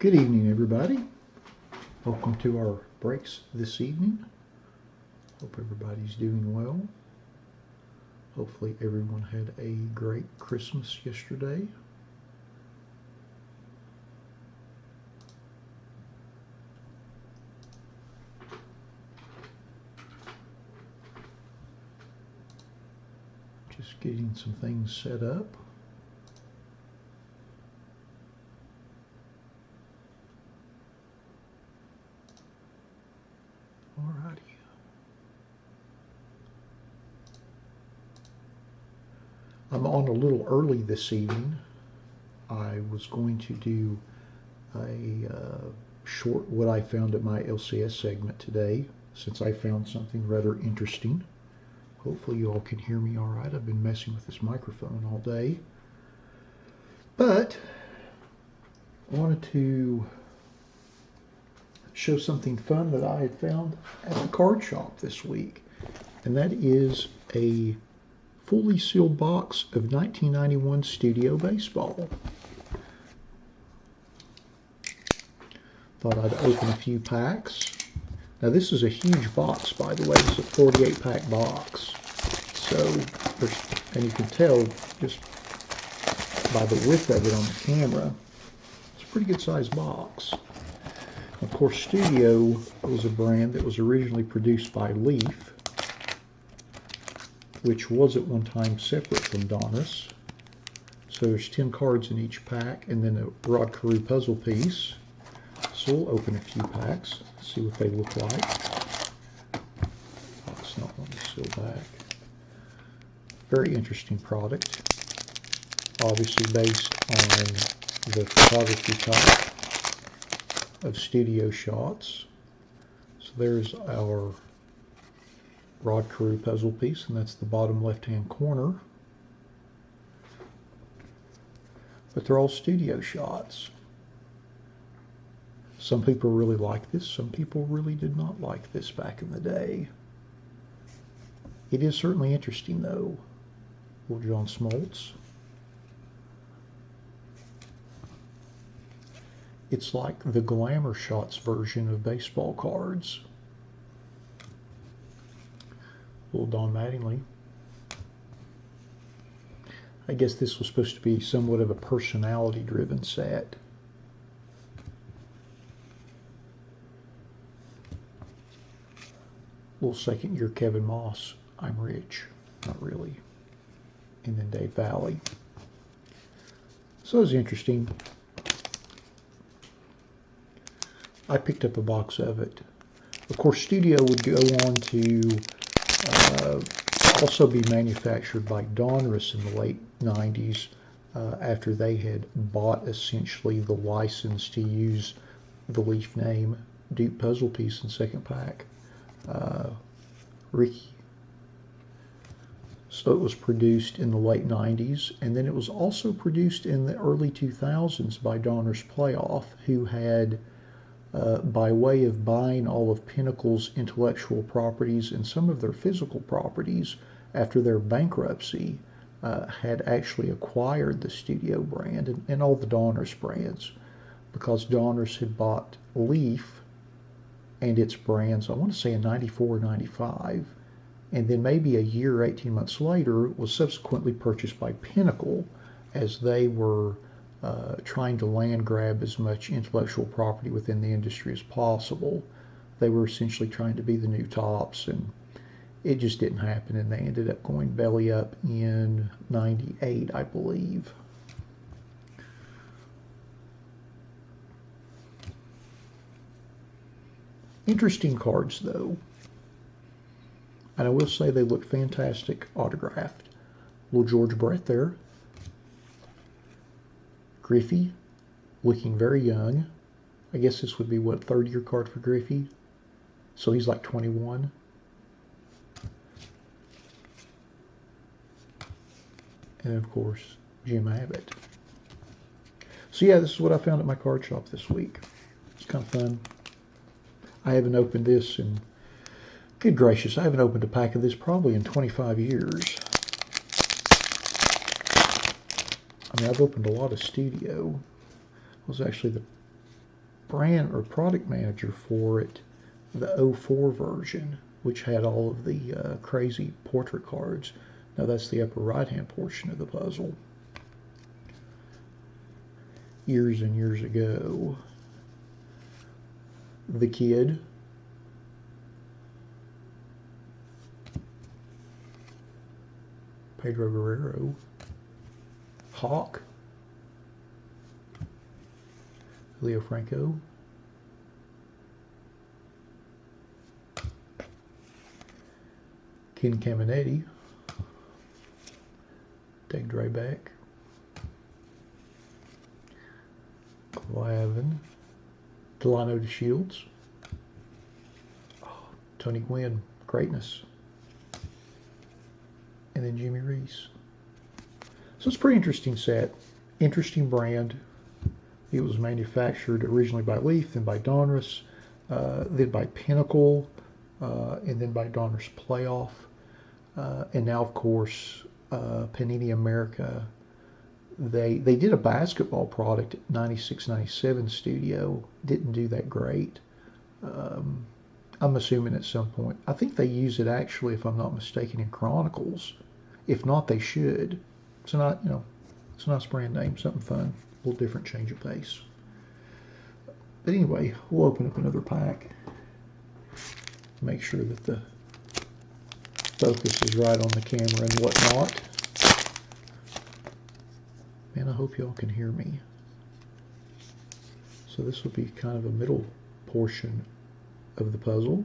Good evening, everybody. Welcome to our breaks this evening. Hope everybody's doing well. Hopefully everyone had a great Christmas yesterday. Just getting some things set up. Alrighty. I'm on a little early this evening. I was going to do a short what I found at my LCS segment today, since I found something rather interesting. Hopefully you all can hear me all right. I've been messing with this microphone all day. But I wanted to show something fun that I had found at the card shop this week. And that is a fully sealed box of 1991 Studio Baseball. Thought I'd open a few packs. Now this is a huge box, by the way. It's a 48 pack box. So, and you can tell just by the width of it on the camera, it's a pretty good sized box. Of course, Studio was a brand that was originally produced by Leaf, which was at one time separate from Donruss. So there's 10 cards in each pack, and then a Rod Carew puzzle piece. So we'll open a few packs, see what they look like. Box not wanting to seal back. Very interesting product. Obviously based on the photography type of studio shots. So there's our Rod Carew puzzle piece, and that's the bottom left-hand corner. But they're all studio shots. Some people really like this, some people really did not like this back in the day. It is certainly interesting though. Little John Smoltz. It's like the Glamour Shots version of baseball cards. Little Don Mattingly. I guess this was supposed to be somewhat of a personality-driven set. Little second year Kevin Moss, I'm Rich, not really. And then Dave Valley. So it was interesting. I picked up a box of it. Of course, Studio would go on to also be manufactured by Donruss in the late 90s after they had bought essentially the license to use the Leaf name. Duke puzzle piece in second pack. Ricky. So it was produced in the late 90s, and then it was also produced in the early 2000s by Donruss Playoff, who had, by way of buying all of Pinnacle's intellectual properties and some of their physical properties after their bankruptcy, had actually acquired the Studio brand and all the Donruss brands, because Donruss had bought Leaf and its brands, I want to say in 94 or 95, and then maybe a year, 18 months later, was subsequently purchased by Pinnacle, as they were trying to land grab as much intellectual property within the industry as possible. They were essentially trying to be the new tops, and it just didn't happen, and they ended up going belly up in 98, I believe. Interesting cards, though. And I will say they look fantastic autographed. Little George Brett there. Griffey, looking very young. I guess this would be, what, third-year card for Griffey? So he's like 21. And, of course, Jim Abbott. So, yeah, this is what I found at my card shop this week. It's kind of fun. I haven't opened this in, good gracious, I haven't opened a pack of this probably in 25 years. I mean, I've opened a lot of Studio. It was actually the brand or product manager for it, the '04 version, which had all of the crazy portrait cards. Now that's the upper right-hand portion of the puzzle. Years and years ago, the Kid, Pedro Guerrero, Hawk, Leo Franco, Ken Caminetti, Dave Drayback, Clavin, Delano DeShields, Tony Gwynn, greatness, and then Jimmy Reese. So it's a pretty interesting set, interesting brand. It was manufactured originally by Leaf, then by Donruss, then by Pinnacle, and then by Donruss Playoff. And now, of course, Panini America, they did a basketball product at 96-97 Studio. Didn't do that great. I'm assuming at some point. I think they use it actually, if I'm not mistaken, in Chronicles. If not, they should. It's not, it's a nice brand name, something fun, a little different change of pace. But anyway, we'll open up another pack. Make sure that the focus is right on the camera and whatnot. Man, I hope y'all can hear me. So this will be kind of a middle portion of the puzzle.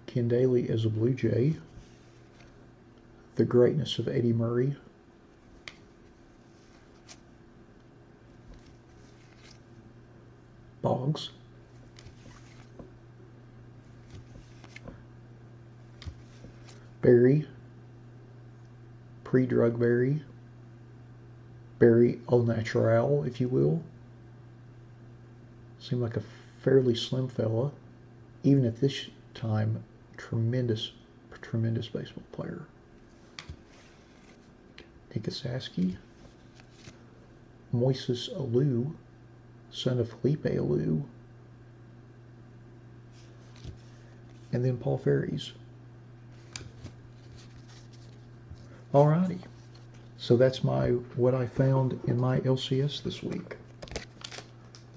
Ken Daly as a Blue Jay. The greatness of Eddie Murray. Boggs. Barry. Pre-drug Barry. Barry au naturel, if you will. Seemed like a fairly slim fella. Even at this time, tremendous baseball player. Nick Asaski. Moises Alou, son of Felipe Alou. And then Paul Ferries. Alrighty. So that's what I found in my LCS this week.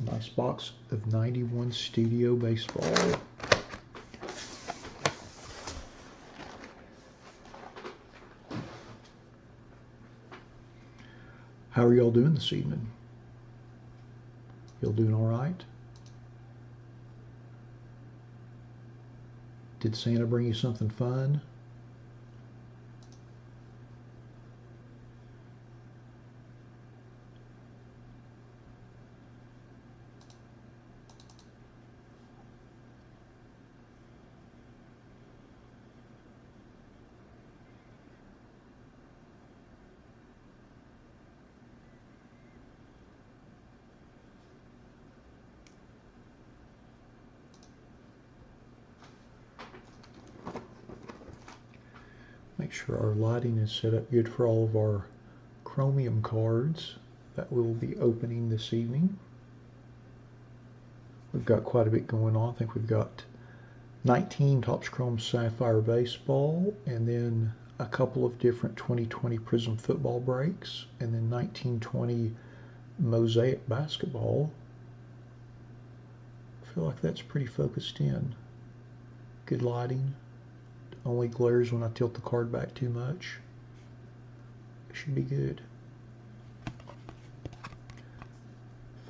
Nice box of 91 Studio Baseball. How are y'all doing this evening? Y'all doing all right? Did Santa bring you something fun? Make sure our lighting is set up good for all of our chromium cards that we'll be opening this evening. We've got quite a bit going on. I think we've got 19 Topps Chrome Sapphire Baseball, and then a couple of different 2020 Prism Football breaks, and then 1920 Mosaic Basketball. I feel like that's pretty focused in. Good lighting. Only glares when I tilt the card back too much. It should be good.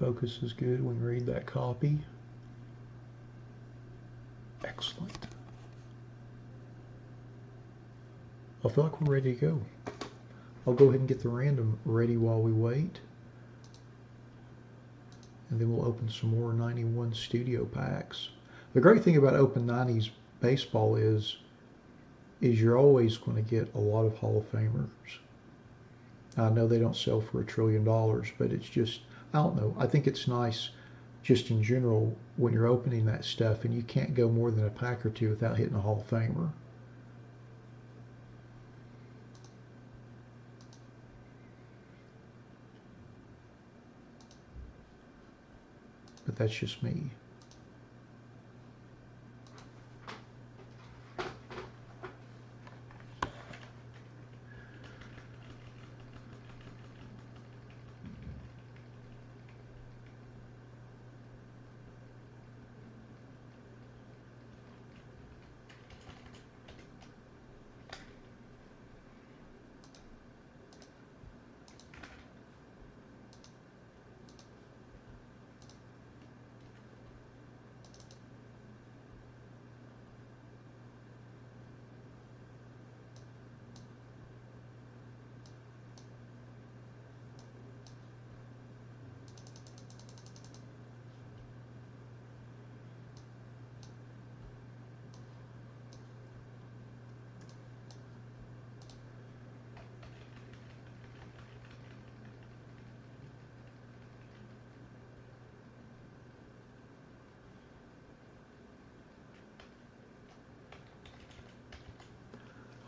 Focus is good. We can read that copy. Excellent. I feel like we're ready to go. I'll go ahead and get the random ready while we wait. And then we'll open some more 91 Studio packs. The great thing about Open 90s baseball is you're always going to get a lot of Hall of Famers. I know they don't sell for $1 trillion, but it's just, I don't know. I think it's nice just in general when you're opening that stuff and you can't go more than a pack or two without hitting a Hall of Famer. but that's just me.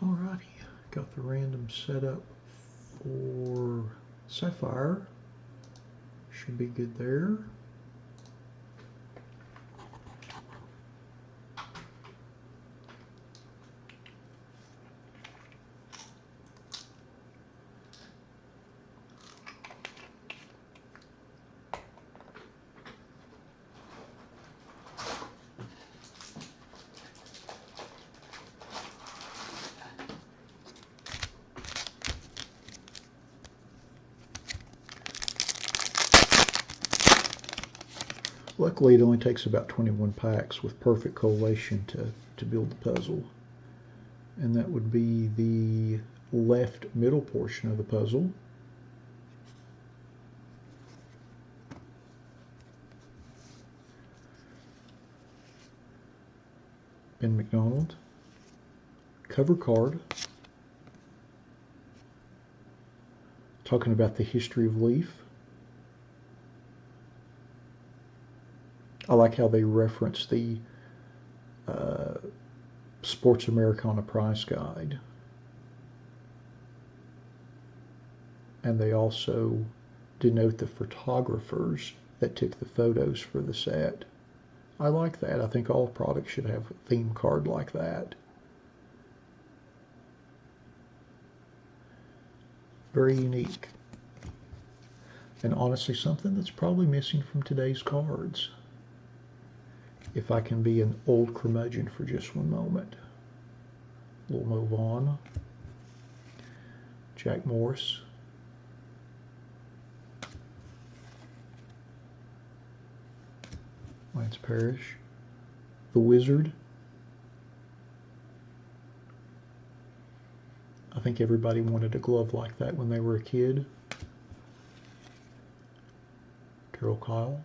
Alrighty, got the random setup for Sapphire. Should be good there. Luckily, it only takes about 21 packs with perfect collation to build the puzzle. And that would be the left middle portion of the puzzle. Ben McDonald. Cover card. Talking about the history of Leaf. I like how they reference the Sports Americana prize guide. And they also denote the photographers that took the photos for the set. I like that. I think all products should have a theme card like that. Very unique. And honestly, something that's probably missing from today's cards. If I can be an old curmudgeon for just one moment. We'll move on. Jack Morris. Lance Parrish. The Wizard. I think everybody wanted a glove like that when they were a kid. Carol Kyle.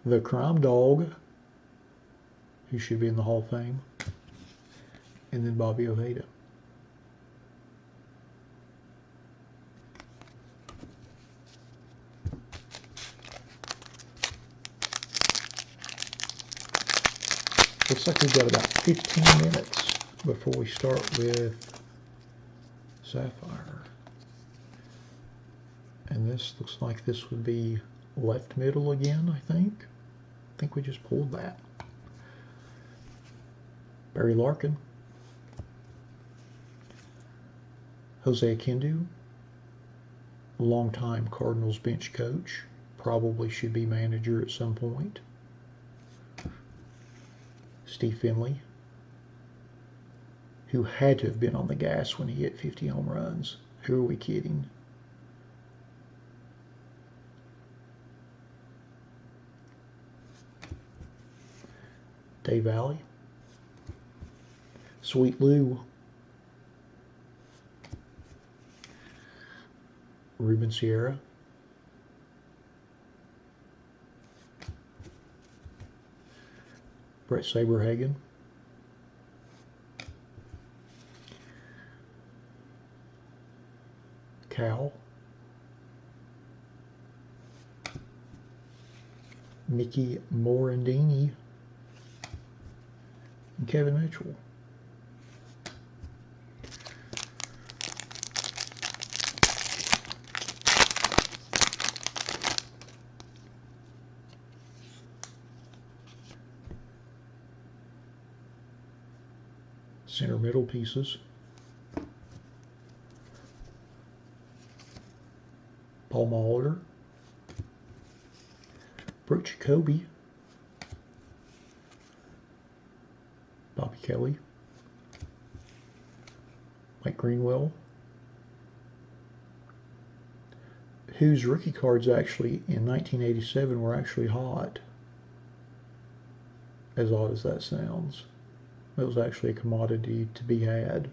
The Crime Dog, who should be in the Hall of Fame, and then Bobby Ojeda. Looks like we've got about 15 minutes before we start with Sapphire. And this looks like this would be left middle again, I think. I think we just pulled that. Barry Larkin. Jose Akindu. Longtime Cardinals bench coach. Probably should be manager at some point. Steve Finley, who had to have been on the gas when he hit 50 home runs. Who are we kidding? Dave Valley. Sweet Lou. Ruben Sierra. Brett Saberhagen. Cal. Mickey Morandini. And Kevin Mitchell. center middle pieces. Paul Molitor, Brooke Jacoby, Bobby Kelly, Mike Greenwell, whose rookie cards actually in 1987 were actually hot. As odd as that sounds, it was actually a commodity to be had.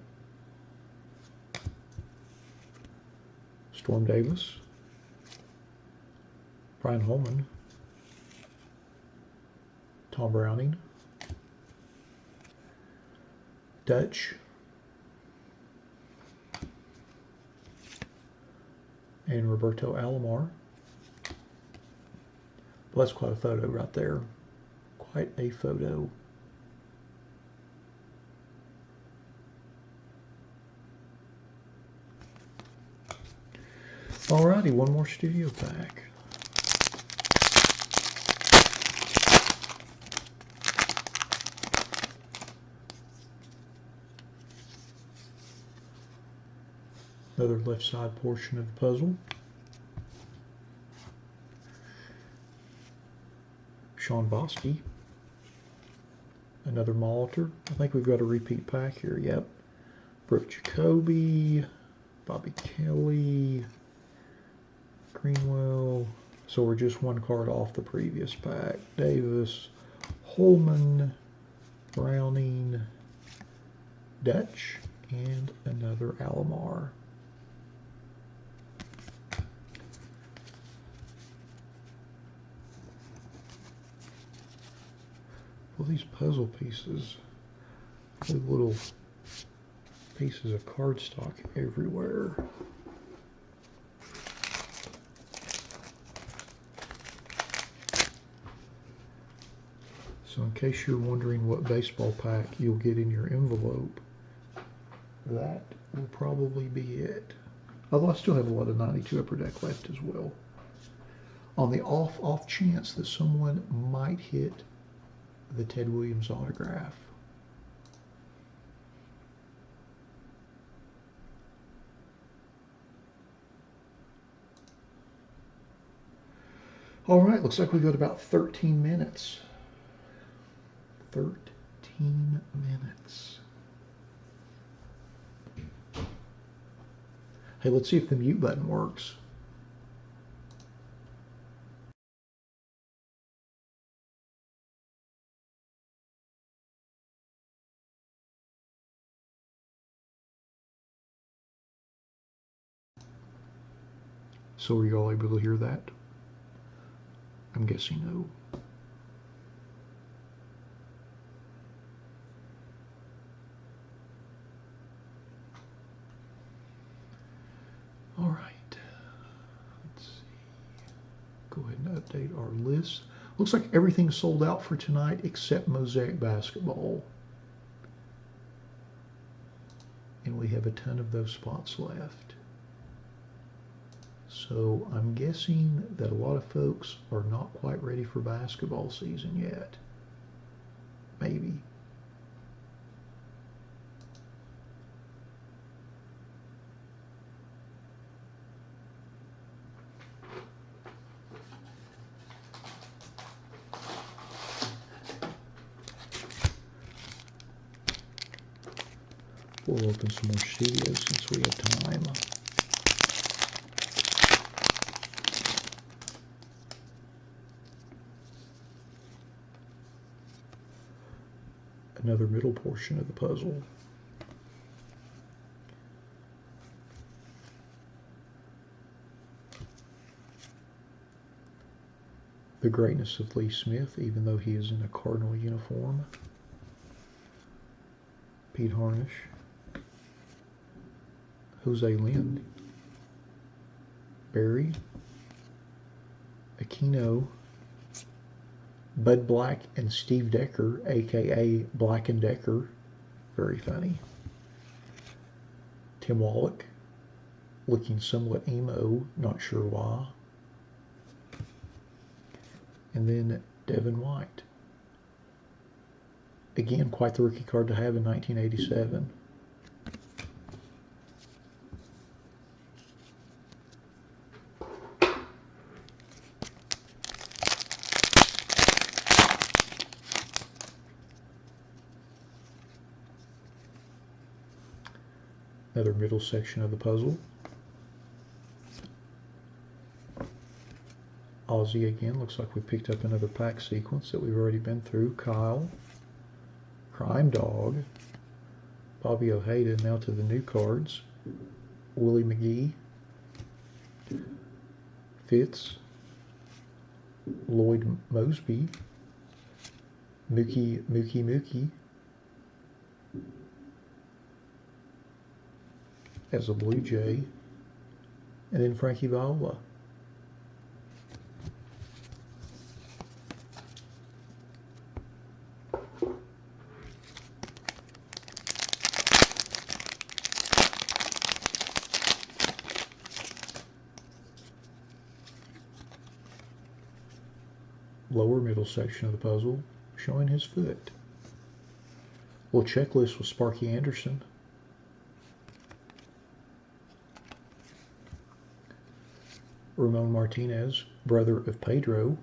Storm Davis, Brian Holman, Tom Browning, Dutch, and Roberto Alomar. Well, that's quite a photo right there. Quite a photo. Alrighty, one more studio pack. Another left side portion of the puzzle. Sean Bosky. Another Molitor. I think we've got a repeat pack here. Yep. Brooke Jacoby, Bobby Kelly, Greenwell. So we're just one card off the previous pack. Davis, Holman, Browning, Dutch, and another Alomar. Well, these puzzle pieces, with little pieces of cardstock everywhere. So in case you're wondering what baseball pack you'll get in your envelope, that will probably be it. Although I still have a lot of 92 Upper Deck left as well. On the off chance that someone might hit the Ted Williams autograph. All right, looks like we've got about 13 minutes. 13 minutes. Hey, let's see if the mute button works. So are you all able to hear that? I'm guessing no. All right. Let's see. Go ahead and update our list. Looks like everything's sold out for tonight except Mosaic Basketball. And we have a ton of those spots left. So I'm guessing that a lot of folks are not quite ready for basketball season yet. Maybe. We'll open some more studios since we have time. Another middle portion of the puzzle. The greatness of Lee Smith, even though he is in a Cardinal uniform. Pete Harnish. Jose Lind. Barry. Aquino. Bud Black and Steve Decker, aka Black and Decker, very funny. Tim Wallach, looking somewhat emo, not sure why. And then Devin White. Again, quite the rookie card to have in 1987. Another middle section of the puzzle. Ozzy again. Looks like we picked up another pack sequence that we've already been through. Kyle. Crime Dog. Bobby Ojeda. Now to the new cards. Willie McGee. Fitz. Lloyd Mosby. Mookie. As a Blue Jay. And then Frankie Viola. Lower middle section of the puzzle showing his foot. Little checklist with Sparky Anderson. Ramon Martinez, brother of Pedro.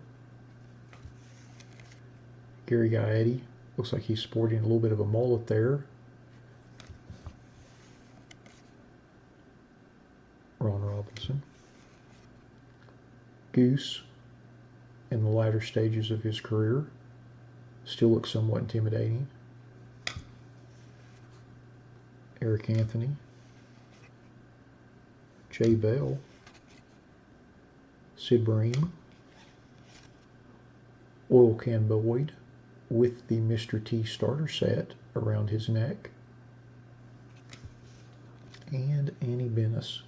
Gary Gaetti, looks like he's sporting a little bit of a mullet there. Ron Robinson. Goose, in the latter stages of his career, still looks somewhat intimidating. Eric Anthony. Jay Bell. Sid Bream. Oil Can Boyd with the Mr. T starter set around his neck. And Annie Bennis.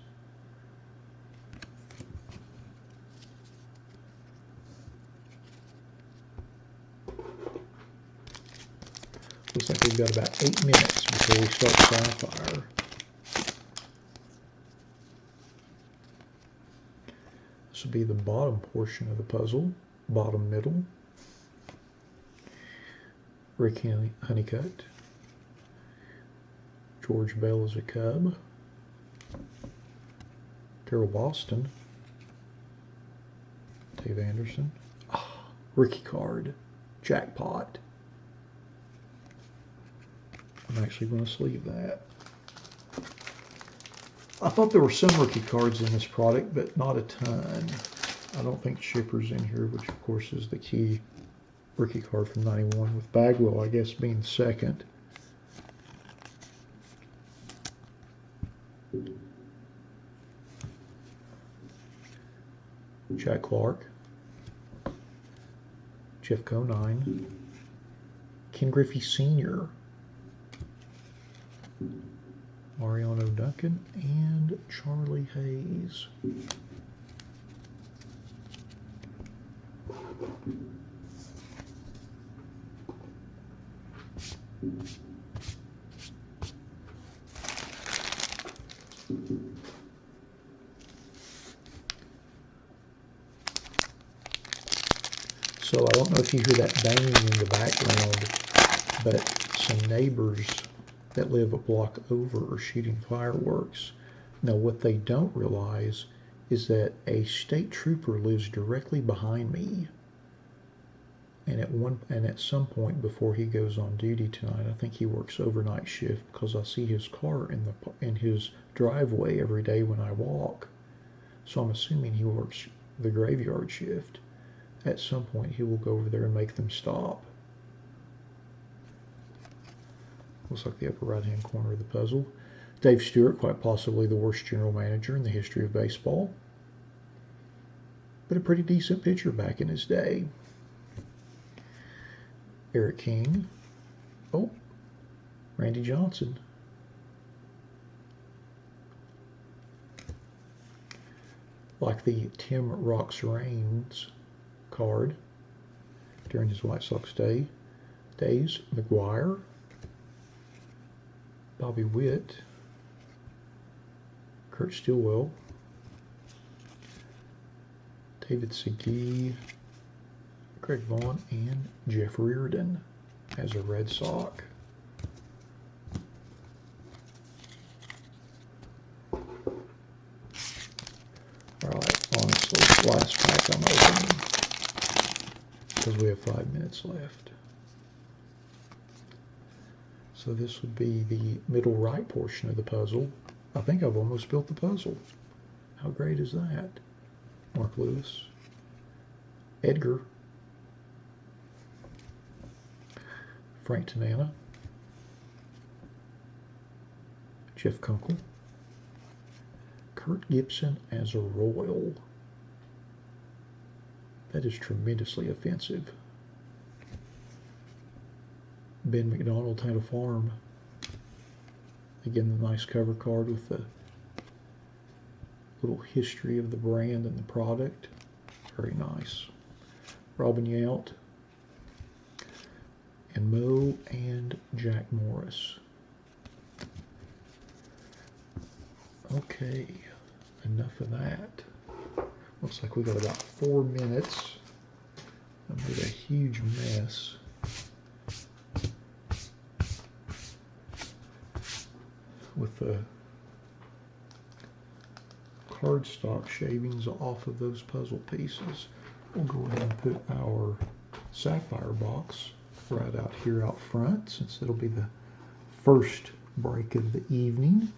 Looks like we've got about 8 minutes before we start Sapphire. This will be the bottom portion of the puzzle, bottom middle. Rick Honeycutt. George Bell as a Cub. Terrell Boston. Dave Anderson. Rookie card. Jackpot. I'm actually going to sleeve that. I thought there were some rookie cards in this product, but not a ton. I don't think Chipper's in here, which of course is the key rookie card from 91, with Bagwell, I guess, being second. Jack Clark. Jeff Conine. Ken Griffey Sr. Mariano Duncan and Charlie Hayes. So I don't know if you hear that banging in the background, but some neighbors that live a block over are shooting fireworks. Now what they don't realize is that a state trooper lives directly behind me. And at some point before he goes on duty tonight, I think he works overnight shift, because I see his car in his driveway every day when I walk. So I'm assuming he works the graveyard shift. At some point he will go over there and make them stop. Looks like the upper right hand corner of the puzzle. Dave Stewart, quite possibly the worst general manager in the history of baseball, but a pretty decent pitcher back in his day. Eric King. Oh, Randy Johnson. Like the Tim Rocks Reigns card during his White Sox days. McGuire. Bobby Witt. Kurt Stillwell. David Segui. Craig Vaughn and Jeff Reardon. as a red sock. Alright, honestly, last pack I'm opening because we have 5 minutes left. So this would be the middle right portion of the puzzle. I think I've almost built the puzzle. How great is that? Mark Lewis, Edgar, Frank Tanana, Jeff Kunkel, Kurt Gibson as a Royal. That is tremendously offensive. Ben McDonald had a farm. Again, the nice cover card with the little history of the brand and the product. Very nice. Robin Yount and Mo and Jack Morris. Okay, enough of that. Looks like we got about 4 minutes. I made a huge mess. With the cardstock shavings off of those puzzle pieces. We'll go ahead and put our sapphire box right out here out front, since it'll be the first break of the evening.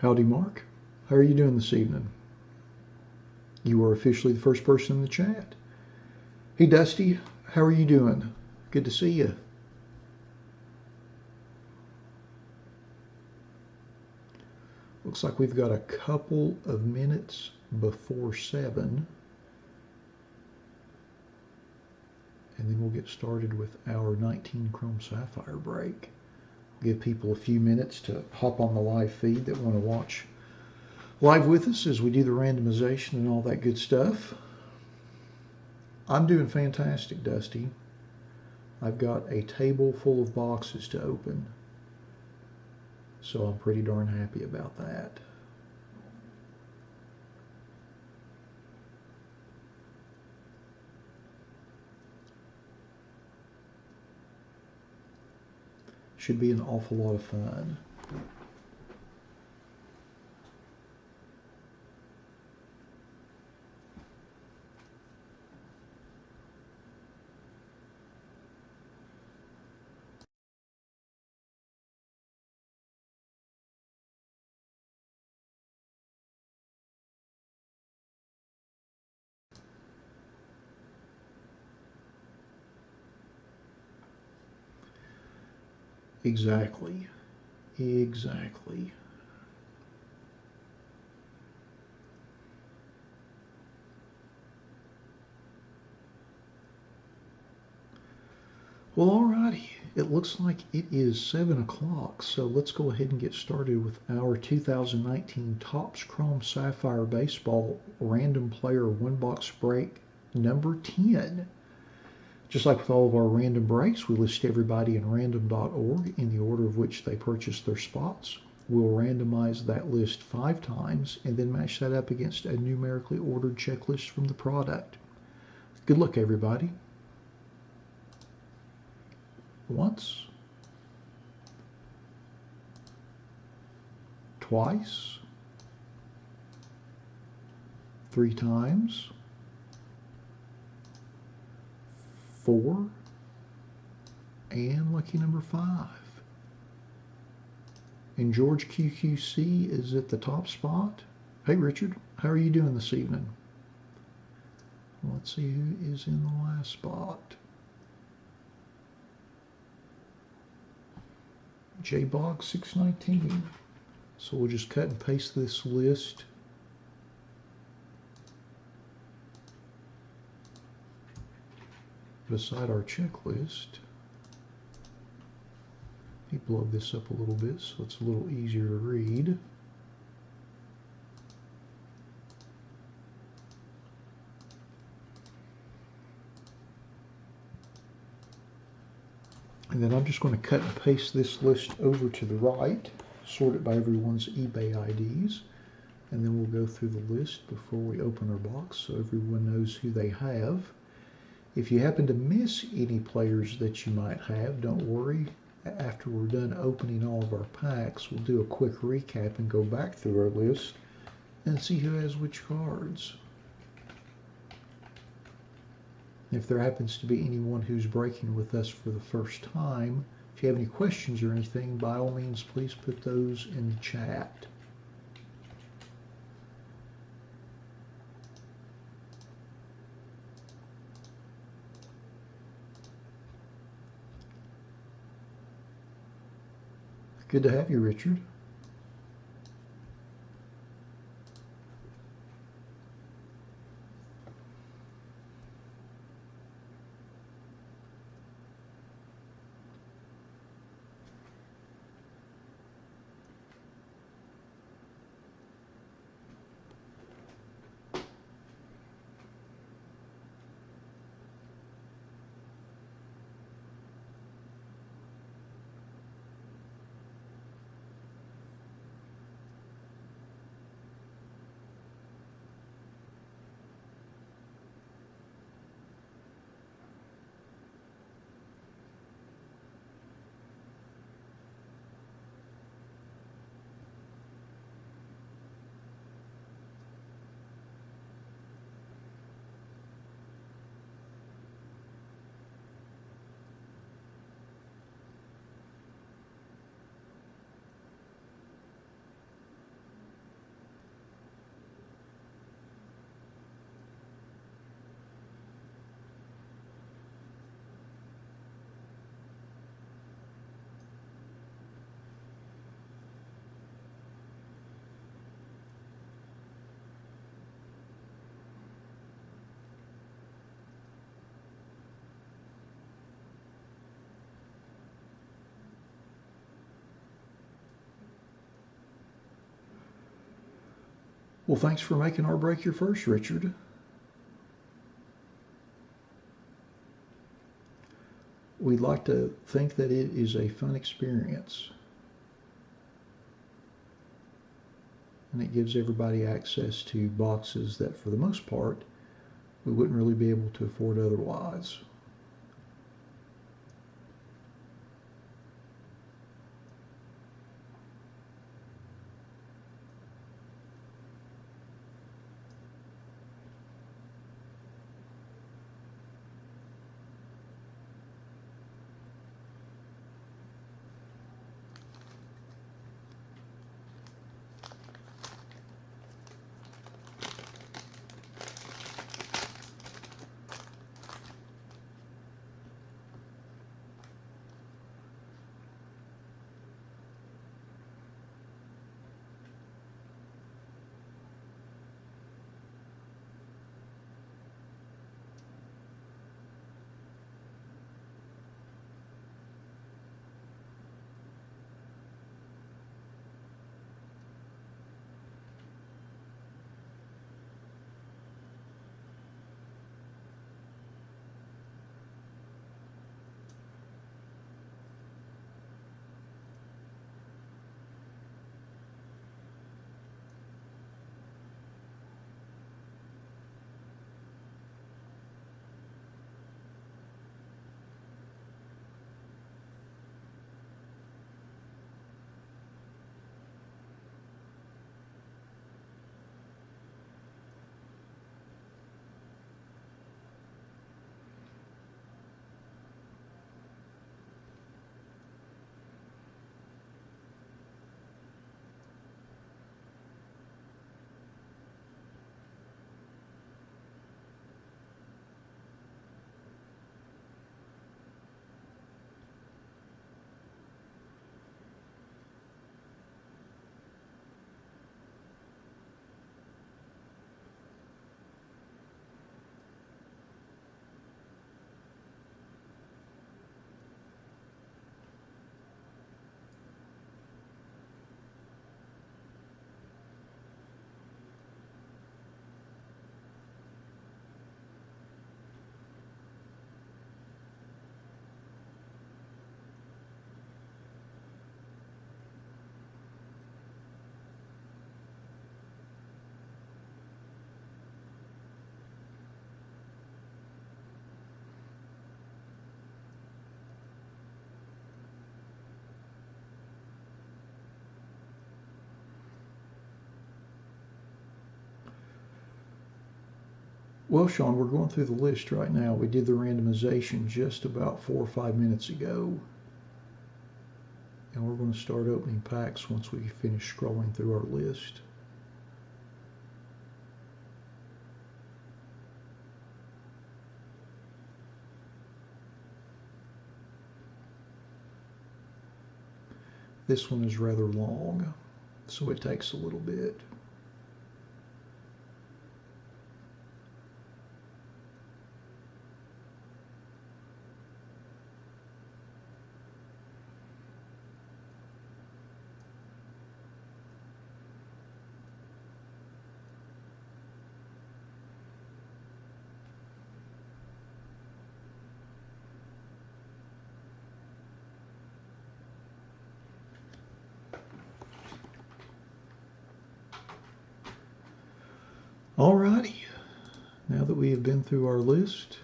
Howdy, Mark. How are you doing this evening? You are officially the first person in the chat. Hey, Dusty. How are you doing? Good to see you. Looks like we've got a couple of minutes before 7. And then we'll get started with our 19 Chrome Sapphire break. Give people a few minutes to hop on the live feed that want to watch live with us as we do the randomization and all that good stuff. I'm doing fantastic, Dusty. I've got a table full of boxes to open, so I'm pretty darn happy about that. Should be an awful lot of fun. Exactly. Exactly. Well, alrighty. It looks like it is 7 o'clock, so let's go ahead and get started with our 2019 Topps Chrome Sapphire Baseball Random Player One Box Break number 10. Just like with all of our random breaks, we list everybody in random.org in the order of which they purchased their spots. We'll randomize that list 5 times and then match that up against a numerically ordered checklist from the product. Good luck, everybody. Once, twice, 3 times, 4, and lucky number 5. And George QQC is at the top spot. Hey Richard, how are you doing this evening? Let's see who is in the last spot. JBog 619. So we'll just cut and paste this list beside our checklist. Let me blow this up a little bit so it's a little easier to read. And then I'm just going to cut and paste this list over to the right, sort it by everyone's eBay IDs, and then we'll go through the list before we open our box so everyone knows who they have. If you happen to miss any players that you might have, don't worry. After we're done opening all of our packs, we'll do a quick recap and go back through our list and see who has which cards. If there happens to be anyone who's breaking with us for the first time, if you have any questions or anything, by all means, please put those in the chat. Good to have you, Richard. Well, thanks for making our break your first, Richard. We'd like to think that it is a fun experience. And it gives everybody access to boxes that, for the most part, we wouldn't really be able to afford otherwise. Well, Sean, we're going through the list right now. We did the randomization just about 4 or 5 minutes ago. And we're going to start opening packs once we finish scrolling through our list. This one is rather long, so it takes a little bit. Alrighty, now that we have been through our list,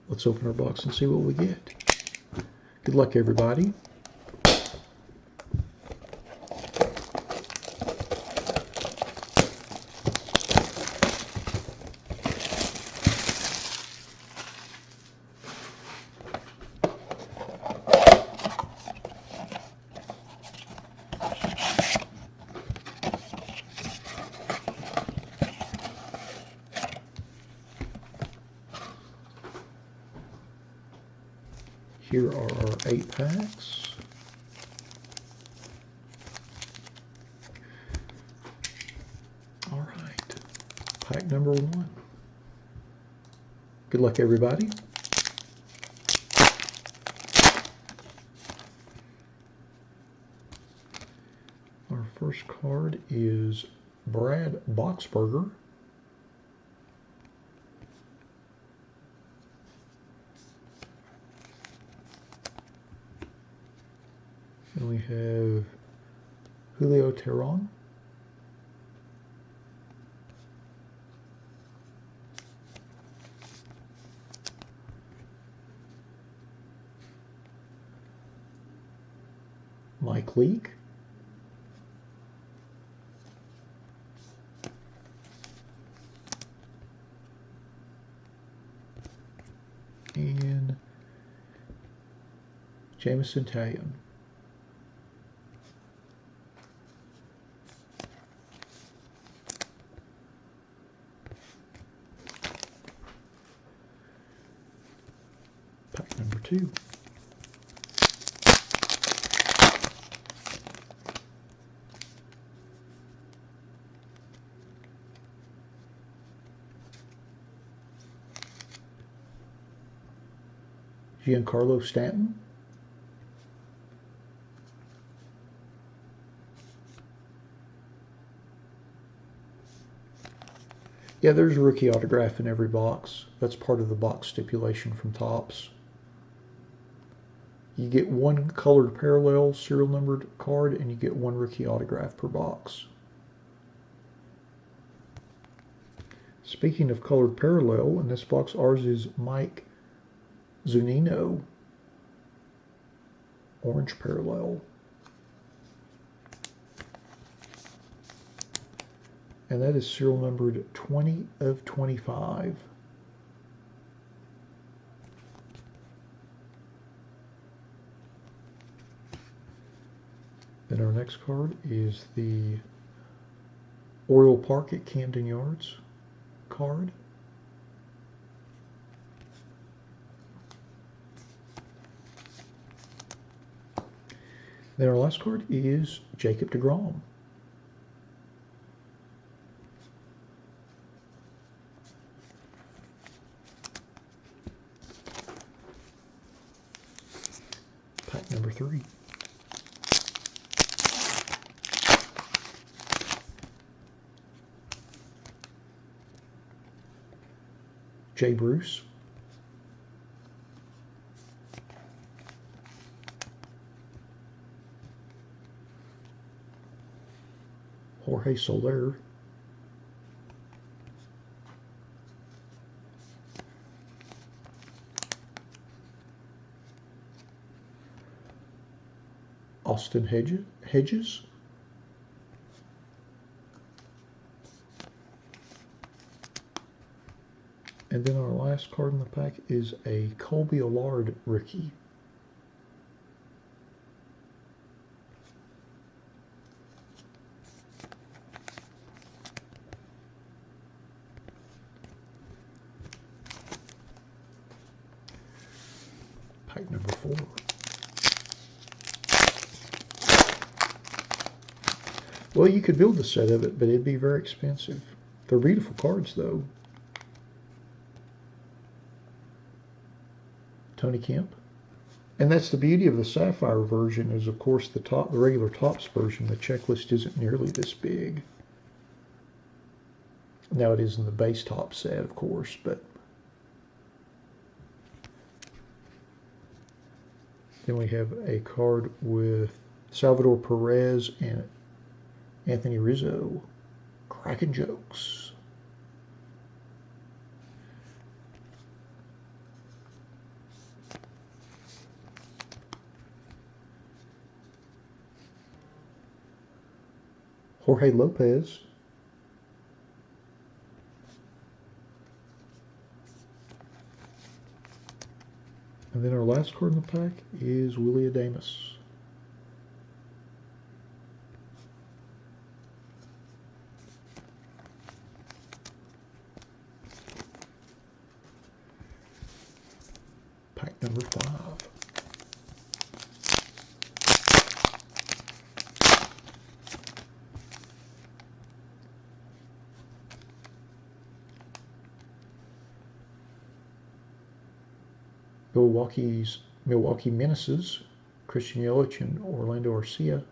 let's open our box and see what we get. Good luck, everybody. Here are our 8 packs. All right, pack number 1. Good luck, everybody. Our first card is Brad Boxberger. And we have Julio Teheran. Mike Leake. And Jameson Taillon. Pack number 2. Giancarlo Stanton. Yeah, there's a rookie autograph in every box. That's part of the box stipulation from Topps. You get one colored parallel serial numbered card, and you get one rookie autograph per box. Speaking of colored parallel, in this box, ours is Mike Zunino, orange parallel. And that is serial numbered 20 of 25. Then our next card is the Oriole Park at Camden Yards card. Then our last card is Jacob deGrom. Pack number 3. Jay Bruce. Jorge Soler. Austin Hedges. And then our last card in the pack is a Colby Allard rookie. Pack number 4. Well, you could build a set of it, but it'd be very expensive. They're beautiful cards, though. Tony Kemp. And that's the beauty of the Sapphire version is, of course, the regular Topps version. The checklist isn't nearly this big. Now it is in the base top set, of course, but then we have a card with Salvador Perez and Anthony Rizzo. Cracking jokes. Jorge Lopez. And then our last card in the pack is Willie Adames. Pack number 5. Milwaukee Menaces, Christian Yelich and Orlando Arcia.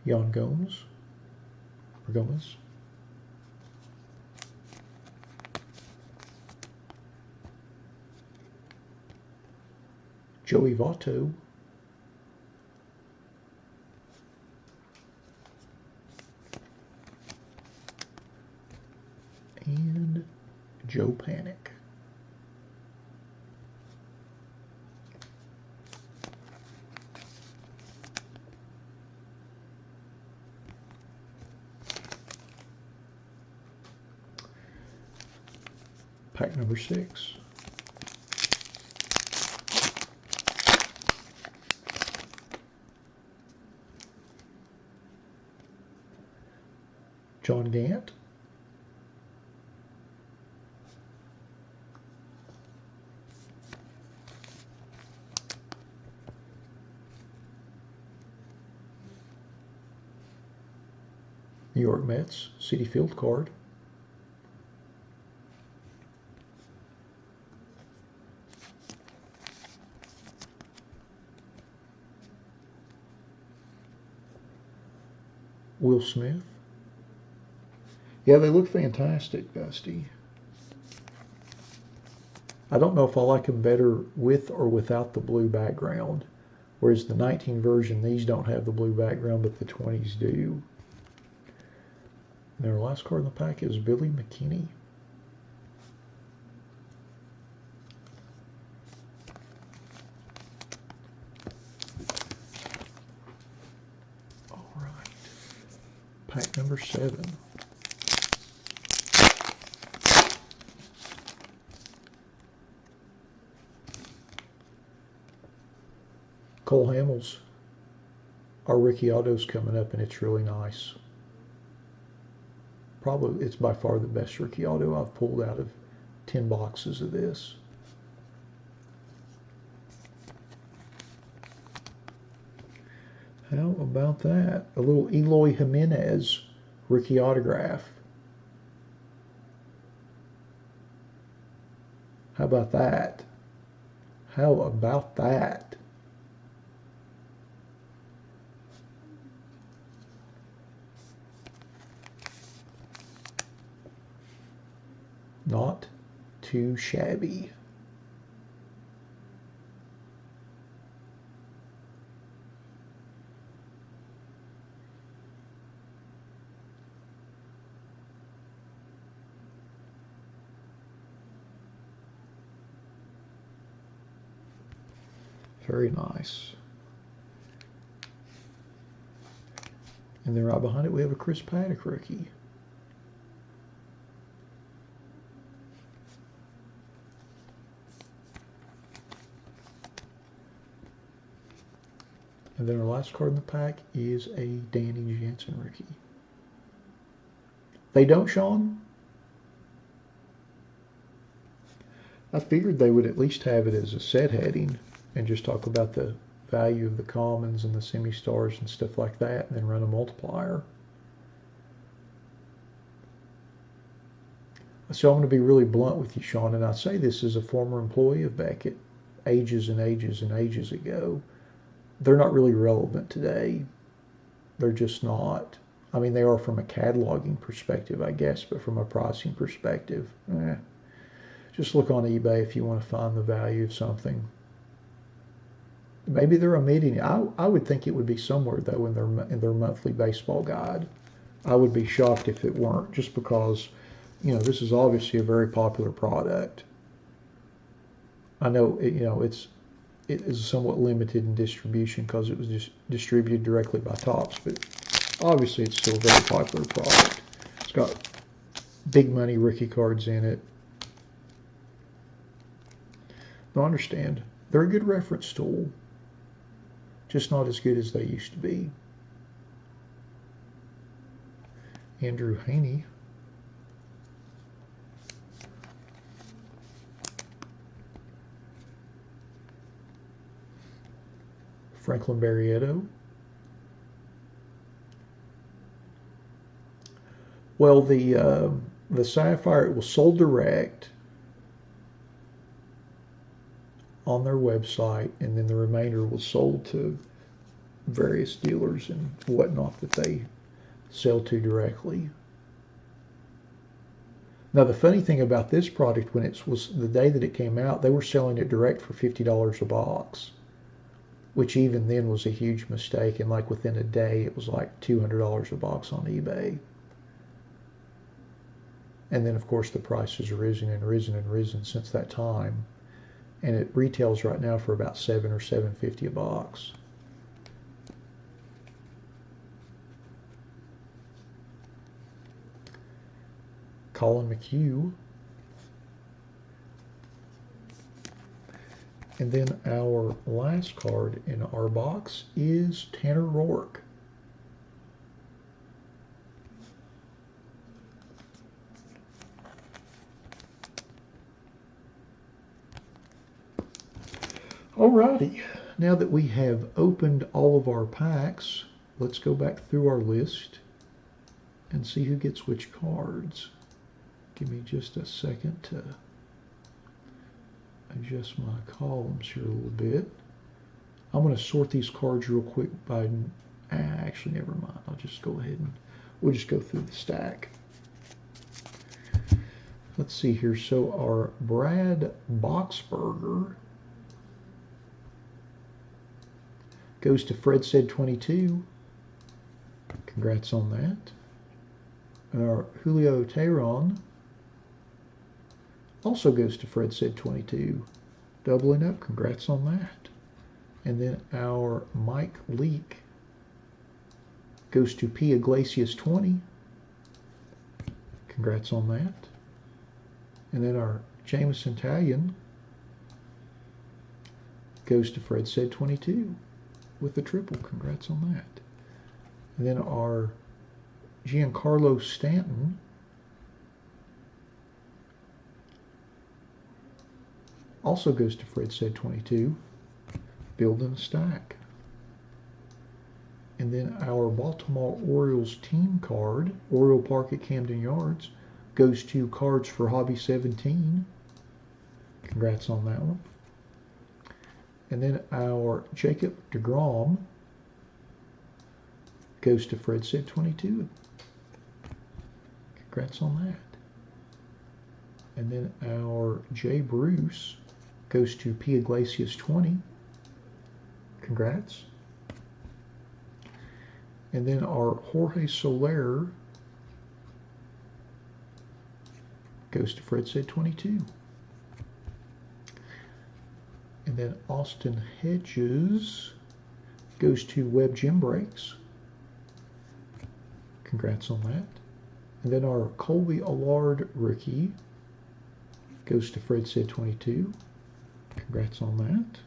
Jan Gomes, or Gomez. Joey Votto, and Joe Panic. Pack number 6. John Gant, New York Mets, Citi Field card. Will Smith. Yeah, they look fantastic, Dusty. I don't know if I like them better with or without the blue background. Whereas the 19 version, these don't have the blue background, but the 20s do. And our last card in the pack is Billy McKinney. All right. Pack number 7. Cole Hamels. Our Ricky Auto's coming up, and it's really nice. Probably, it's by far the best Ricky Auto I've pulled out of 10 boxes of this. How about that? A little Eloy Jimenez Ricky autograph. How about that? How about that? Not too shabby. Very nice. And then right behind it, we have a Chris Paddock rookie. And then our last card in the pack is a Danny Jansen rookie. They don't, Sean? I figured they would at least have it as a set heading and just talk about the value of the commons and the semi-stars and stuff like that, and then run a multiplier. So I'm going to be really blunt with you, Sean, and I say this as a former employee of Beckett ages and ages and ages ago. They're not really relevant today. They're just not. I mean, they are from a cataloging perspective, I guess, but from a pricing perspective, just look on eBay if you want to find the value of something. Maybe they're omitting it. I would think it would be somewhere, though, in their monthly baseball guide. I would be shocked if it weren't, just because, you know, this is obviously a very popular product. I know, it is somewhat limited in distribution because it was just distributed directly by Topps, but obviously it's still a very popular product. It's got big money rookie cards in it. I understand. They're a good reference tool, just not as good as they used to be. Andrew Haney. Franklin Barrietto. Well, the Sapphire, it was sold direct on their website, and then the remainder was sold to various dealers and whatnot that they sell to directly. Now, the funny thing about this product, when it was the day that it came out, they were selling it direct for $50 a box, which even then was a huge mistake. And like within a day, it was like $200 a box on eBay. And then, of course, the price has risen and risen and risen since that time. And it retails right now for about $7 or $7.50 a box. Colin McHugh. And then our last card in our box is Tanner Roark. Alrighty, now that we have opened all of our packs, let's go back through our list and see who gets which cards. Give me just a second to adjust my columns here a little bit. I'm going to sort these cards real quick by, actually never mind, I'll just go ahead and we'll just go through the stack. Let's see here, so our Brad Boxberger goes to Fred Said 22. Congrats on that. And our Julio Teheran also goes to Fred Said 22. Doubling up, congrats on that. And then our Mike Leake goes to P. Iglesias 20. Congrats on that. And then our Jameson Talion goes to Fred Said 22 with the triple. Congrats on that. And then our Giancarlo Stanton also goes to Fred Said 22, building a stack. And then our Baltimore Orioles team card, Oriole Park at Camden Yards, goes to Cards for Hobby 17. Congrats on that one. And then our Jacob deGrom goes to Fred Said 22. Congrats on that. And then our Jay Bruce goes to P. Iglesias 20. Congrats. And then our Jorge Soler goes to Fred Said 22. And then Austin Hedges goes to Web Gym Breaks. Congrats on that. And then our Colby Allard rookie goes to Fred Said 22. Congrats on that.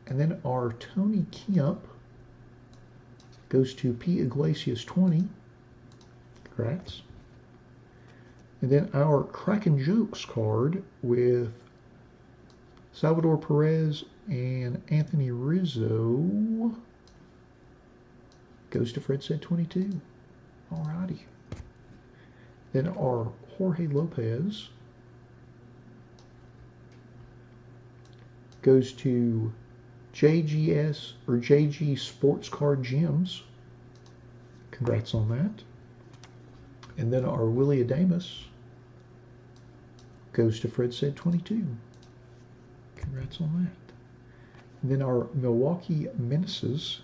And then our Tony Kemp goes to P. Iglesias 20. Congrats. And then our Kraken Jokes card with Salvador Perez and Anthony Rizzo goes to Fred Said 22. Alrighty. Then our Jorge Lopez goes to JGS or JG Sports Card Gems. Congrats on that. And then our Willie Adames goes to Fred Said 22. Congrats on that. And then our Milwaukee Menaces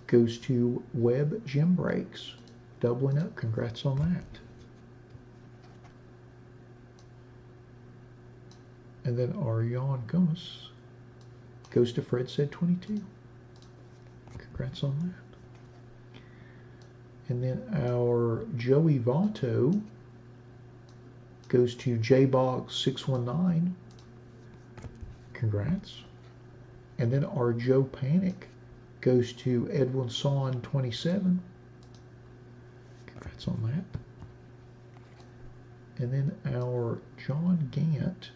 goes to Web Gym Breaks. Doubling up. Congrats on that. And then our Jan Gomez goes to Fred Said 22. Congrats on that. And then our Joey Votto goes to JBog 619. Congrats. And then our Joe Panic goes to Edwin Son 27. Congrats on that. And then our John Gant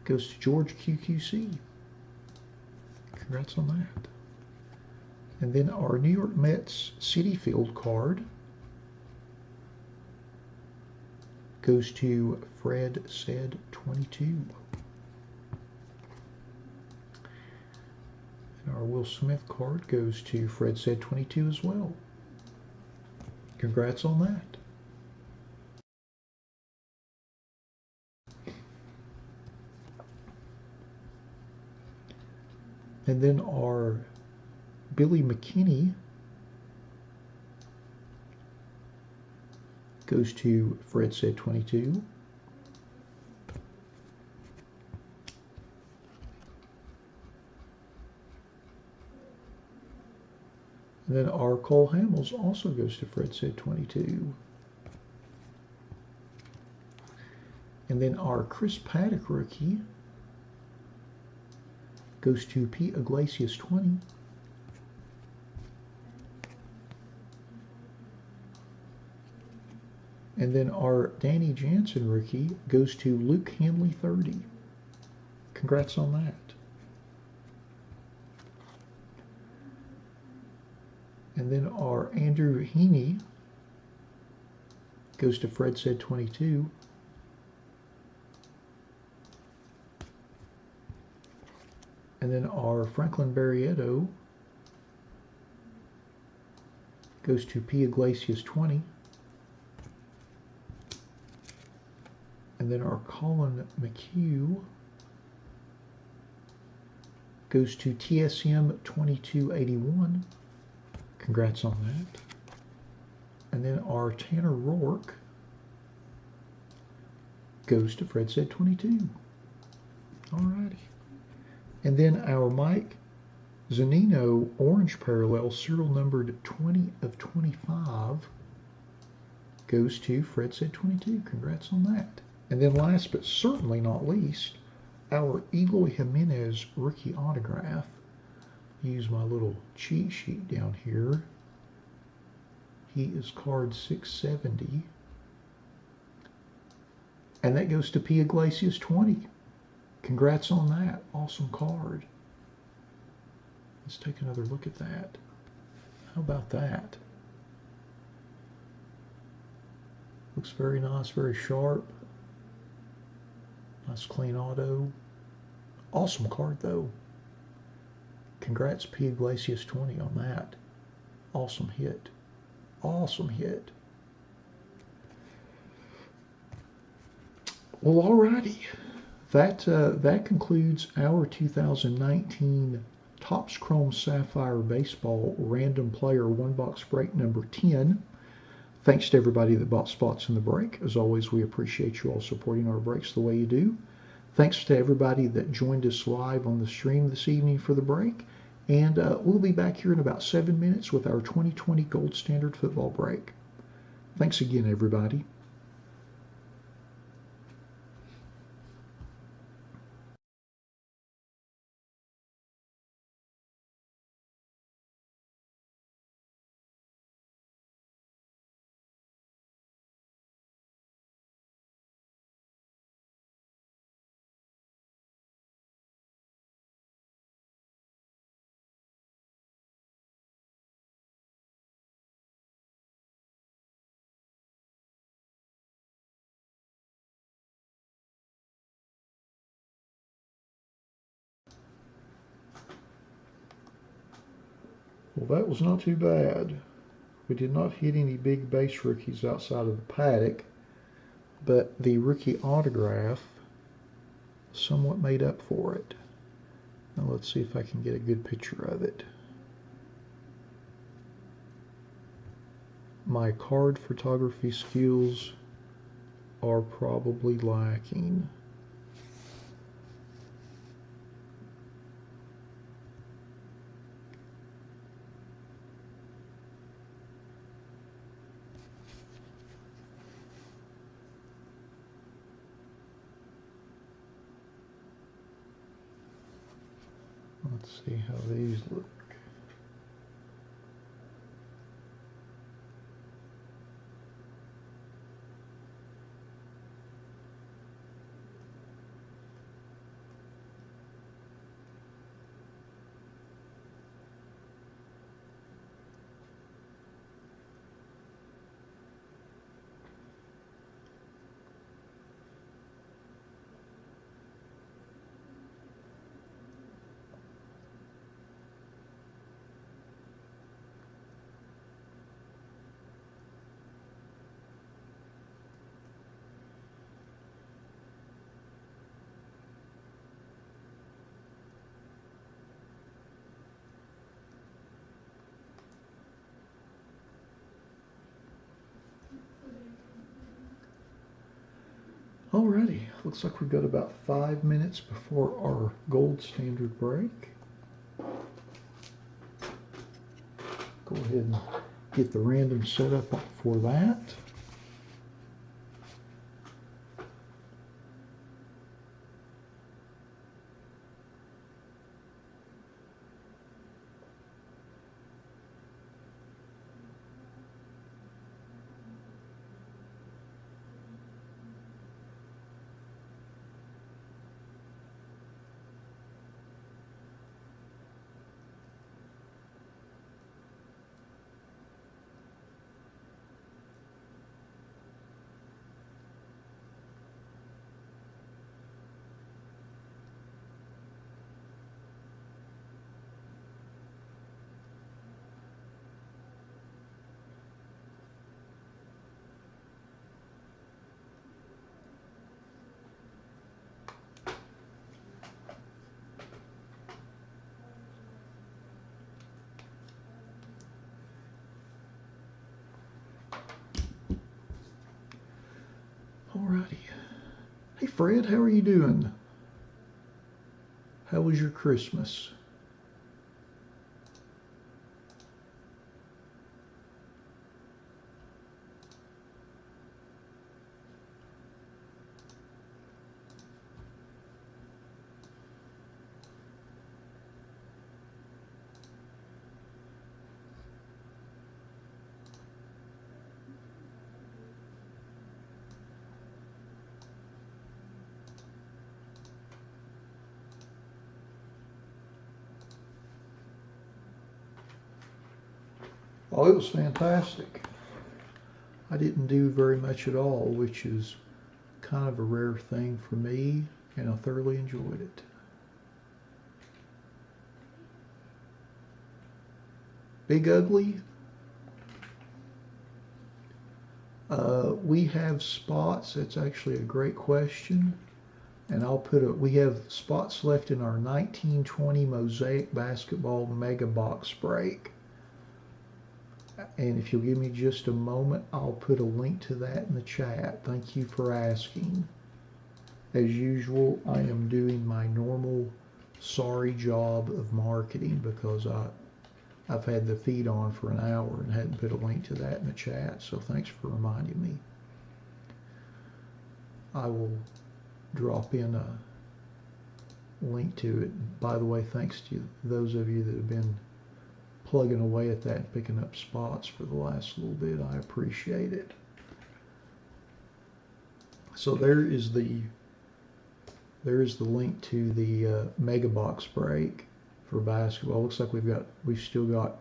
goes to George QQC. Congrats on that. And then our New York Mets City Field card goes to Fred Said 22. our Will Smith card goes to Fred Said 22 as well. Congrats on that. And then our Billy McKinney goes to Fred Said 22. And then our Cole Hamels also goes to Fred Said 22. And then our Chris Paddock rookie goes to Pete Iglesias 20. And then our Danny Jansen rookie goes to Luke Hanley 30. Congrats on that. And then our Andrew Heaney goes to Fred Said 22. And then our Franklin Barrietto goes to P. Iglesias 20. And then our Colin McHugh goes to TSM 2281. Congrats on that. And then our Tanner Rourke goes to Fred Said 22. Alrighty. And then our Mike Zanino Orange Parallel, serial numbered 20 of 25, goes to Fred Said 22. Congrats on that. And then last but certainly not least, our Eloy Jimenez rookie autograph. Use my little cheat sheet down here. He is card 670. And that goes to P. Iglesias 20. Congrats on that. Awesome card. Let's take another look at that. How about that? Looks very nice, very sharp. Nice clean auto. Awesome card though. Congrats P. Iglesias 20 on that. Awesome hit. Awesome hit. Well, alrighty. That concludes our 2019 Topps Chrome Sapphire Baseball Random Player One Box Break number 10. Thanks to everybody that bought spots in the break. As always, we appreciate you all supporting our breaks the way you do. Thanks to everybody that joined us live on the stream this evening for the break. And we'll be back here in about 7 minutes with our 2020 Gold Standard Football break. Thanks again, everybody. Well, that was not too bad. We did not hit any big base rookies outside of the Paddock, but the rookie autograph somewhat made up for it. Now let's see if I can get a good picture of it. My card photography skills are probably lacking. Let's see how these look. Alrighty, looks like we've got about 5 minutes before our gold standard break. Go ahead and get the random set up for that. Alrighty. Hey Fred, how are you doing? How was your Christmas? Oh, it was fantastic. I didn't do very much at all, which is kind of a rare thing for me, and I thoroughly enjoyed it. Big Ugly, we have spots. That's actually a great question. And we have spots left in our 1920 Mosaic Basketball Mega Box break. And if you'll give me just a moment, I'll put a link to that in the chat. Thank you for asking. As usual, I am doing my normal sorry job of marketing because I've had the feed on for an hour and hadn't put a link to that in the chat, so thanks for reminding me. I will drop in a link to it. By the way, thanks to those of you that have been plugging away at that and picking up spots for the last little bit. I appreciate it. So there is the link to the Mega Box break for basketball. Looks like we've still got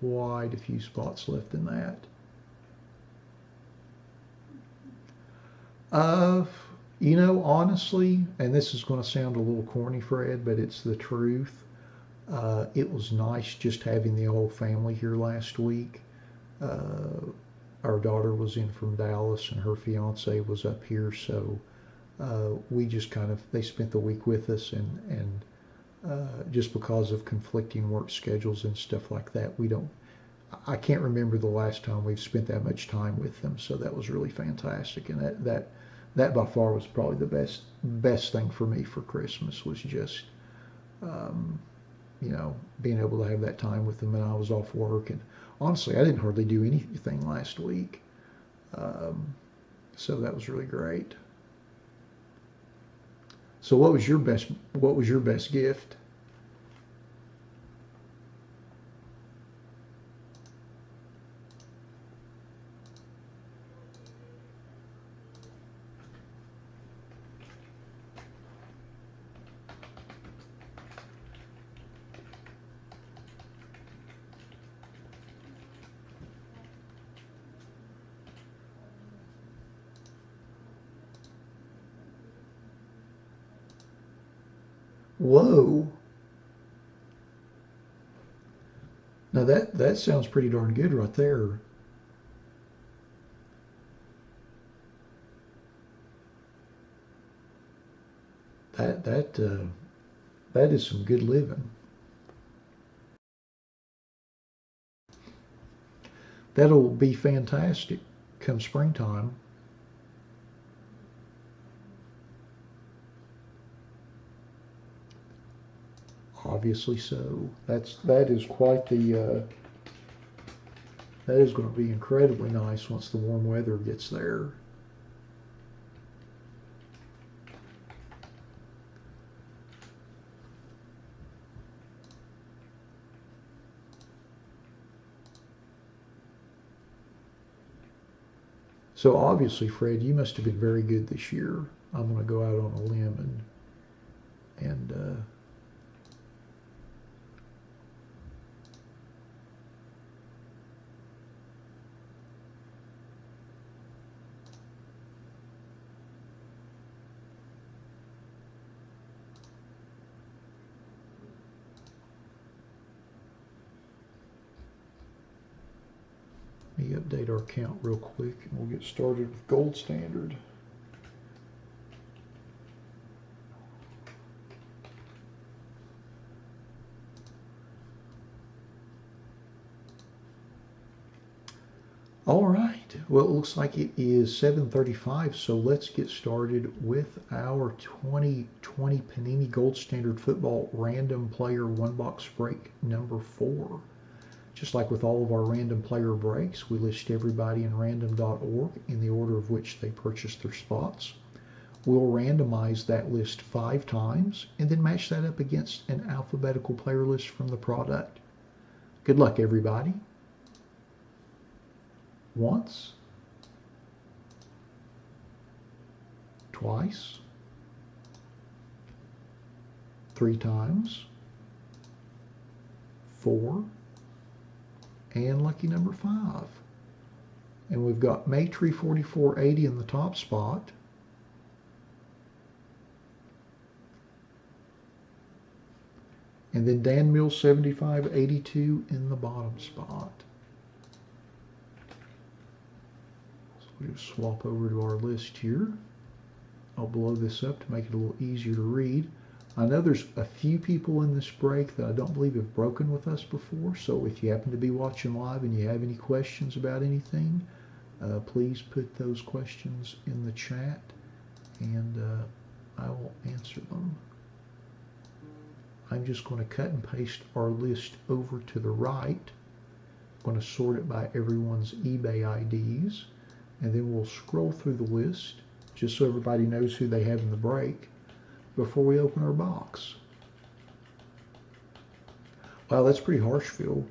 quite a few spots left in that. You know, honestly, and this is going to sound a little corny, Fred, but it's the truth. It was nice just having the whole family here last week. Our daughter was in from Dallas and her fiance was up here, so we just they spent the week with us, and just because of conflicting work schedules and stuff like that, I can't remember the last time we've spent that much time with them, so that was really fantastic, and that by far was probably the best thing for me for Christmas was just you know, being able to have that time with them. And I was off work, and honestly I didn't hardly do anything last week, so that was really great. So what was your best gift? Whoa. Now that sounds pretty darn good right there. That is some good living. That'll be fantastic come springtime. Obviously so. That is quite the that is going to be incredibly nice once the warm weather gets there. So obviously, Fred, you must have been very good this year. I'm going to go out on a limb and let me update our count real quick, and we'll get started with gold standard. All right, well, it looks like it is 7:35, so let's get started with our 2020 Panini Gold Standard Football Random Player One Box Break number 4. Just like with all of our random player breaks, we list everybody in random.org in the order of which they purchased their spots. We'll randomize that list 5 times and then match that up against an alphabetical player list from the product. Good luck, everybody. Once, twice, 3 times, 4, and lucky number 5. And we've got Maytree 4480 in the top spot. And then Dan Mills 7582 in the bottom spot. We'll just swap over to our list here. I'll blow this up to make it a little easier to read. I know there's a few people in this break that I don't believe have broken with us before, so if you happen to be watching live and you have any questions about anything, please put those questions in the chat and I will answer them. I'm just going to cut and paste our list over to the right. I'm going to sort it by everyone's eBay IDs. And then we'll scroll through the list just so everybody knows who they have in the break before we open our box. Wow, that's pretty harsh, Phil.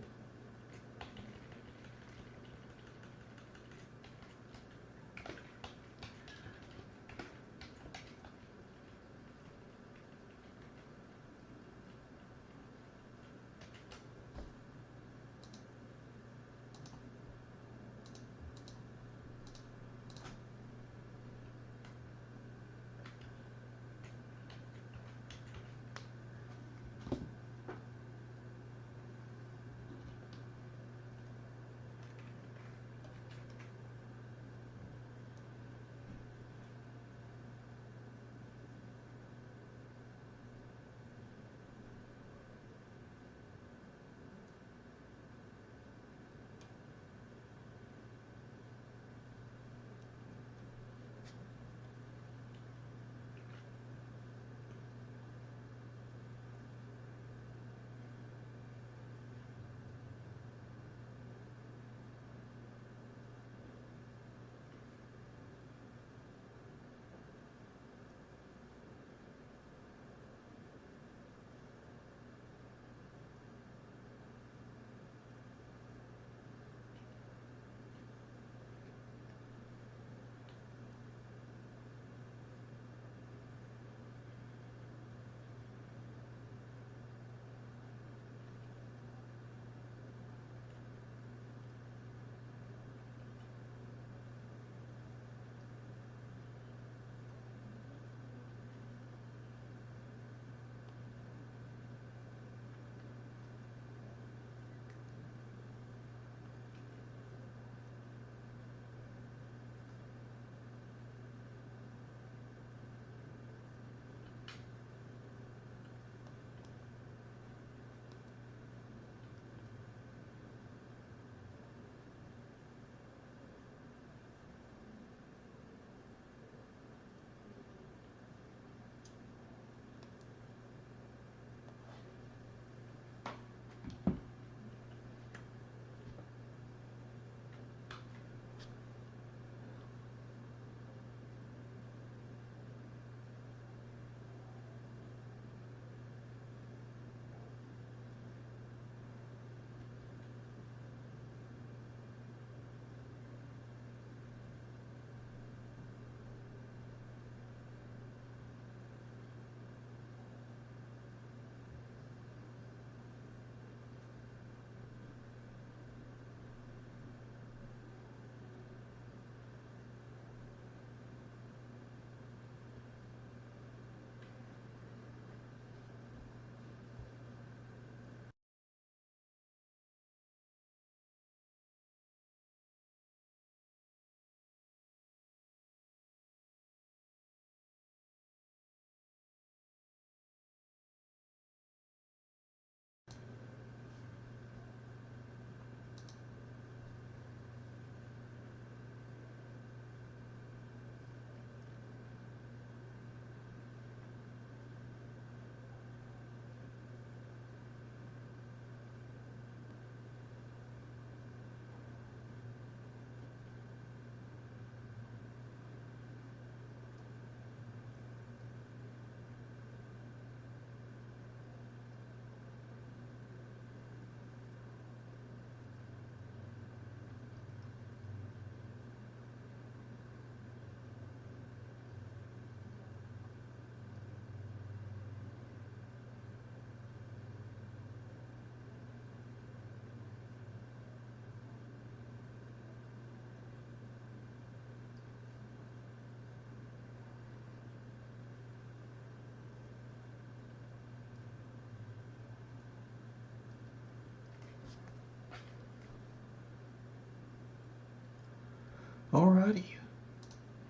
Alrighty,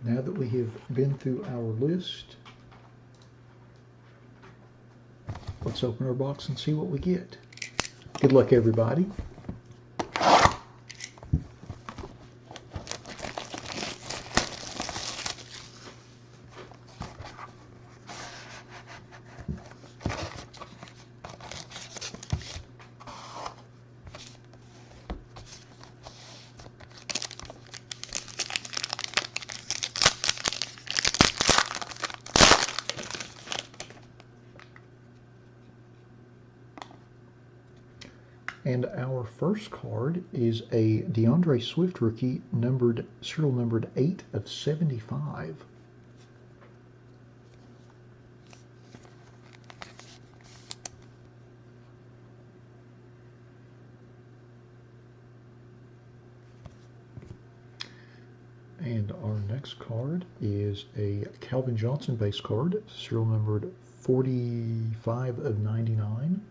now that we have been through our list, let's open our box and see what we get. Good luck, everybody. And our first card is a DeAndre Swift rookie, serial numbered 8 of 75. And our next card is a Calvin Johnson base card, serial numbered 45 of 99.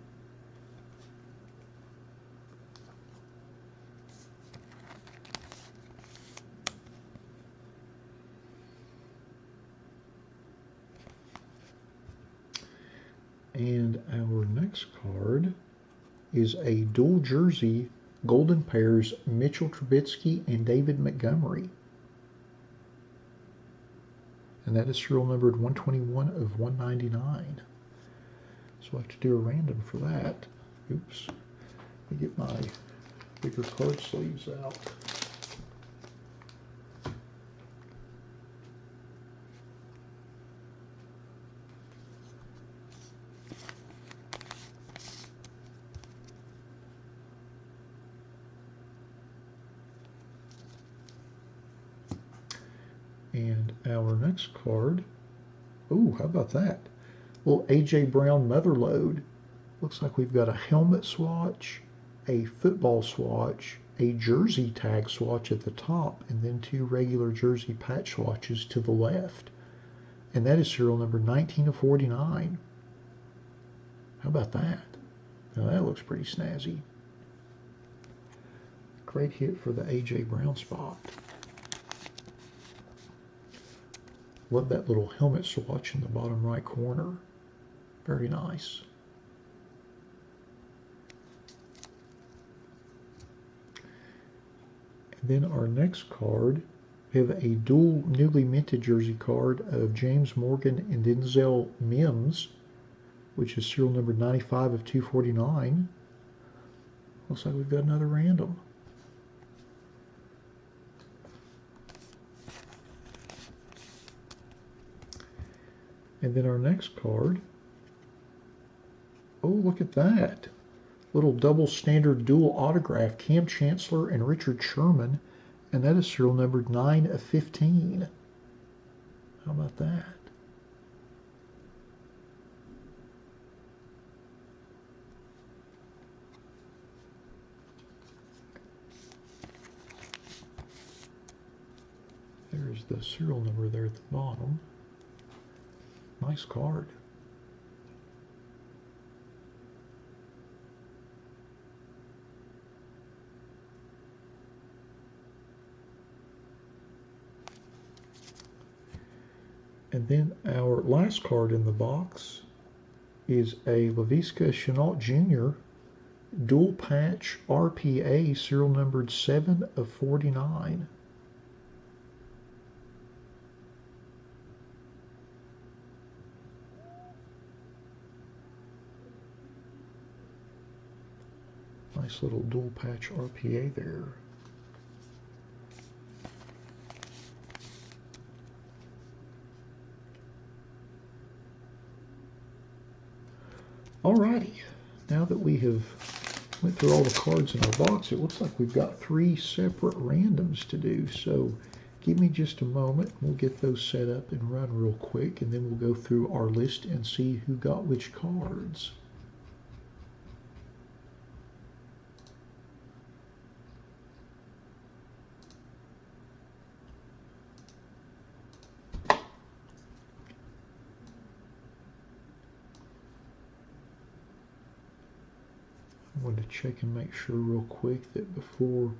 And our next card is a dual jersey golden pairs Mitchell Trubisky and David Montgomery. And that is serial numbered 121 of 199. So I have to do a random for that. Oops. Let me get my bigger card sleeves out. And our next card, oh, how about that? Little A.J. Brown Motherload. Looks like we've got a helmet swatch, a football swatch, a jersey tag swatch at the top, and then 2 regular jersey patch swatches to the left. And that is serial number 19 of 49. How about that? Now that looks pretty snazzy. Great hit for the A.J. Brown spot. Love that little helmet swatch in the bottom right corner. Very nice. And then our next card, we have a dual newly minted jersey card of James Morgan and Denzel Mims, which is serial number 95 of 249. Looks like we've got another random. And then our next card, oh, look at that. Little double standard dual autograph, Cam Chancellor and Richard Sherman, and that is serial numbered 9 of 15. How about that? There's the serial number there at the bottom. Nice card. And then our last card in the box is a Laviska Shenault Jr. dual patch RPA serial numbered 7 of 49. Nice little dual patch RPA there. Alrighty, now that we have went through all the cards in our box, it looks like we've got 3 separate randoms to do. So give me just a moment. We'll get those set up and run real quick, and then we'll go through our list and see who got which cards. I wanted to check and make sure real quick that before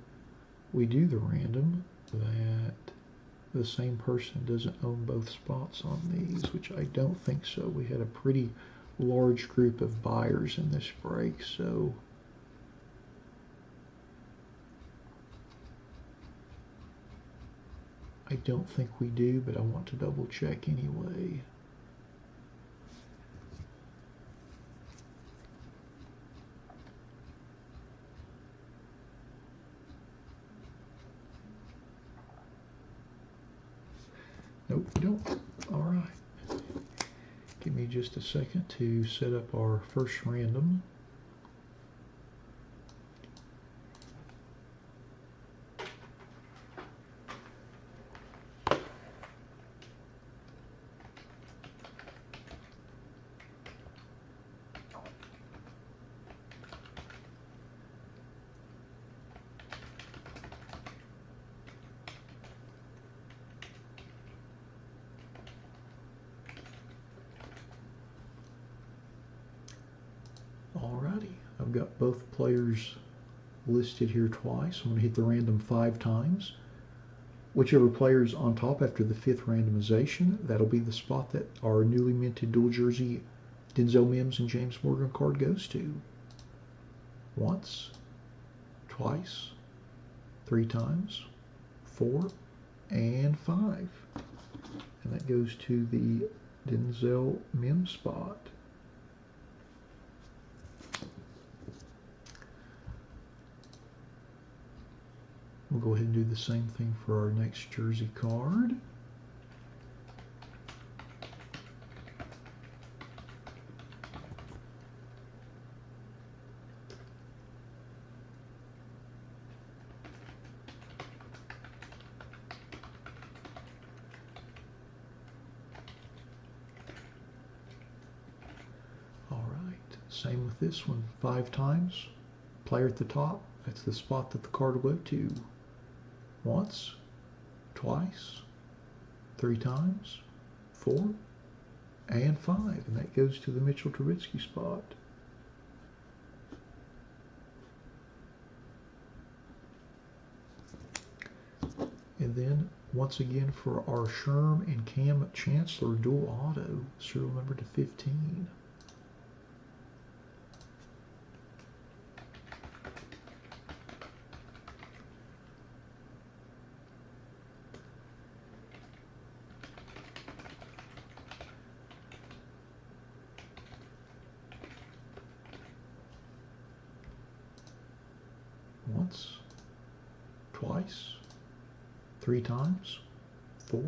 we do the random that the same person doesn't own both spots on these, which I don't think so. We had a pretty large group of buyers in this break, so I don't think we do, but I want to double check anyway. Nope, we don't. All right. Give me just a second to set up our first random. Alrighty, I've got both players listed here twice. I'm going to hit the random 5 times. Whichever player's on top after the 5th randomization, that'll be the spot that our newly minted dual jersey Denzel Mims and James Morgan card goes to. Once, twice, 3 times, 4, and 5. And that goes to the Denzel Mims spot. We'll go ahead and do the same thing for our next jersey card. All right, same with this one, 5 times. Player at the top, that's the spot that the card will go to. Once, twice, 3 times, 4, and 5. And that goes to the Mitchell Trubisky spot. And then, once again, for our Sherm and Cam Chancellor dual auto, serial number to 15. Once, twice, 3 times, 4,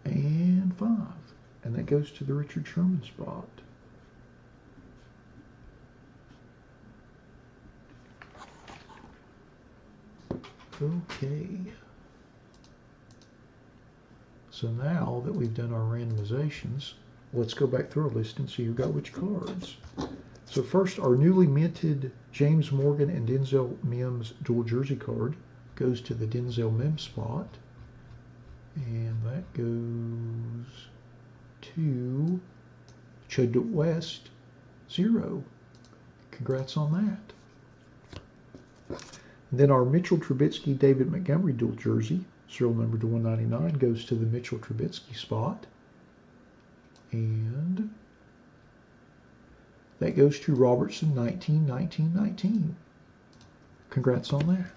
and 5. And that goes to the Richard Sherman spot. Okay. So now that we've done our randomizations, let's go back through our list and see who got which cards. So first, our newly minted James Morgan and Denzel Mims dual jersey card goes to the Denzel Mims spot. And that goes to Chud West 0. Congrats on that. And then our Mitchell Trubisky David Montgomery dual jersey, serial number to 199, goes to the Mitchell Trubisky spot. And that goes to Robertson 19. Congrats on that.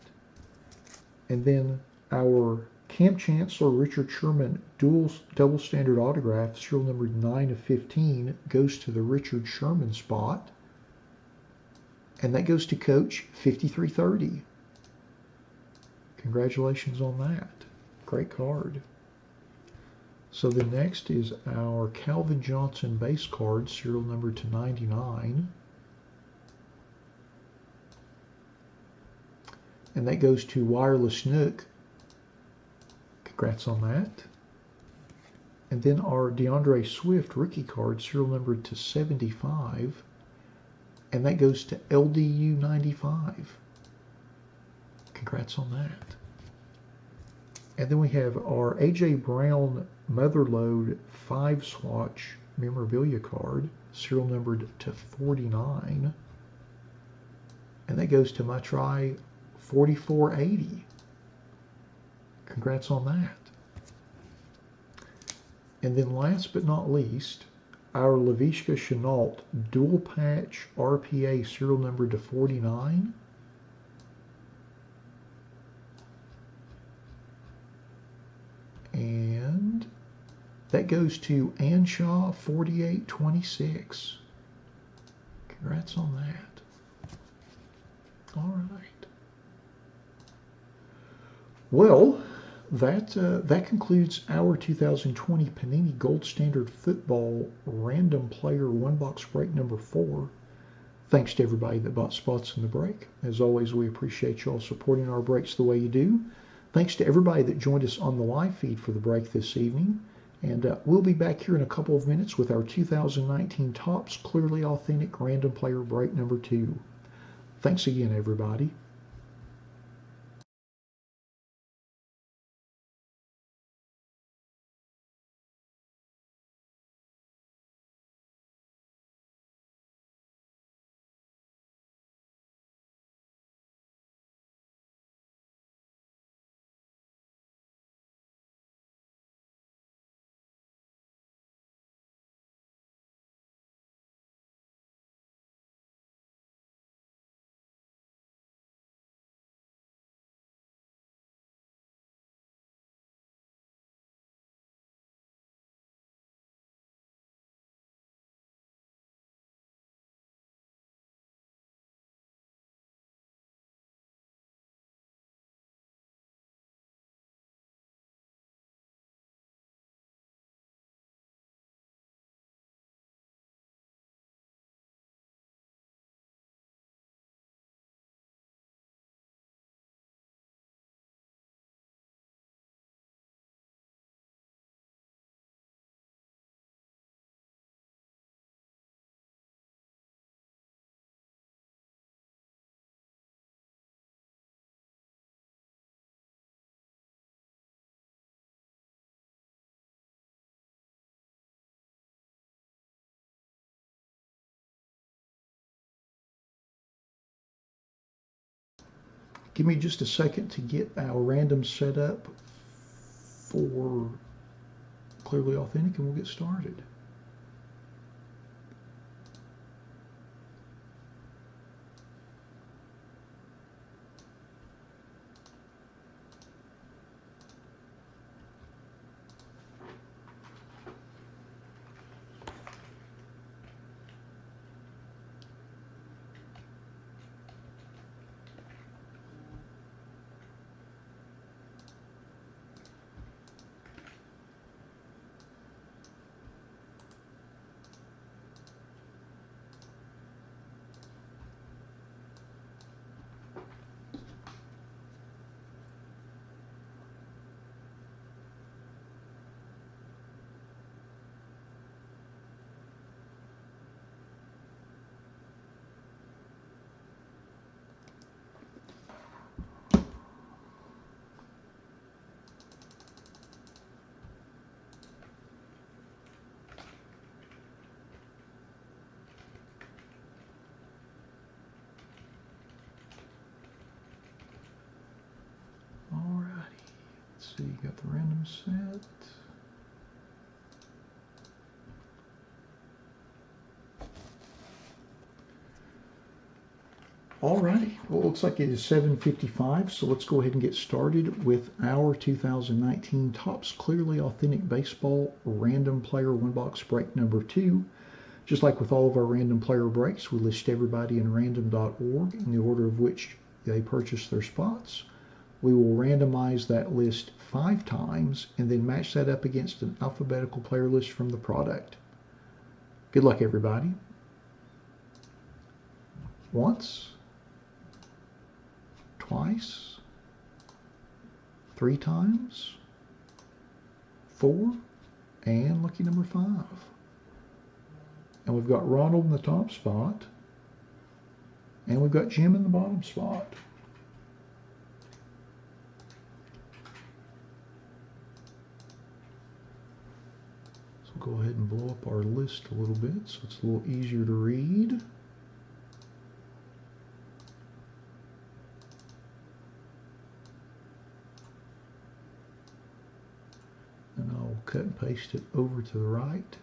And then our Cam Chancellor Richard Sherman double standard autograph, serial number 9 of 15, goes to the Richard Sherman spot. And that goes to Coach 5330. Congratulations on that. Great card. So the next is our Calvin Johnson base card, serial number to 99. And that goes to Wireless Nook. Congrats on that. And then our DeAndre Swift rookie card, serial number to 75. And that goes to LDU 95. Congrats on that. And then we have our A.J. Brown Motherlode 5-swatch memorabilia card, serial numbered to 49. And that goes to my try 4480. Congrats on that. And then last but not least, our Lavishka Chenault dual patch RPA serial number to 49. And that goes to Anshaw 4826. Congrats on that. All right. Well, that concludes our 2020 Panini Gold Standard Football Random Player One Box Break number 4. Thanks to everybody that bought spots in the break. As always, we appreciate you all supporting our breaks the way you do. Thanks to everybody that joined us on the live feed for the break this evening. And we'll be back here in a couple of minutes with our 2019 Topps Clearly Authentic Random Player Break number 2. Thanks again, everybody. Give me just a second to get our random set up for Clearly Authentic and we'll get started. Alrighty, let's see, got the random set. Alrighty, well, it looks like it is 7:55, so let's go ahead and get started with our 2019 Topps Clearly Authentic Baseball Random Player One Box Break number 2. Just like with all of our random player breaks, we list everybody in random.org in the order of which they purchased their spots. We will randomize that list 5 times and then match that up against an alphabetical player list from the product. Good luck, everybody. Once, twice, 3 times, 4, and lucky number 5. And we've got Ronald in the top spot, and we've got Jim in the bottom spot. So we'll go ahead and blow up our list a little bit so it's a little easier to read. And I'll cut and paste it over to the right.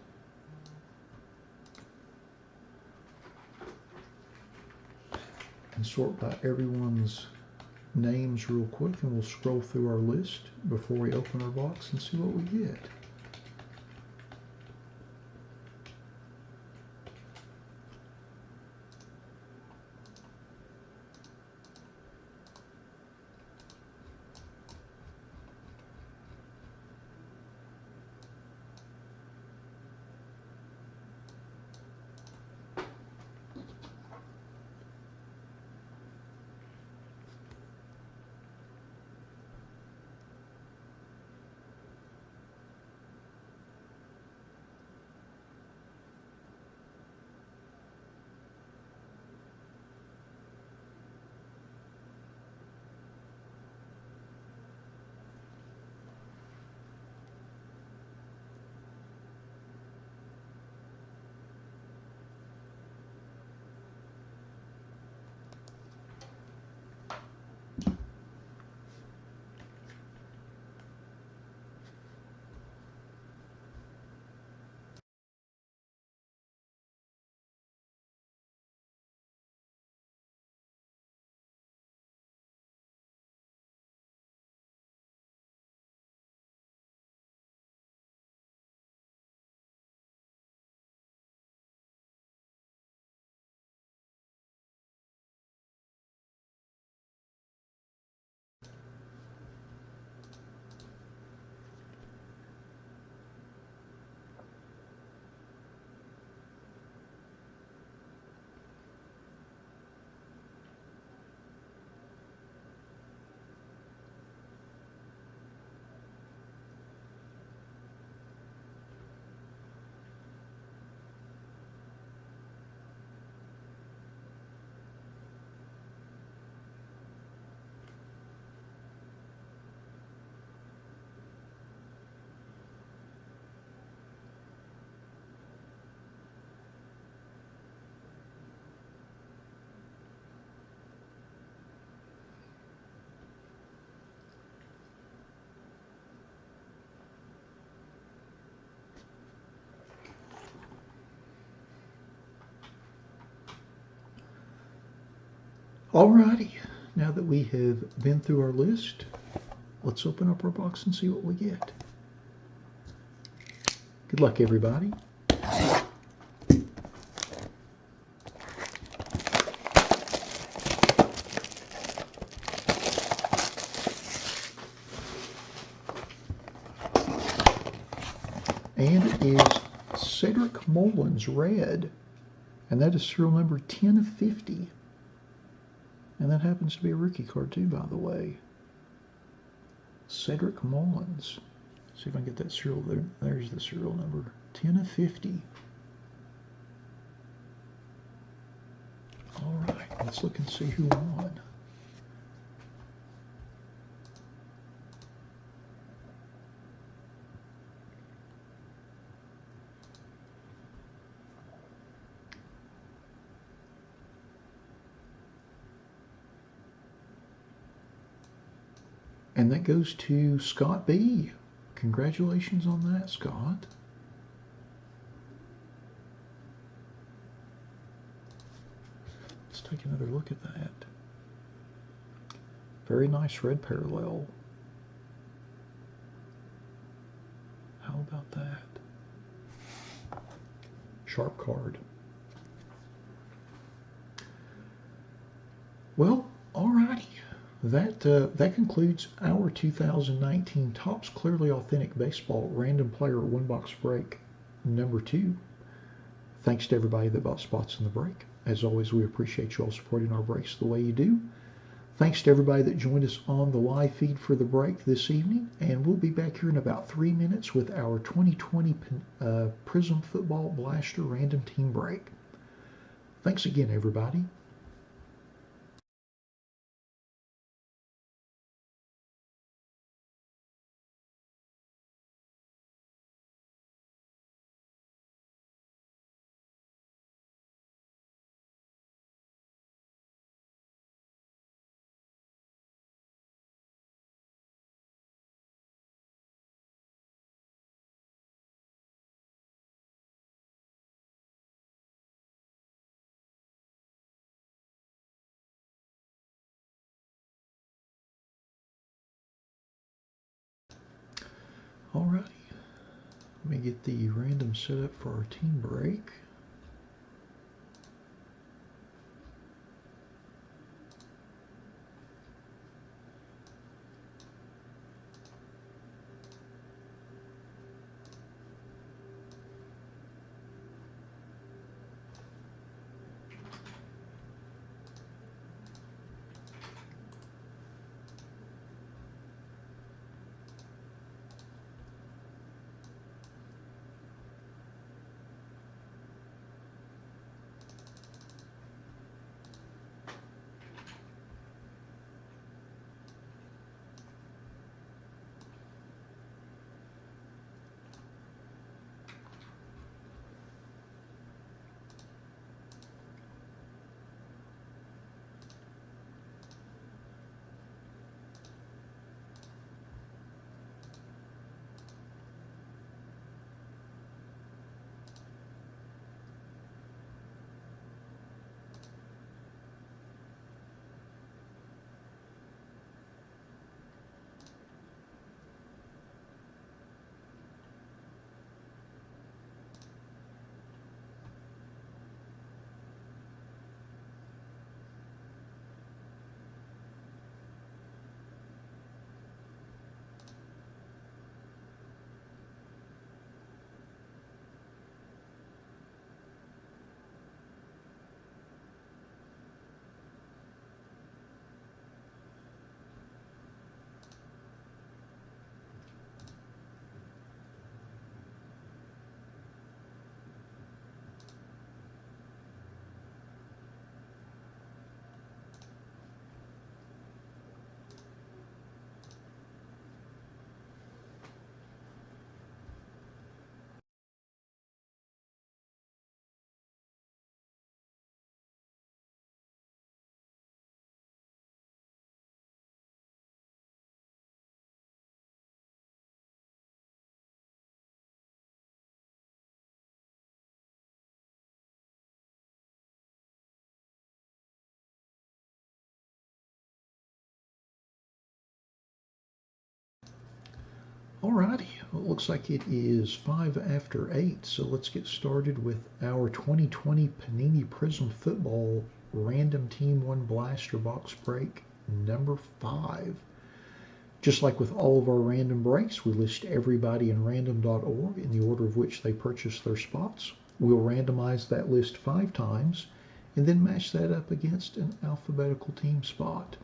And sort by everyone's names real quick, and we'll scroll through our list before we open our box and see what we get. Alrighty, now that we have been through our list, let's open up our box and see what we get. Good luck, everybody. And it is Cedric Mullins red, and that is serial number 10 of 50. And that happens to be a rookie card too, by the way. Cedric Mullins. See if I can get that serial there. There's the serial number. 10 of 50. All right, let's look and see who won. And that goes to Scott B. Congratulations on that, Scott. Let's take another look at that. Very nice red parallel. How about that? Sharp card. Well, alrighty. That concludes our 2019 Topps Clearly Authentic Baseball Random Player One Box Break number 2. Thanks to everybody that bought spots in the break. As always, we appreciate you all supporting our breaks the way you do. Thanks to everybody that joined us on the live feed for the break this evening, and we'll be back here in about 3 minutes with our 2020 Prism Football Blaster Random Team Break. Thanks again, everybody. Alrighty, let me get the random set up for our team break. Alrighty, well, it looks like it is 5 after 8, so let's get started with our 2020 Panini Prism Football Random Team 1 Blaster Box Break number 5. Just like with all of our random breaks, we list everybody in random.org in the order of which they purchased their spots. We'll randomize that list 5 times and then match that up against an alphabetical team spot.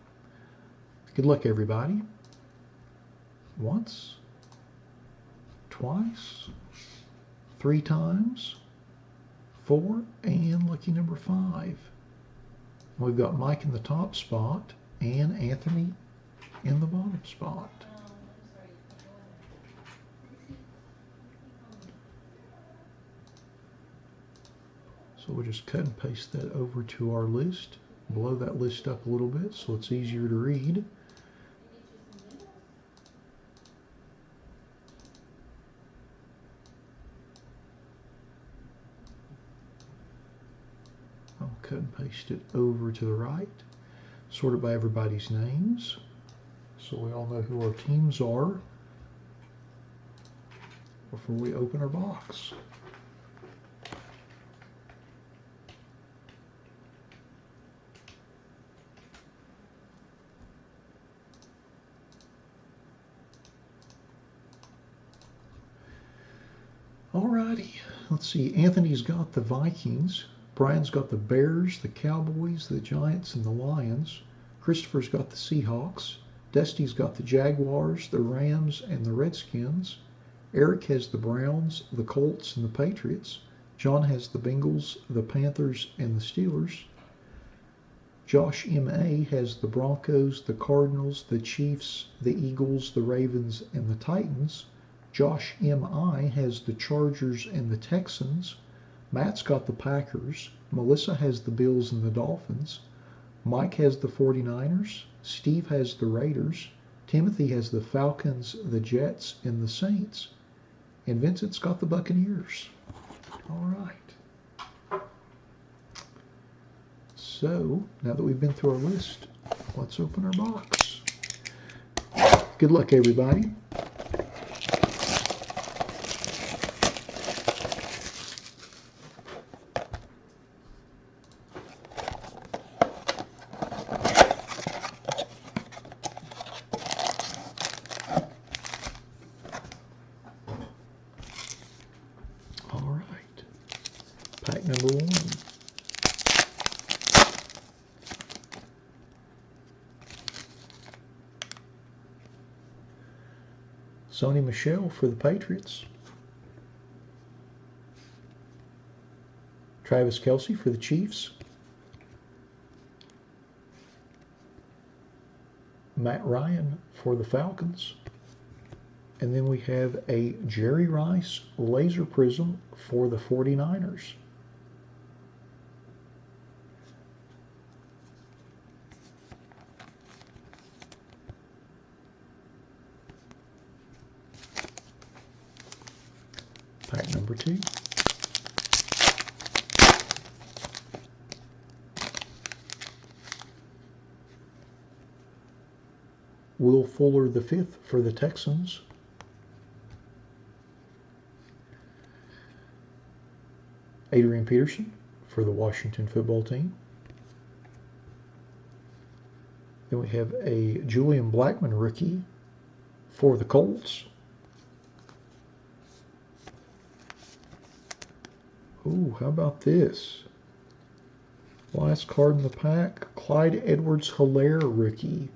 Good luck, everybody. Once, twice, 3 times, 4, and lucky number 5. We've got Mike in the top spot and Anthony in the bottom spot. So we'll just cut and paste that over to our list, blow that list up a little bit so it's easier to read. I'll cut and paste it over to the right, sort it by everybody's names, so we all know who our teams are before we open our box. Alrighty, let's see. Anthony's got the Vikings. Brian's got the Bears, the Cowboys, the Giants, and the Lions. Christopher's got the Seahawks. Dusty's got the Jaguars, the Rams, and the Redskins. Eric has the Browns, the Colts, and the Patriots. John has the Bengals, the Panthers, and the Steelers. Josh M.A. has the Broncos, the Cardinals, the Chiefs, the Eagles, the Ravens, and the Titans. Josh M.I. has the Chargers and the Texans. Matt's got the Packers. Melissa has the Bills and the Dolphins. Mike has the 49ers. Steve has the Raiders. Timothy has the Falcons, the Jets, and the Saints. And Vincent's got the Buccaneers. All right. So, now that we've been through our list, let's open our box. Good luck, everybody. Pack number 1. Sony Michel for the Patriots. Travis Kelce for the Chiefs. Matt Ryan for the Falcons. And then we have a Jerry Rice laser prism for the 49ers. Pack number 2. Will Fuller V for the Texans. Adrian Peterson for the Washington football team. Then we have a Julian Blackmon rookie for the Colts. Ooh, how about this? Last card in the pack, Clyde Edwards-Helaire rookie.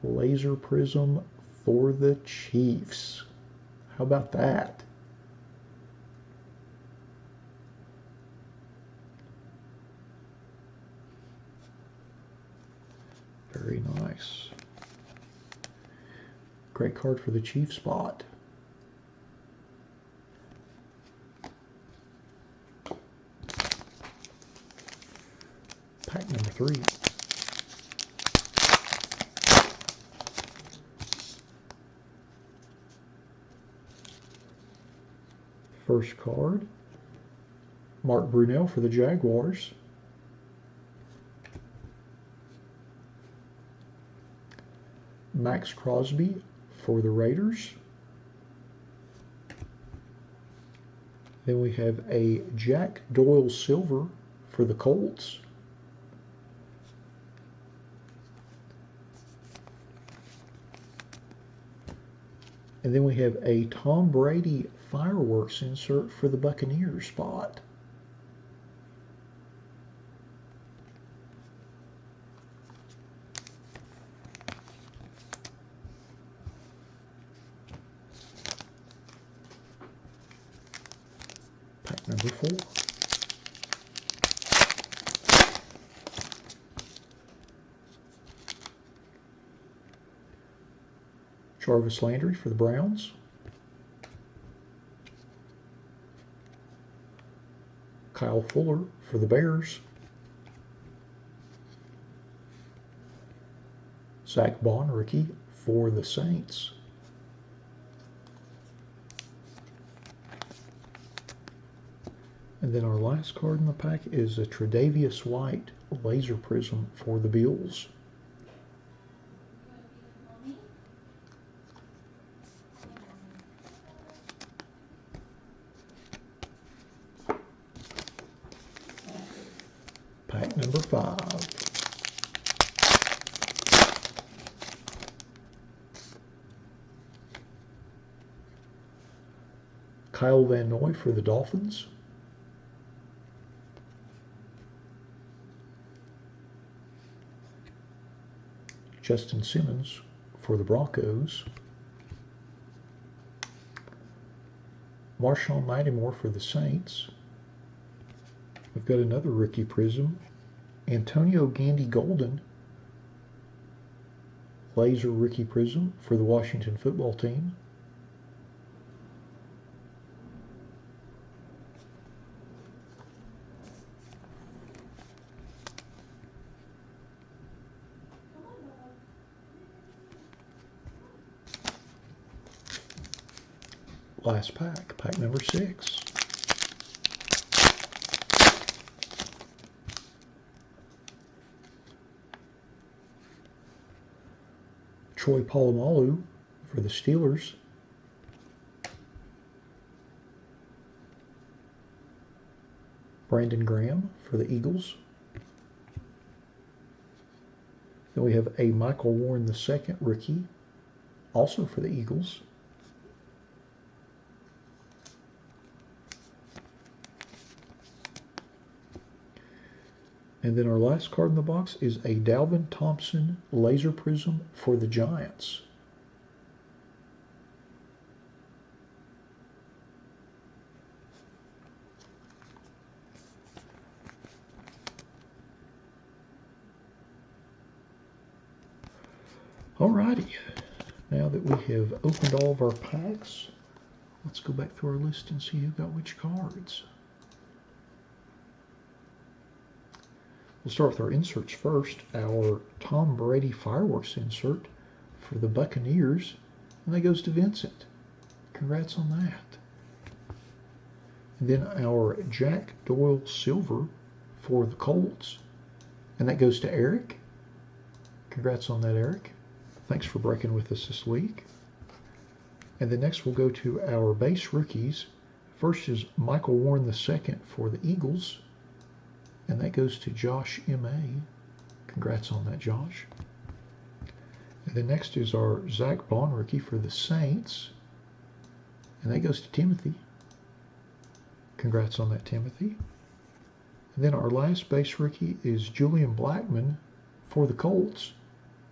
Laser prism for the Chiefs. How about that? Very nice. Great card for the Chiefs spot. Pack number 3. First card, Mark Brunell for the Jaguars. Max Crosby for the Raiders. Then we have a Jack Doyle Silver for the Colts. And then we have a Tom Brady fireworks insert for the Buccaneers spot. Pack number 4. Jarvis Landry for the Browns. Kyle Fuller for the Bears. Zach Bond rookie for the Saints. And then our last card in the pack is a Tre'Davious White laser prism for the Bills. Pack number 5. Kyle Van Noy for the Dolphins. Justin Simmons for the Broncos. Marshawn Lattimore for the Saints. We've got another rookie prism. Antonio Gandy Golden, laser rookie prism for the Washington football team. Last pack, pack number 6. Troy Polamalu for the Steelers. Brandon Graham for the Eagles. Then we have a Michael Warren II rookie, also for the Eagles. And then our last card in the box is a Dalvin Thompson laser prism for the Giants. Alrighty, now that we have opened all of our packs, let's go back through our list and see who got which cards. We'll start with our inserts first. Our Tom Brady fireworks insert for the Buccaneers, and that goes to Vincent. Congrats on that. And then our Jack Doyle silver for the Colts, and that goes to Eric. Congrats on that, Eric. Thanks for breaking with us this week. And then next we'll go to our base rookies. First is Michael Warren II for the Eagles, and that goes to Josh M.A. Congrats on that, Josh. And then next is our Zach Bond rookie for the Saints, and that goes to Timothy. Congrats on that, Timothy. And then our last base rookie is Julian Blackman for the Colts,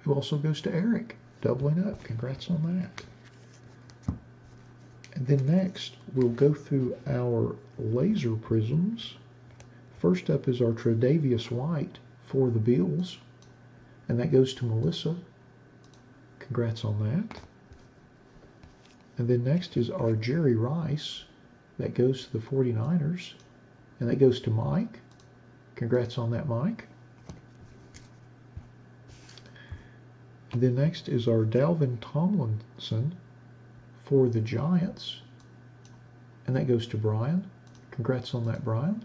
who also goes to Eric, doubling up. Congrats on that. And then next, we'll go through our laser prisms. First up is our Tre'Davious White for the Bills, and that goes to Melissa. Congrats on that. And then next is our Jerry Rice. That goes to the 49ers, and that goes to Mike. Congrats on that, Mike. And then next is our Dalvin Tomlinson for the Giants, and that goes to Brian. Congrats on that, Brian.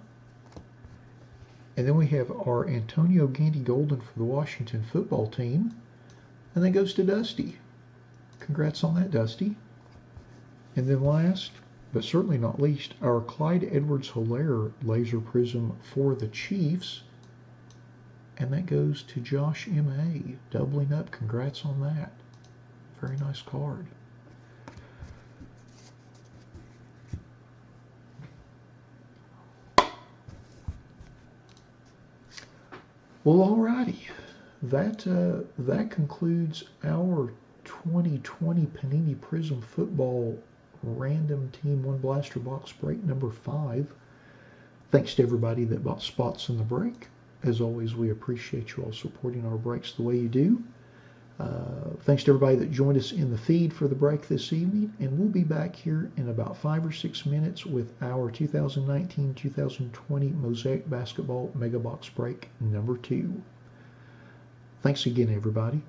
And then we have our Antonio Gandy Golden for the Washington football team, and that goes to Dusty. Congrats on that, Dusty. And then last, but certainly not least, our Clyde Edwards-Helaire laser prism for the Chiefs, and that goes to Josh M.A. Doubling up. Congrats on that. Very nice card. Well, alrighty. That concludes our 2020 Panini Prism Football Random Team 1 Blaster Box break number 5. Thanks to everybody that bought spots in the break. As always, we appreciate you all supporting our breaks the way you do. Thanks to everybody that joined us in the feed for the break this evening, and we'll be back here in about 5 or 6 minutes with our 2019-2020 Mosaic Basketball Mega Box break number 2. Thanks again, everybody.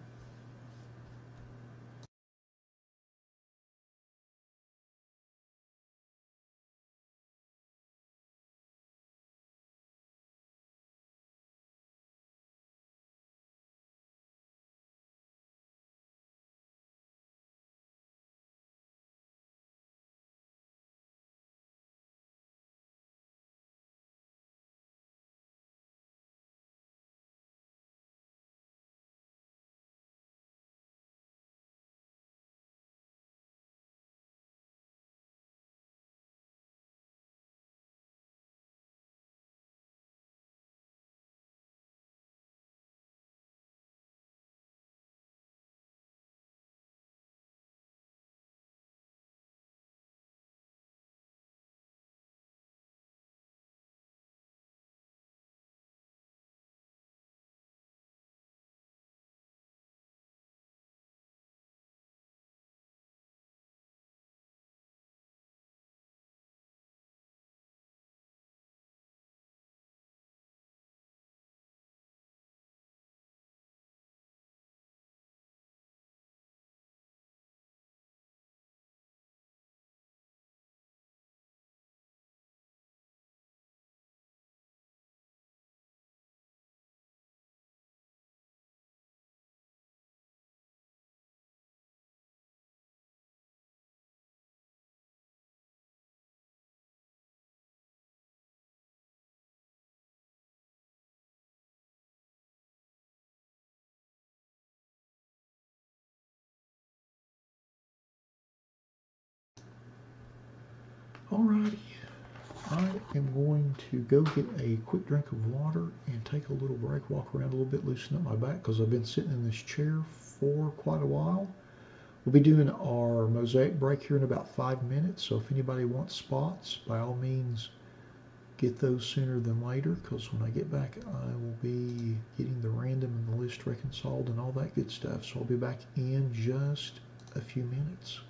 Alrighty. I am going to go get a quick drink of water and take a little break, walk around a little bit, loosen up my back because I've been sitting in this chair for quite a while. We'll be doing our mosaic break here in about 5 minutes, so if anybody wants spots, by all means, get those sooner than later, because when I get back, I will be getting the random and the list reconciled and all that good stuff. So I'll be back in just a few minutes.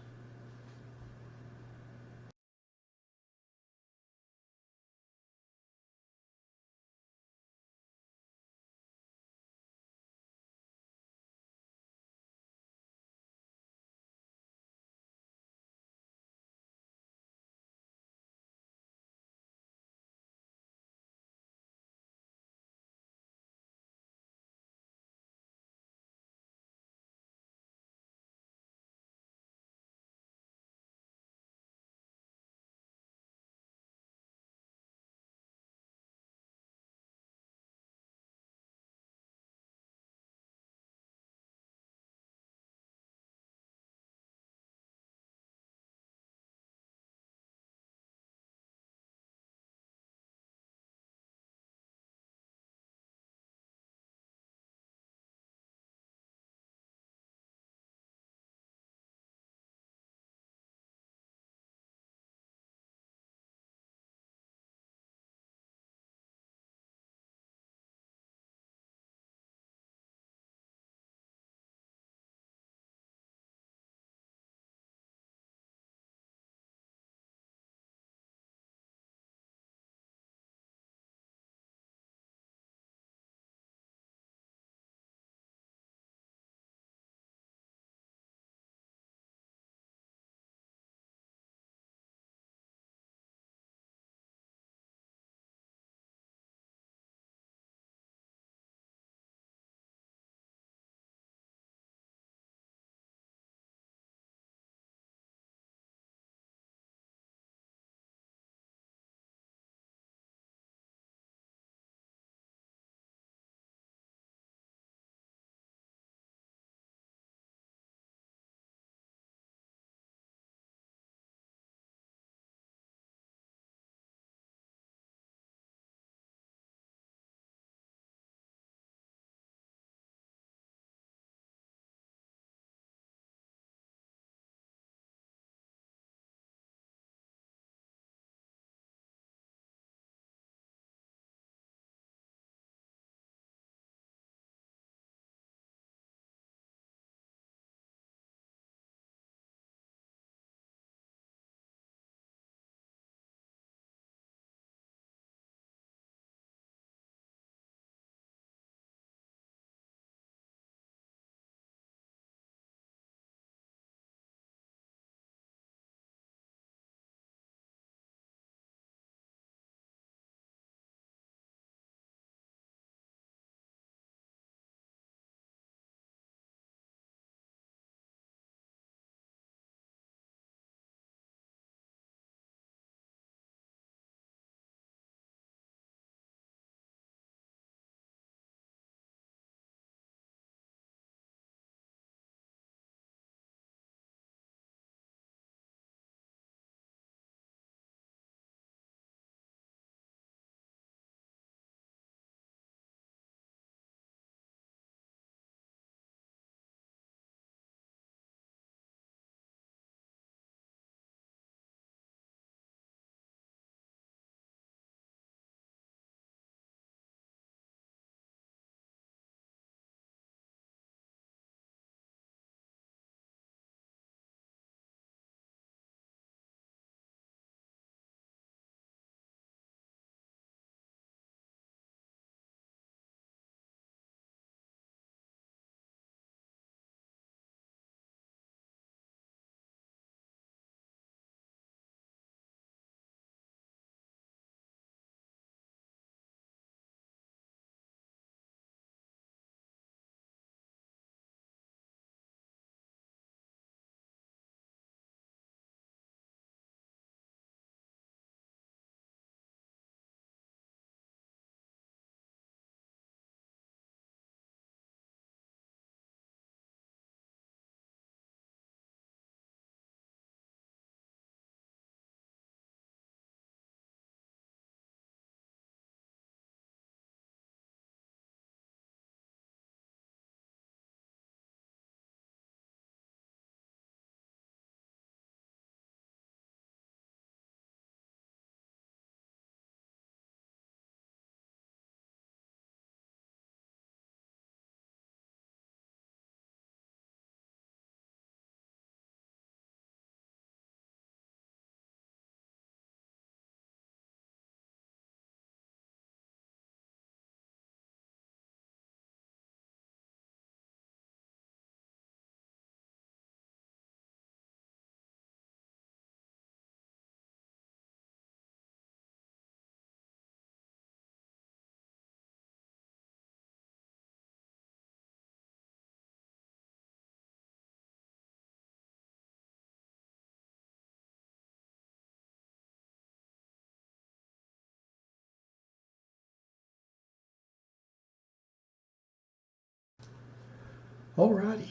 Alrighty,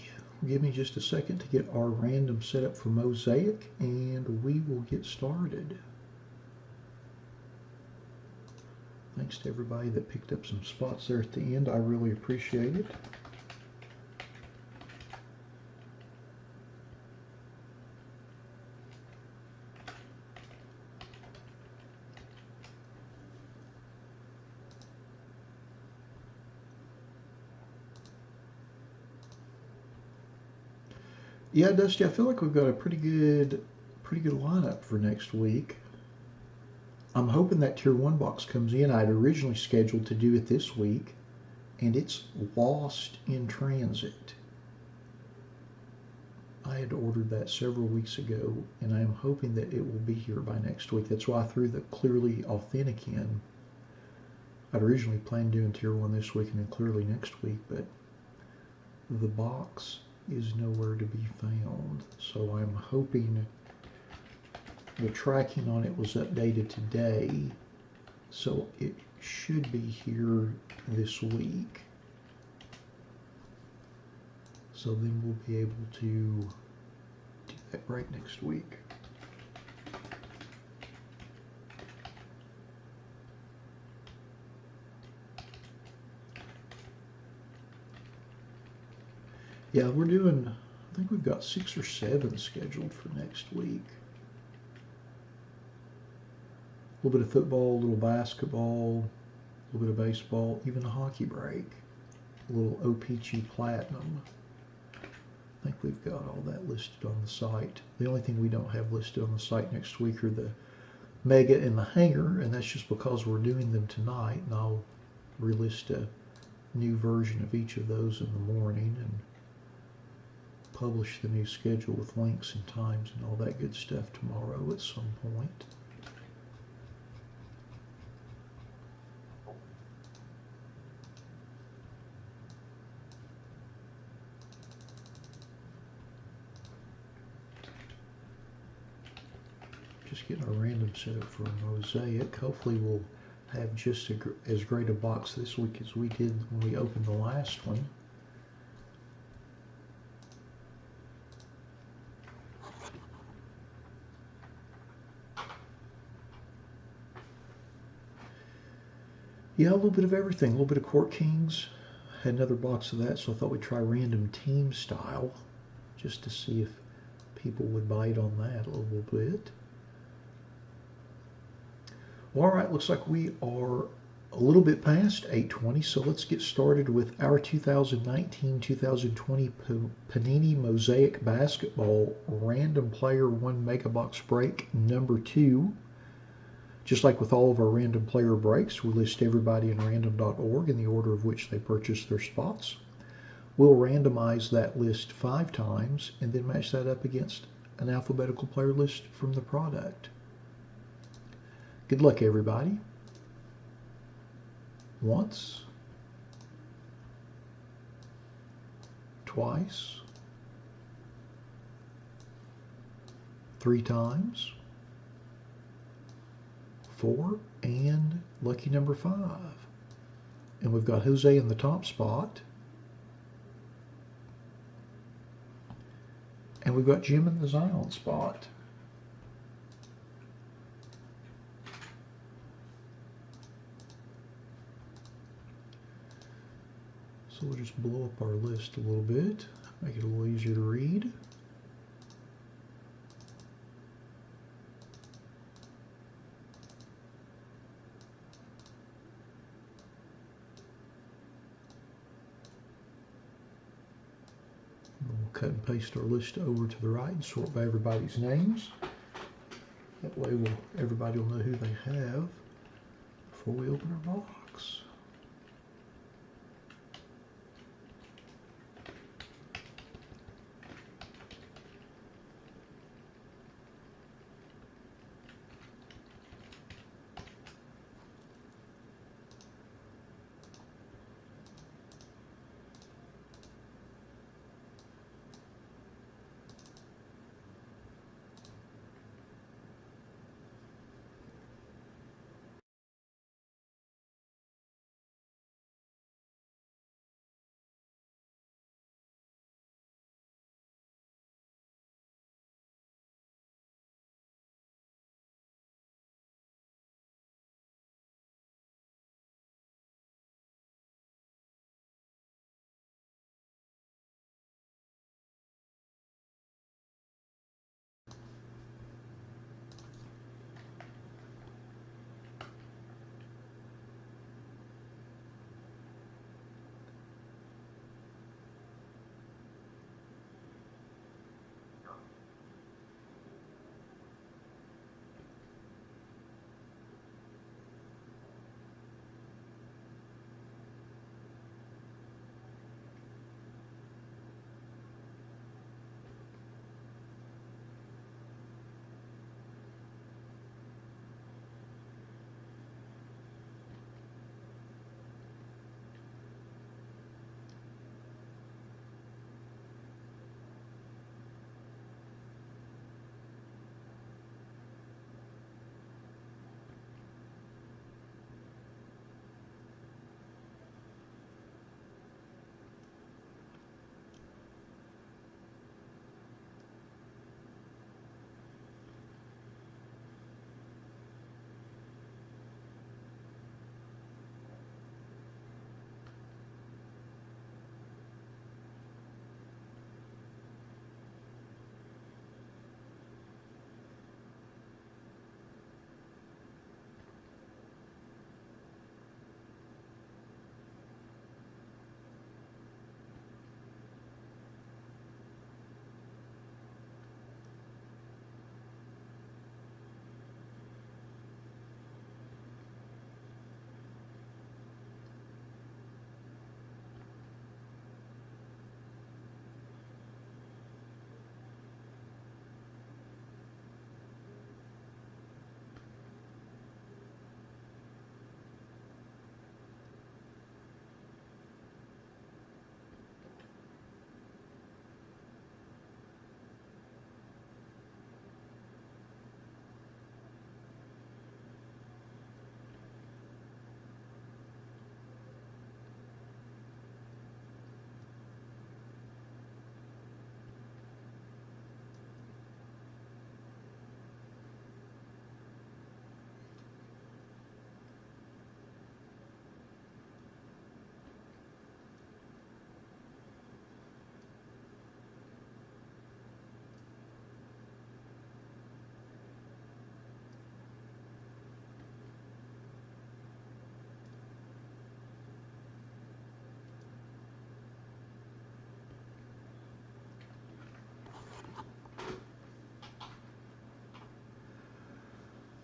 give me just a second to get our random set up for Mosaic and we will get started. Thanks to everybody that picked up some spots there at the end. I really appreciate it. Yeah, Dusty, I feel like we've got a pretty good lineup for next week. I'm hoping that Tier 1 box comes in. I'd originally scheduled to do it this week, and it's lost in transit. I had ordered that several weeks ago, and I am hoping that it will be here by next week. That's why I threw the Clearly Authentic in. I'd originally planned doing Tier 1 this week and then Clearly next week, but the box is nowhere to be found. So I'm hoping the tracking on it was updated today, so it should be here this week. So then we'll be able to do that right next week. Yeah, we're doing, I think we've got 6 or 7 scheduled for next week. A little bit of football, a little basketball, a little bit of baseball, even a hockey break. A little OPG Platinum. I think we've got all that listed on the site. The only thing we don't have listed on the site next week are the Mega and the Hanger, and that's just because we're doing them tonight, and I'll relist a new version of each of those in the morning and publish the new schedule with links and times and all that good stuff tomorrow at some point. Just getting a random setup for a Mosaic. Hopefully we'll have just as great a box this week as we did when we opened the last one. Yeah, a little bit of everything. A little bit of Court Kings. Had another box of that, so I thought we'd try random team style just to see if people would bite on that a little bit. Well, all right, looks like we are a little bit past 8:20, so let's get started with our 2019-2020 Panini Mosaic Basketball Random Player 1 Mega Box Break number 2. Just like with all of our random player breaks, we list everybody in random.org in the order of which they purchased their spots. We'll randomize that list 5 times and then match that up against an alphabetical player list from the product. Good luck, everybody. Once, twice, 3 times, 4, and lucky number 5. And we've got Jose in the top spot. And we've got Jim in the Zion spot. So we'll just blow up our list a little bit, make it a little easier to read. We'll cut and paste our list over to the right and sort by everybody's names. That way everybody will know who they have before we open our box.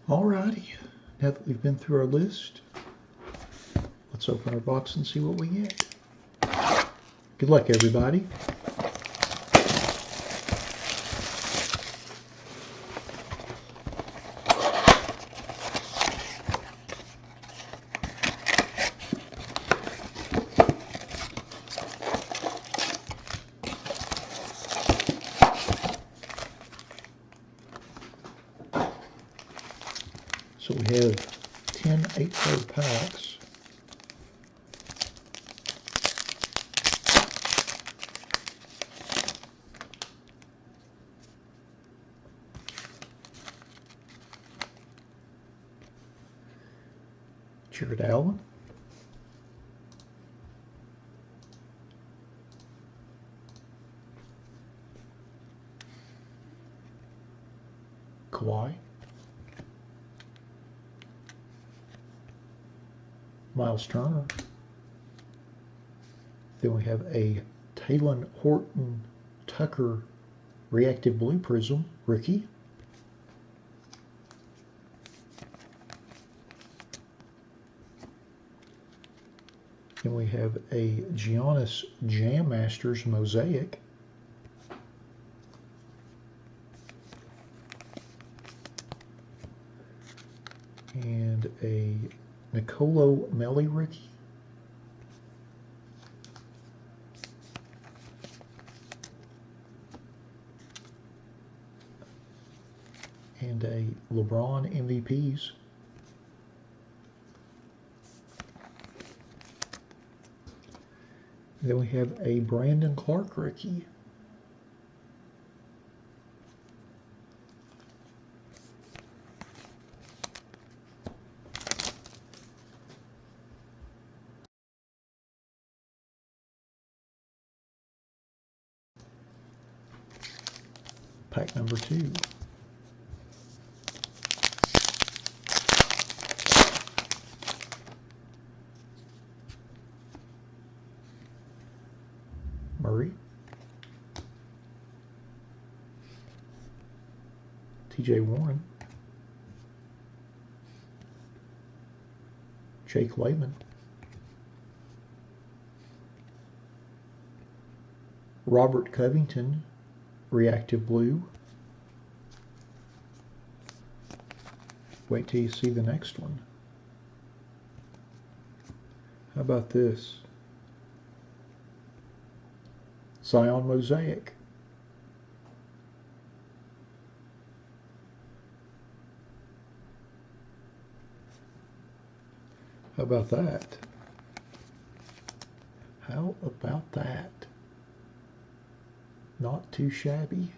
Alrighty, now that we've been through our list, let's open our box and see what we get. Good luck, everybody. So we have 10 8-card packs. Jared Allen. Kawhi. Miles Turner. Then we have a Talon Horton Tucker Reactive Blue Prism rookie. Then we have a Giannis Jam Masters Mosaic. And a Nicolo Melli rookie. And a LeBron MVPs. Then we have a Brandon Clark rookie. Pack number 2. Murray. TJ Warren. Jake Layman. Robert Covington, Reactive Blue. Wait till you see the next one. How about this? Zion Mosaic. How about that? How about that? Not too shabby.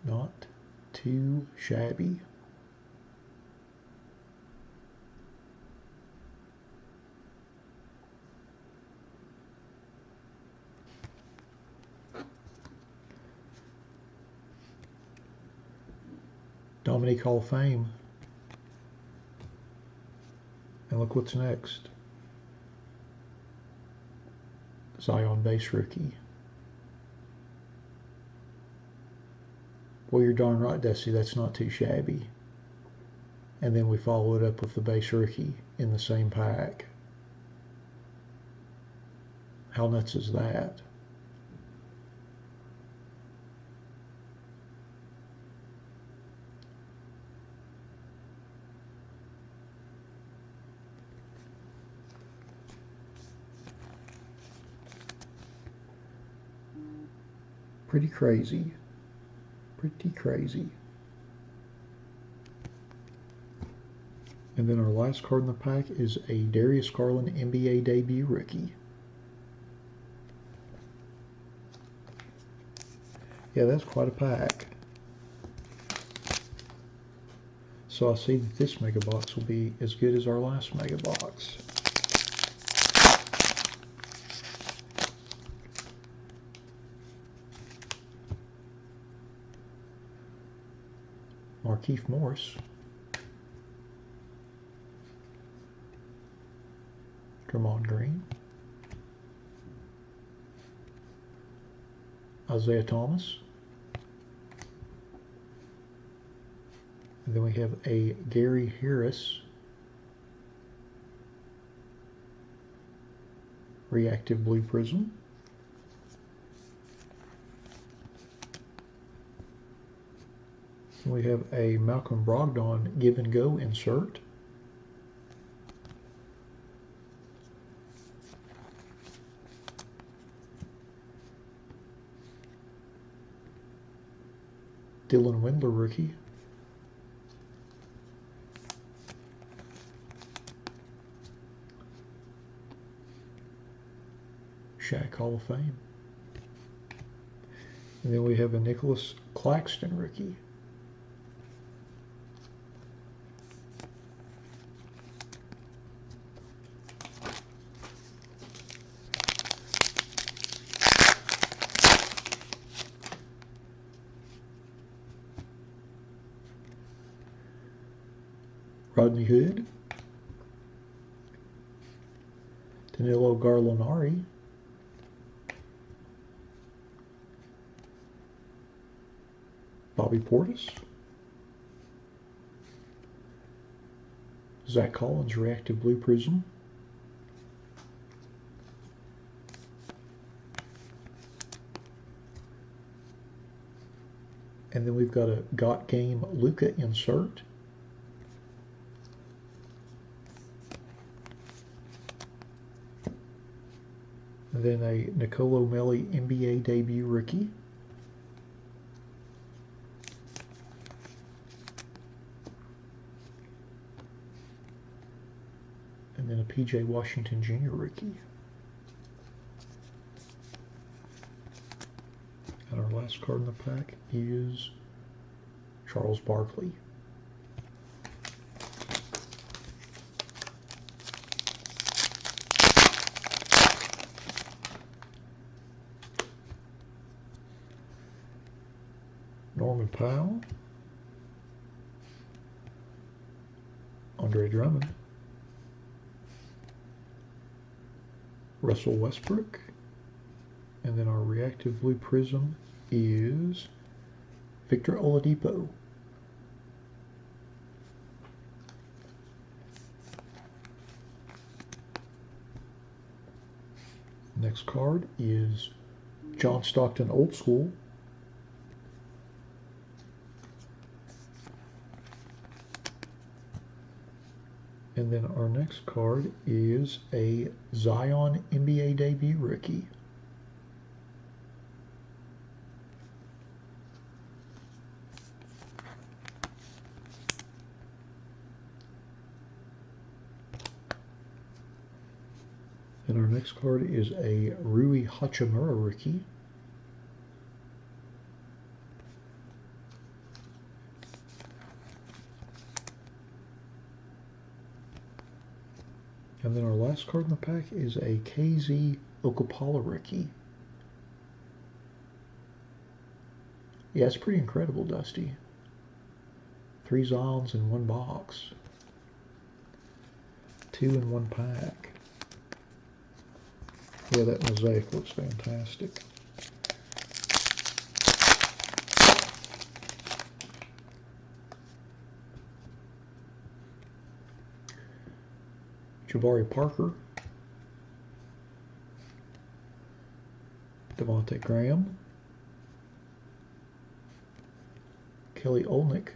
Not too shabby. Dominique Hall of Fame. And look what's next. Zion base rookie. Well, you're darn right, Dusty, that's not too shabby. And then we follow it up with the base rookie in the same pack. How nuts is that? Pretty crazy. Pretty crazy. And then our last card in the pack is a Darius Garland NBA debut rookie. Yeah, that's quite a pack. So I see that this mega box will be as good as our last mega box. Markieff Morris. Draymond Green. Isaiah Thomas. And then we have a Gary Harris reactive blue prism. We have a Malcolm Brogdon give and go insert. Dylan Windler rookie. Shaq Hall of Fame. And then we have a Nicholas Claxton rookie. Rodney Hood, Danilo Gallinari, Bobby Portis, Zach Collins reactive blue prism, and then we've got a Got Game Luka insert. And then a Nicolo Melli NBA debut rookie. And then a PJ Washington Jr. rookie. And our last card in the pack is Charles Barkley. Norman Powell, Andre Drummond, Russell Westbrook, and then our reactive blue prism is Victor Oladipo. Next card is John Stockton Old School. And then our next card is a Zion NBA debut rookie. And our next card is a Rui Hachimura rookie. And then our last card in the pack is a KZ Okapala rookie. Yeah, it's pretty incredible, Dusty. 3 Zions in one box. 2 in one pack. Yeah, that mosaic looks fantastic. Jabari Parker, Devontae Graham, Kelly Olynyk,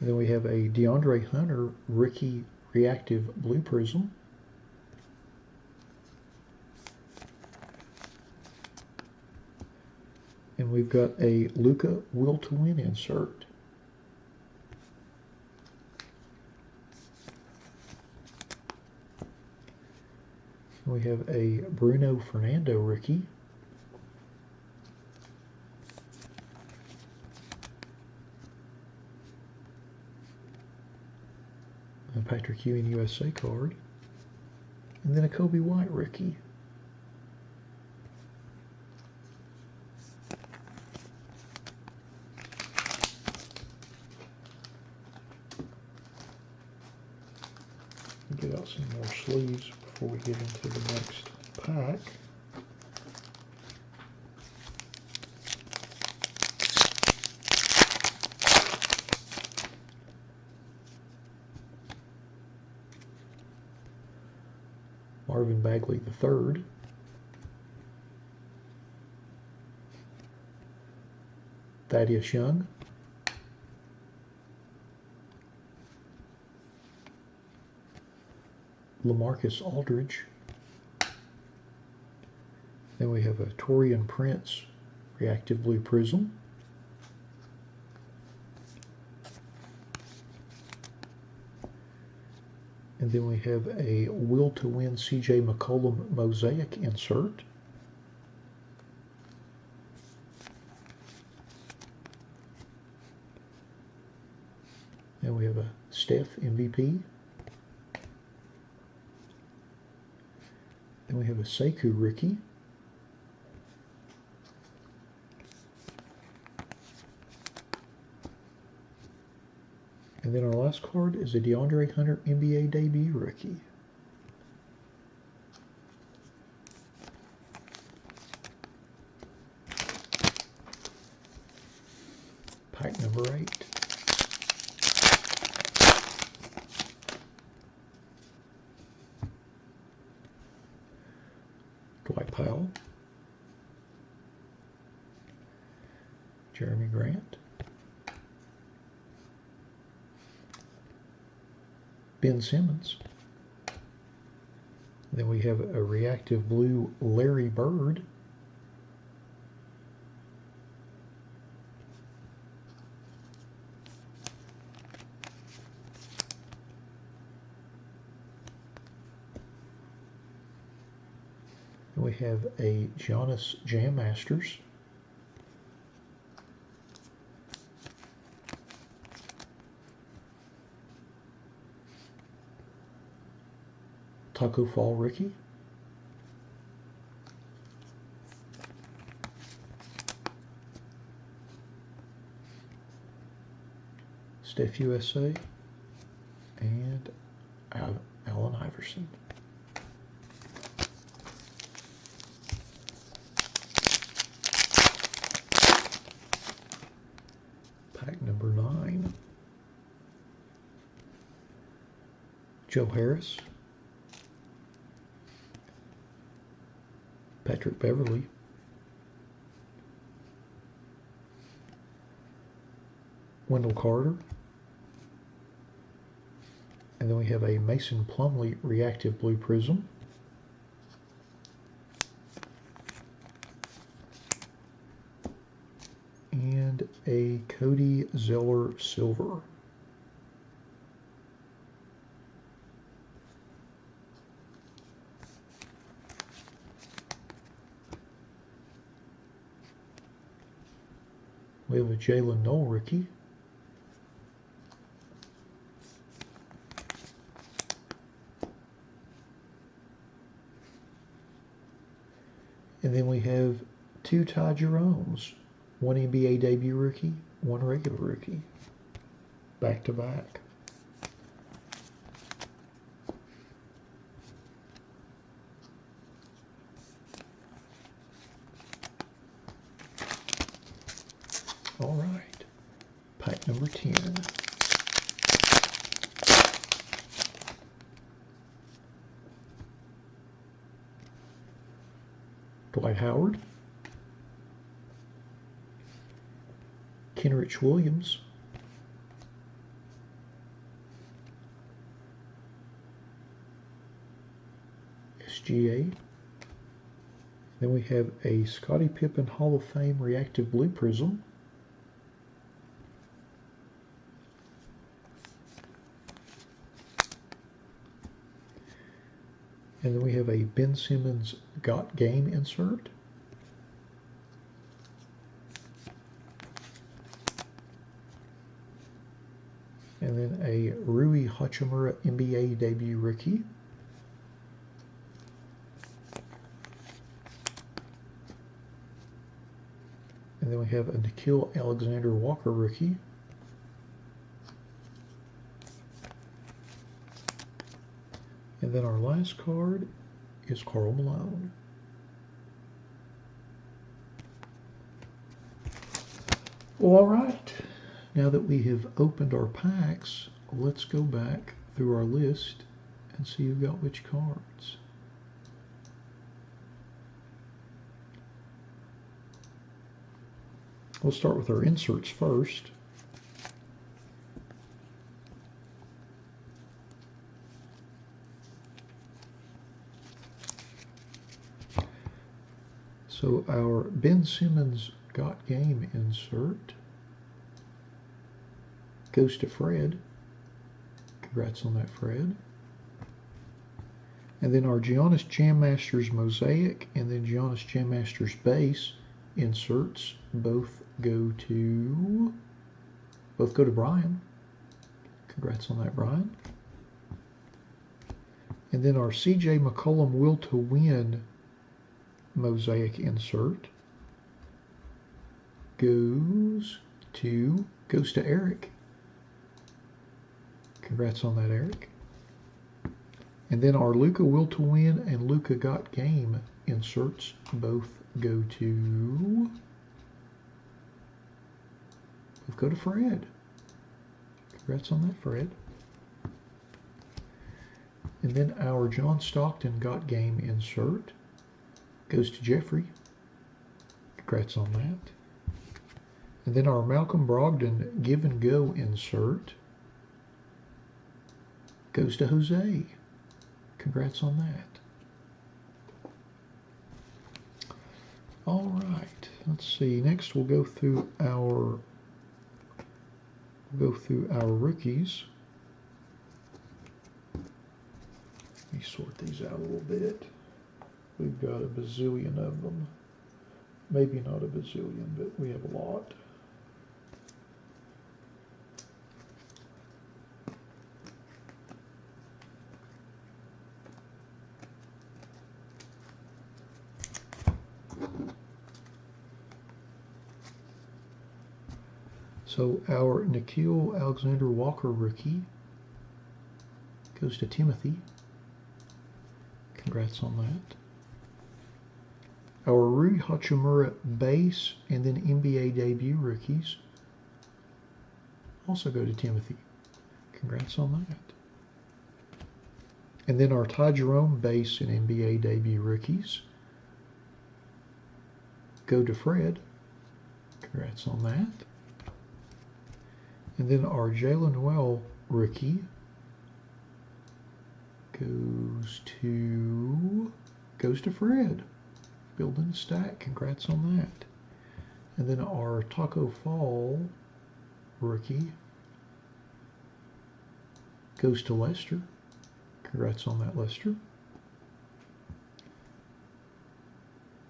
and then we have a DeAndre Hunter rookie reactive blue prism, and we've got a Luka Will to Win insert. We have a Bruno Fernando rookie. A Patrick Ewing USA card. And then a Kobe White rookie. Get out some more sleeves before we get into the next pack. Marvin Bagley III, Thaddeus Young, LaMarcus Aldridge. Then we have a Taurean Prince Reactive Blue Prism. And then we have a Will to Win C.J. McCollum Mosaic insert. Then we have a Steph MVP. Then we have a Sekou rookie. And then our last card is a DeAndre Hunter NBA debut rookie. Pack number 8. Dwight Powell, Jeremy Grant, Ben Simmons. Then we have a reactive blue Larry Bird. And we have a Giannis Jam Masters. Taco Fall rookie. Steph USA. And Allen Iverson. Pack number 9. Joe Harris. Patrick Beverly. Wendell Carter. And then we have a Mason Plumlee Reactive Blue Prism. And a Cody Zeller Silver. We have a Jalen Noel rookie. And then we have 2 Ty Jeromes, 1 NBA debut rookie, 1 regular rookie, back to back. All right, pack number 10. Dwight Howard, Kenrich Williams, SGA. Then we have a Scottie Pippen Hall of Fame Reactive Blue Prism. And then we have a Ben Simmons Got Game insert. And then a Rui Hachimura NBA debut rookie. And then we have a Nickeil Alexander Walker rookie. And then our last card is Karl Malone. Well, all right. Now that we have opened our packs, let's go back through our list and see who got which cards. We'll start with our inserts first. So our Ben Simmons Got Game insert goes to Fred. Congrats on that, Fred. And then our Giannis Jam Masters Mosaic and then Giannis Jam Masters Base inserts both go to Brian. Congrats on that, Brian. And then our CJ McCollum Will to Win Mosaic insert goes to Eric. Congrats on that, Eric. And then our Luka Will to Win and Luka Got Game inserts both go to Fred. Congrats on that, Fred. And then our John Stockton Got Game insert goes to Jeffrey. Congrats on that. And then our Malcolm Brogdon Give and Go insert goes to Jose. Congrats on that. All right, let's see. Next we'll go through our rookies. Let me sort these out a little bit. We've got a bazillion of them. Maybe not a bazillion, but we have a lot. So our Nickeil Alexander-Walker rookie goes to Timothy. Congrats on that. Our Rui Hachimura base and then NBA debut rookies also go to Timothy. Congrats on that. And then our Ty Jerome base and NBA debut rookies go to Fred. Congrats on that. And then our Jalen Noel rookie goes to Fred. Building a stack. Congrats on that. And then our Taco Fall rookie goes to Lester. Congrats on that, Lester.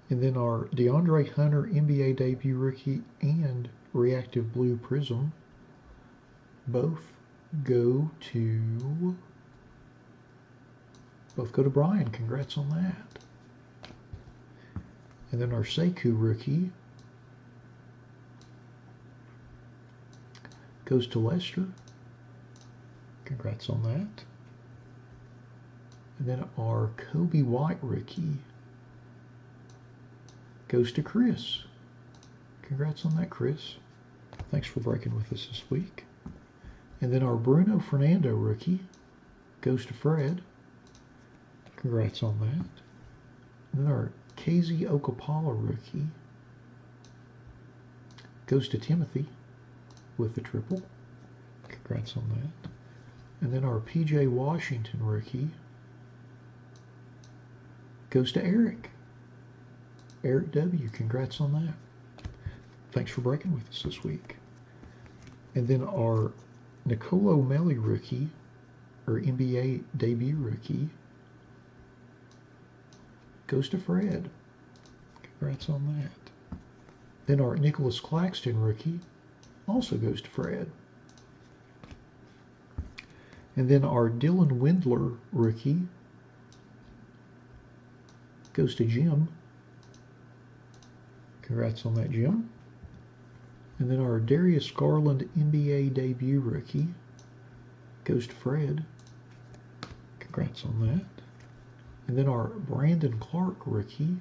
And then our DeAndre Hunter NBA debut rookie and Reactive Blue Prism both go to Brian. Congrats on that. And then our Sekou rookie goes to Lester. Congrats on that. And then our Kobe White rookie goes to Chris. Congrats on that, Chris. Thanks for breaking with us this week. And then our Bruno Fernando rookie goes to Fred. Congrats on that. And then our KZ Okapala rookie goes to Timothy with the triple. Congrats on that. And then our PJ Washington rookie goes to Eric. Eric W. Congrats on that. Thanks for breaking with us this week. And then our Nicolo Melli rookie, or NBA debut rookie, goes to Fred. Congrats on that. Then our Nicholas Claxton rookie also goes to Fred. And then our Dylan Windler rookie goes to Jim. Congrats on that, Jim. And then our Darius Garland NBA debut rookie goes to Fred. Congrats on that. And then our Brandon Clark rookie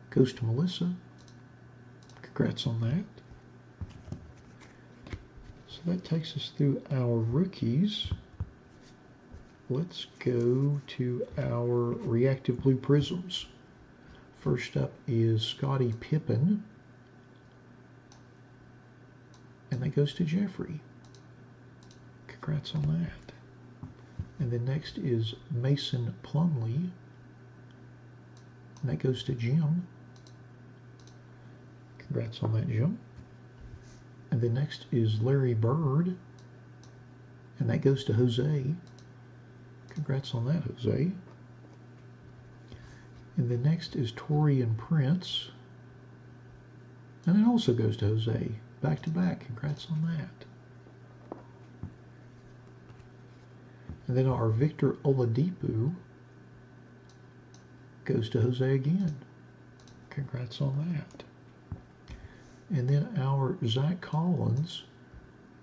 goes to Melissa. Congrats on that. So that takes us through our rookies. Let's go to our Reactive Blue Prisms. First up is Scottie Pippen. and that goes to Jeffrey. Congrats on that. And then next is Mason Plumley, and that goes to Jim. Congrats on that, Jim. And then next is Larry Bird, and that goes to Jose. Congrats on that, Jose. And then next is Torian Prince, and it also goes to Jose. Back to back. Congrats on that. And then our Victor Oladipo goes to Jose again. Congrats on that. And then our Zach Collins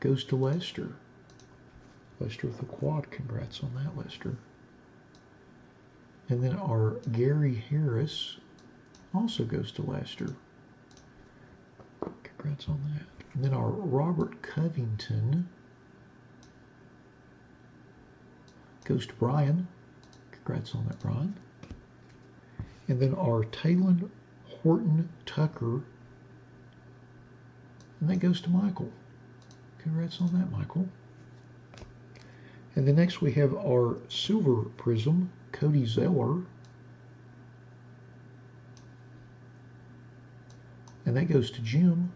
goes to Lester. Lester with a quad. Congrats on that, Lester. And then our Gary Harris also goes to Lester. Congrats on that. And then our Robert Covington goes to Brian. Congrats on that, Brian. And then our Talon Horton Tucker, and that goes to Michael. Congrats on that, Michael. And then next we have our Silver Prism, Cody Zeller, and that goes to Jim.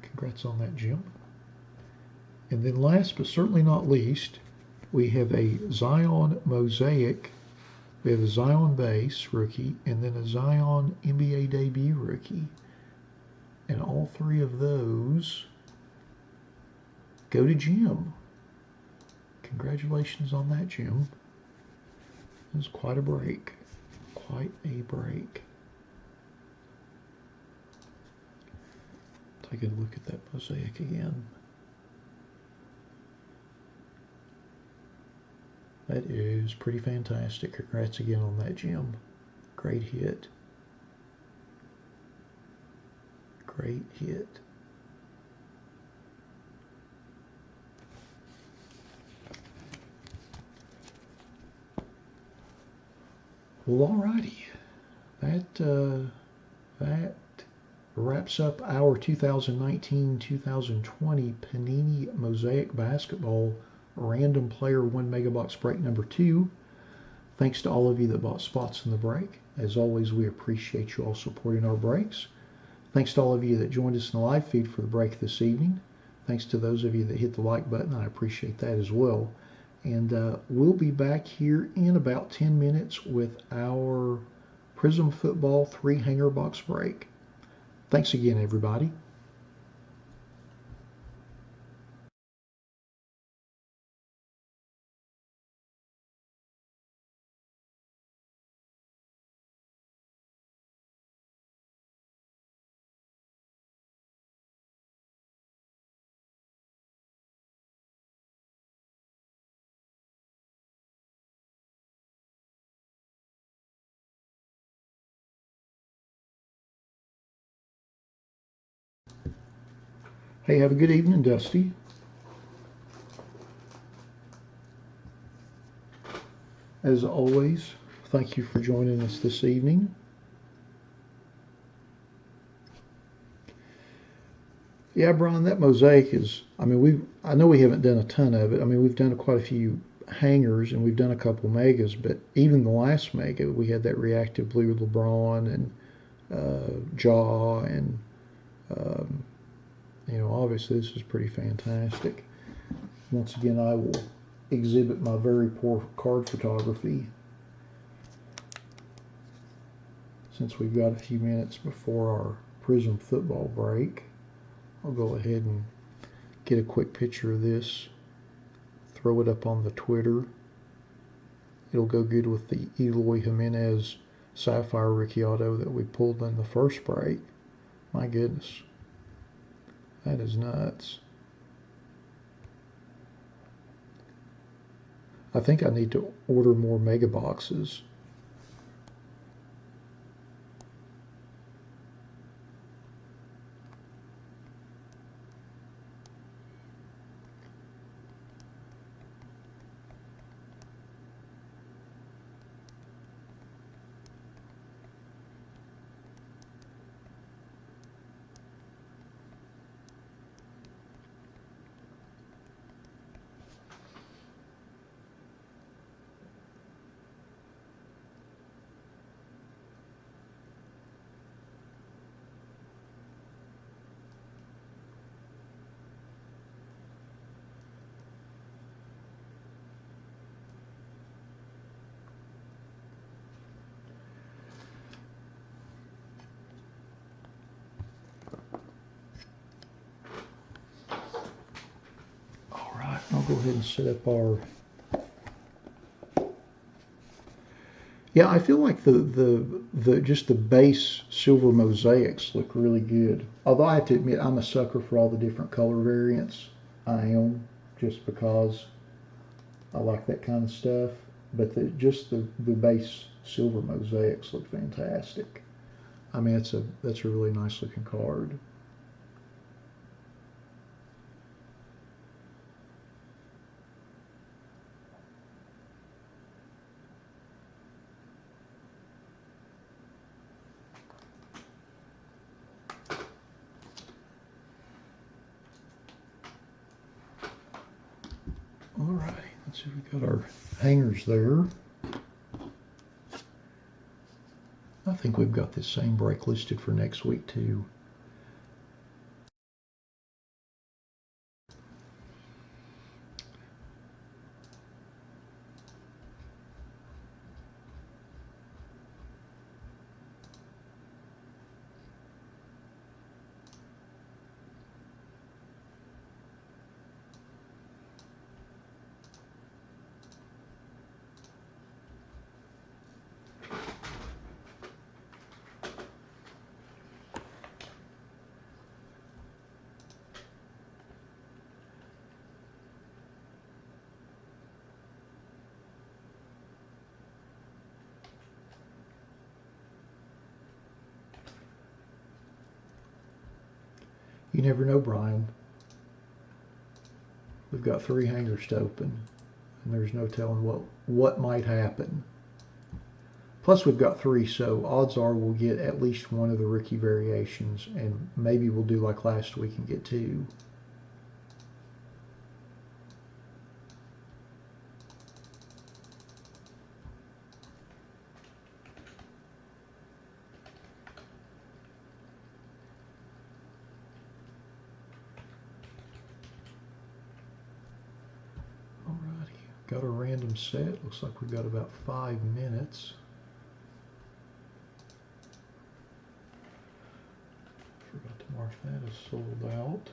Congrats on that, Jim. And then last but certainly not least, we have a Zion Mosaic. We have a Zion base rookie and then a Zion NBA debut rookie. And all three of those go to Jim. Congratulations on that, Jim. It was quite a break. Quite a break. Take a look at that mosaic again. That is pretty fantastic. Congrats again on that, Jim. Great hit. Great hit. Well, alrighty. That wraps up our 2019-2020 Panini Mosaic Basketball Random Player 1 Megabox break number 2. Thanks to all of you that bought spots in the break. As always, we appreciate you all supporting our breaks. Thanks to all of you that joined us in the live feed for the break this evening. Thanks to those of you that hit the like button. I appreciate that as well. And we'll be back here in about 10 minutes with our Prism Football 3 hanger box break. Thanks again, everybody. Hey, have a good evening, Dusty. As always, thank you for joining us this evening. Yeah, Brian, that mosaic is, I know we haven't done a ton of it. We've done quite a few hangers and we've done a couple megas, but even the last mega, we had that reactive blue LeBron and Jaw and, obviously this is pretty fantastic. Once again, I will exhibit my very poor card photography. Since we've got a few minutes before our Prism football break, I'll go ahead and get a quick picture of this, throw it up on the Twitter. It'll go good with the Eloy Jimenez Sapphire Rookie Auto that we pulled in the first break. My goodness. That is nuts. I think I need to order more mega boxes. go ahead and set up our... Yeah, I feel like just the base silver mosaics look really good. Although I have to admit, I'm a sucker for all the different color variants. I am, just because I like that kind of stuff. But just the base silver mosaics look fantastic. I mean, that's a really nice looking card. All right, let's see, we got our hangers there. I think we've got this same break listed for next week too. You never know, Brian. We've got 3 hangers to open, and there's no telling what might happen. Plus, we've got 3, so odds are we'll get at least one of the rookie variations, and maybe we'll do like last week and get 2. Got a random set. Looks like we've got about 5 minutes. Forgot to mark that as sold out.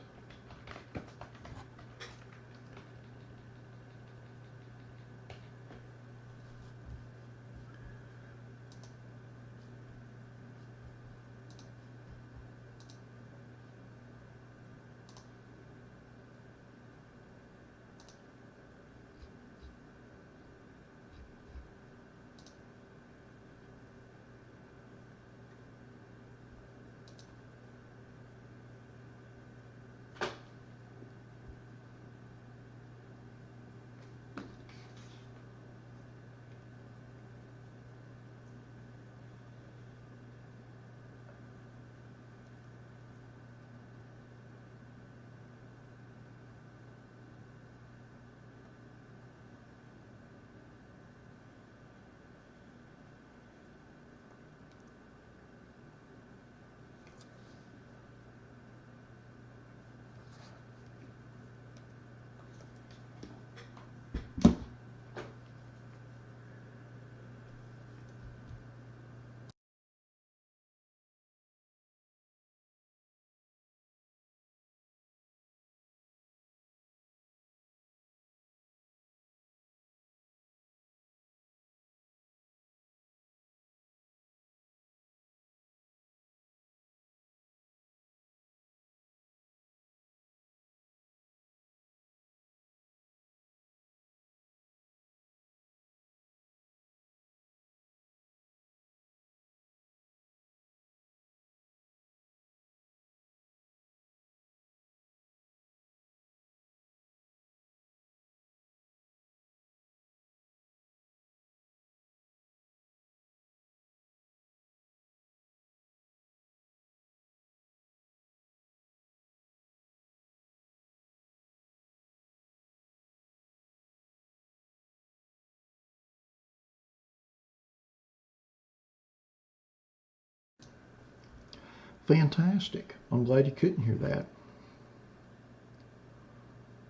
Fantastic. I'm glad you couldn't hear that.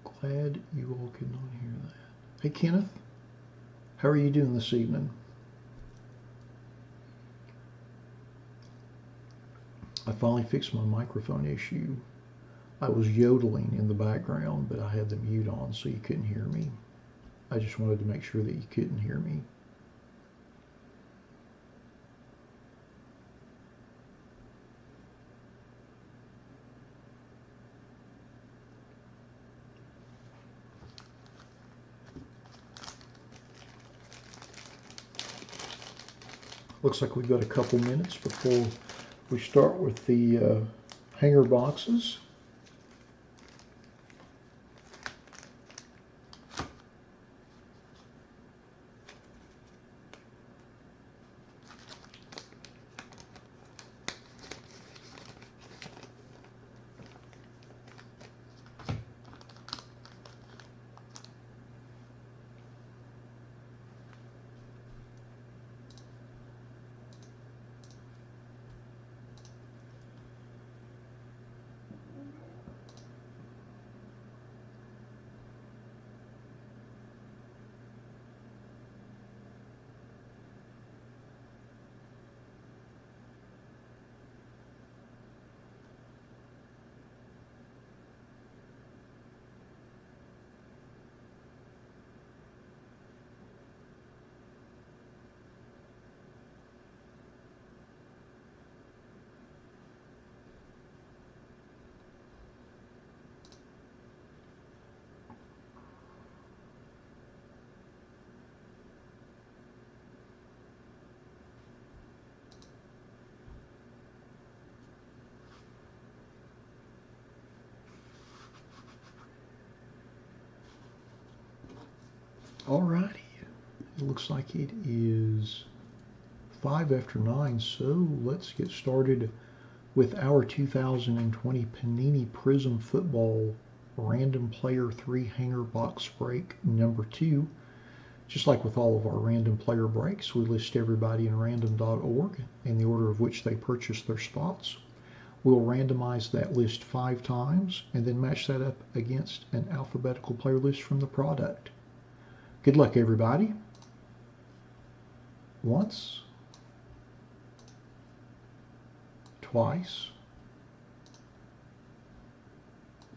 Glad you all could not hear that. Hey, Kenneth, how are you doing this evening? I finally fixed my microphone issue. I was yodeling in the background, but I had the mute on so you couldn't hear me. I just wanted to make sure that you couldn't hear me. Looks like we've got a couple minutes before we start with the hanger boxes. Alrighty, it looks like it is 5 after 9, so let's get started with our 2020 Panini Prism Football Random Player 3 Hanger Box Break number 2. Just like with all of our random player breaks, we list everybody in random.org in the order of which they purchased their spots. We'll randomize that list 5 times and then match that up against an alphabetical player list from the product. Good luck, everybody. Once, twice,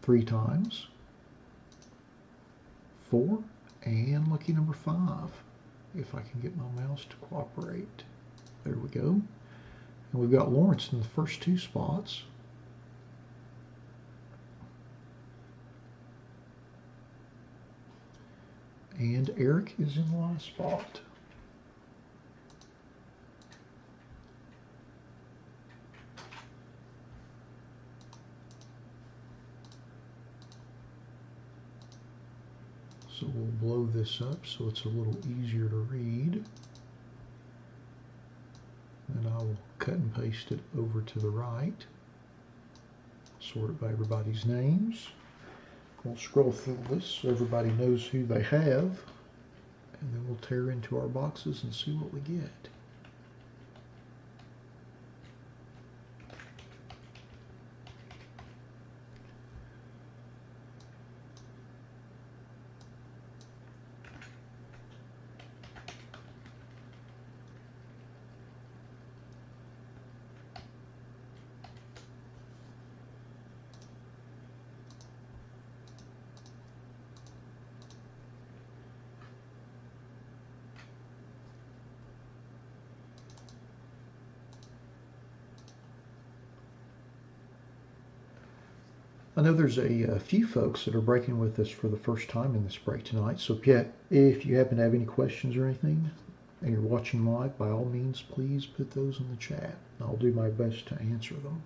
3 times, 4, and lucky number 5. If I can get my mouse to cooperate. There we go. And we've got Lawrence in the first 2 spots. And Eric is in the last spot. So we'll blow this up so it's a little easier to read. And I will cut and paste it over to the right. Sort it by everybody's names. We'll scroll through this so everybody knows who they have, and then we'll tear into our boxes and see what we get. I know there's a few folks that are breaking with us for the first time in this break tonight, so if you happen to have any questions or anything and you're watching live, by all means, please put those in the chat. I'll do my best to answer them.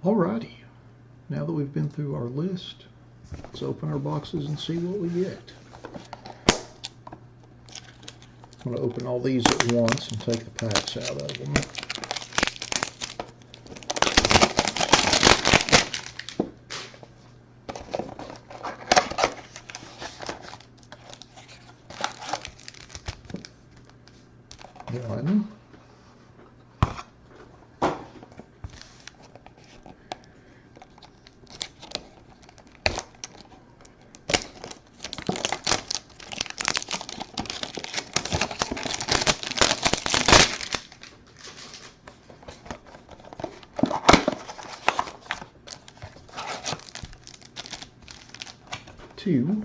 Alrighty, now that we've been through our list, let's open our boxes and see what we get. I'm going to open all these at once and take the packs out of them. One. 2.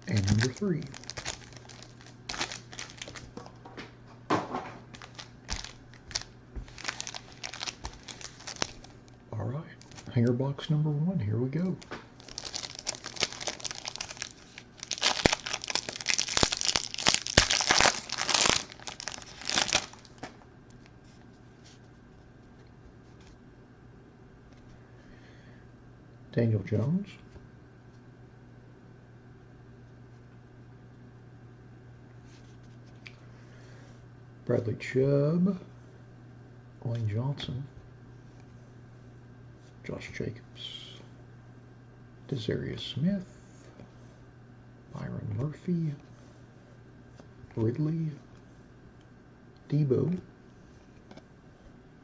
And number 3. All right, hanger box number 1, here we go. Daniel Jones. Bradley Chubb, Lane Johnson, Josh Jacobs, Desarius Smith, Byron Murphy, Ridley, Debo,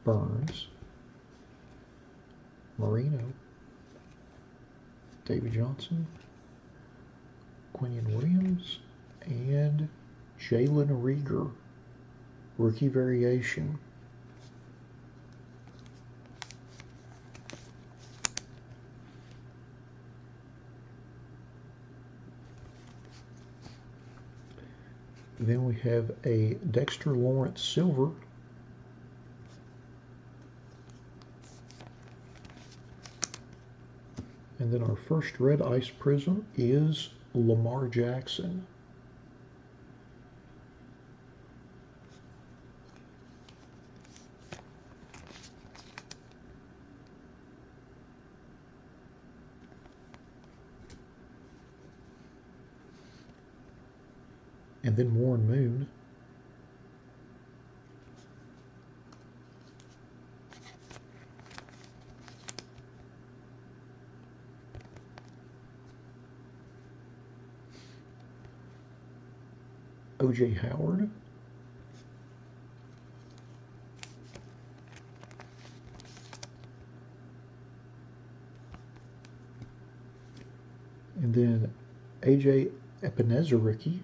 Burns, Marino, David Johnson, Quinion Williams, and Jalen Reagor, rookie variation. Then we have a Dexter Lawrence silver. And then our first red ice prism is Lamar Jackson. And then Warren Moon. O.J. Howard. And then A.J. Epineza rookie.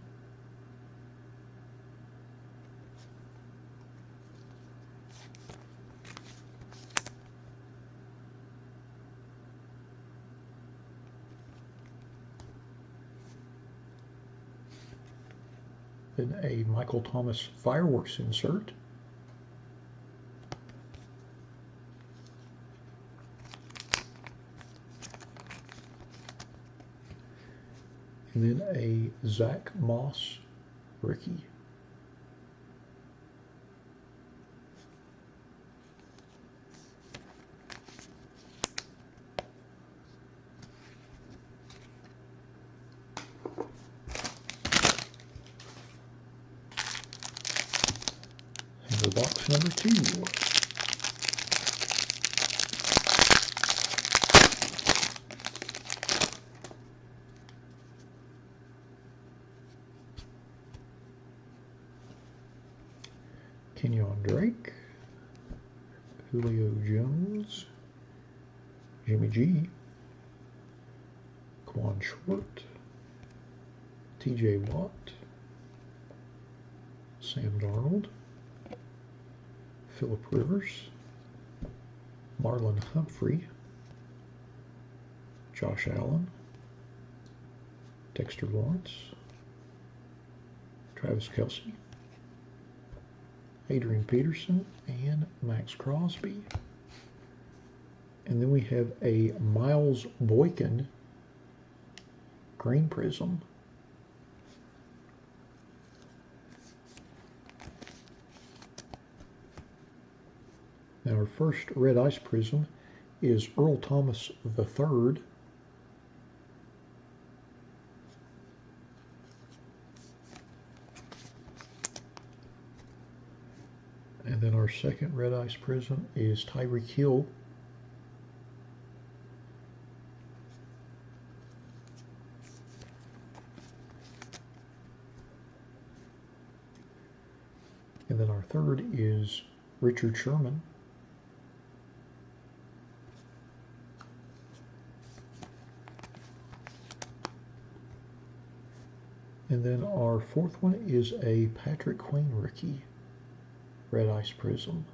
Then a Michael Thomas fireworks insert. And then a Zach Moss rookie. Box number 2. Kenyon Drake, Julio Jones, Jimmy G, Quan Short, TJ Watt, Sam Darnold, Phillip Rivers, Marlon Humphrey, Josh Allen, Dexter Lawrence, Travis Kelce, Adrian Peterson, and Max Crosby. And then we have a Miles Boykin green prism. Now our first red ice prism is Earl Thomas III. And then our second red ice prism is Tyreek Hill. And then our third is Richard Sherman. And then our fourth one is a Patrick Queen rookie, red ice prism.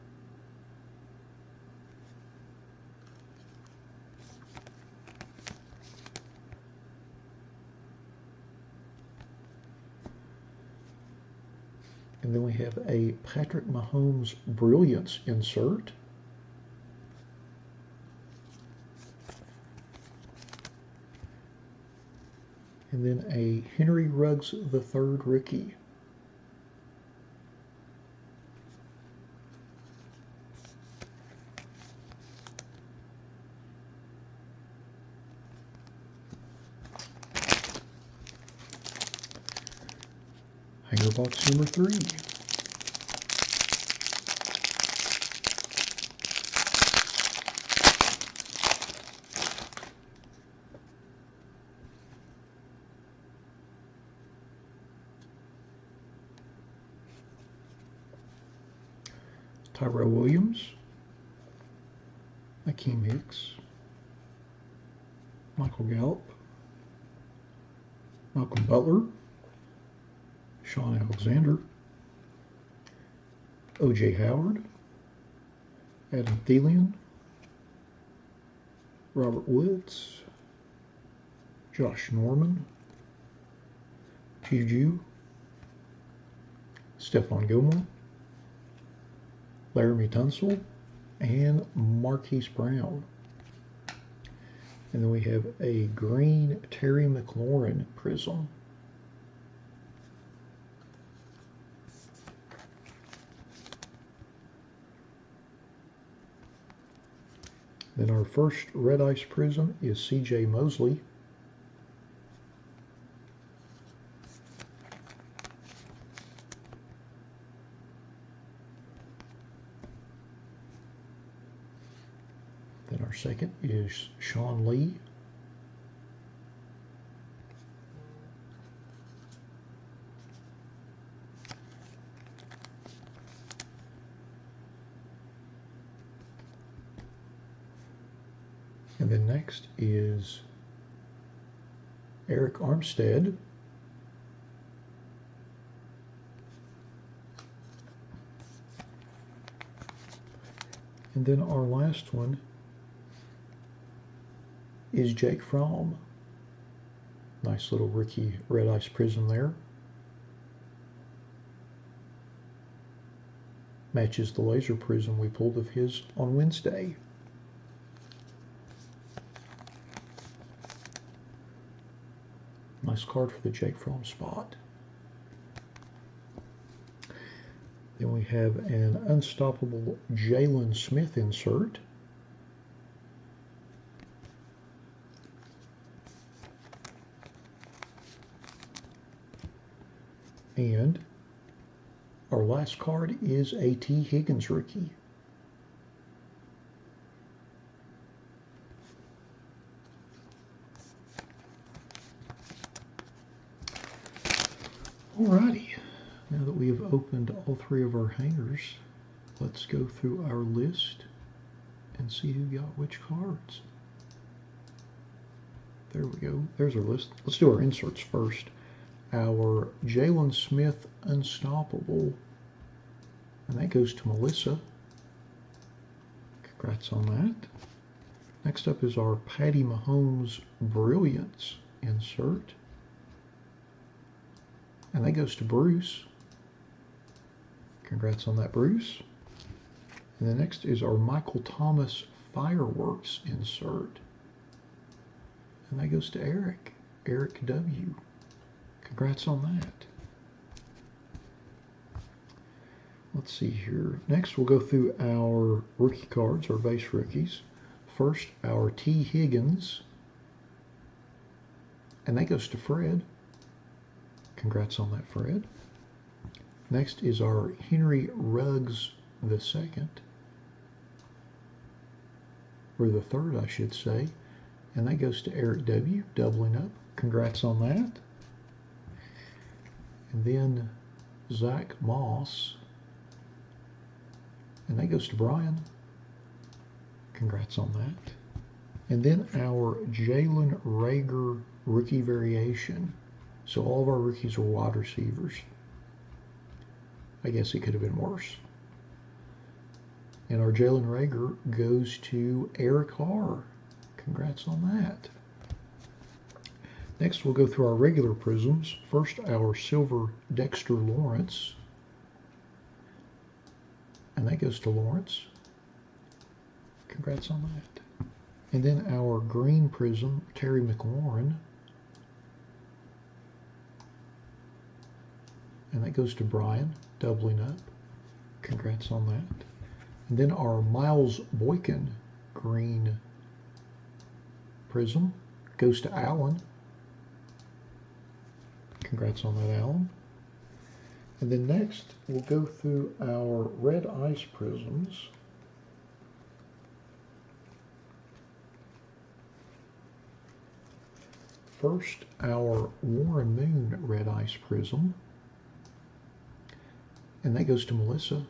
And then we have a Patrick Mahomes Brilliance insert. And then a Henry Ruggs III rookie. Hanger box number 3. Tyrell Williams, Akeem Hicks, Michael Gallup, Malcolm Butler, Sean Alexander, O.J. Howard, Adam Thielen, Robert Woods, Josh Norman, Juju, Stephon Gilmore, Laramie Tunsil, and Marquise Brown. And then we have a green Terry McLaurin prism. Then our first red ice prism is C.J. Mosley. Then our second is Sean Lee. And then next is Eric Armstead. And then our last one is Jake Fromm. Nice little rookie red ice prism there. Matches the laser prism we pulled of his on Wednesday. Nice card for the Jake Fromm spot. Then we have an unstoppable Jalen Smith insert. And our last card is a T. Higgins rookie. Alrighty, now that we have opened all three of our hangers, let's go through our list and see who got which cards. There we go, there's our list. Let's do our inserts first. Our Jalen Smith Unstoppable, and that goes to Melissa. Congrats on that. Next up is our Patty Mahomes Brilliance insert, and that goes to Bruce. Congrats on that, Bruce. And the next is our Michael Thomas Fireworks insert. And that goes to Eric. Eric W. Congrats on that. Let's see here. Next, we'll go through our rookie cards, our base rookies. First, our T. Higgins. And that goes to Fred. Congrats on that, Fred. Next is our Henry Ruggs II. Or the third, I should say. And that goes to Eric W., doubling up. Congrats on that. And then Zach Moss. And that goes to Brian. Congrats on that. And then our Jalen Reagor rookie variation. So all of our rookies are wide receivers. I guess it could have been worse. And our Jalen Reagor goes to Eric R. Congrats on that. Next, we'll go through our regular prisms. First, our silver Dexter Lawrence. And that goes to Lawrence. Congrats on that. And then our green prism, Terry McLaurin. And that goes to Brian, doubling up. Congrats on that. And then our Miles Boykin green prism goes to Alan. Congrats on that, Alan. And then next, we'll go through our red ice prisms. First, our Warren Moon red ice prism. And that goes to Melissa.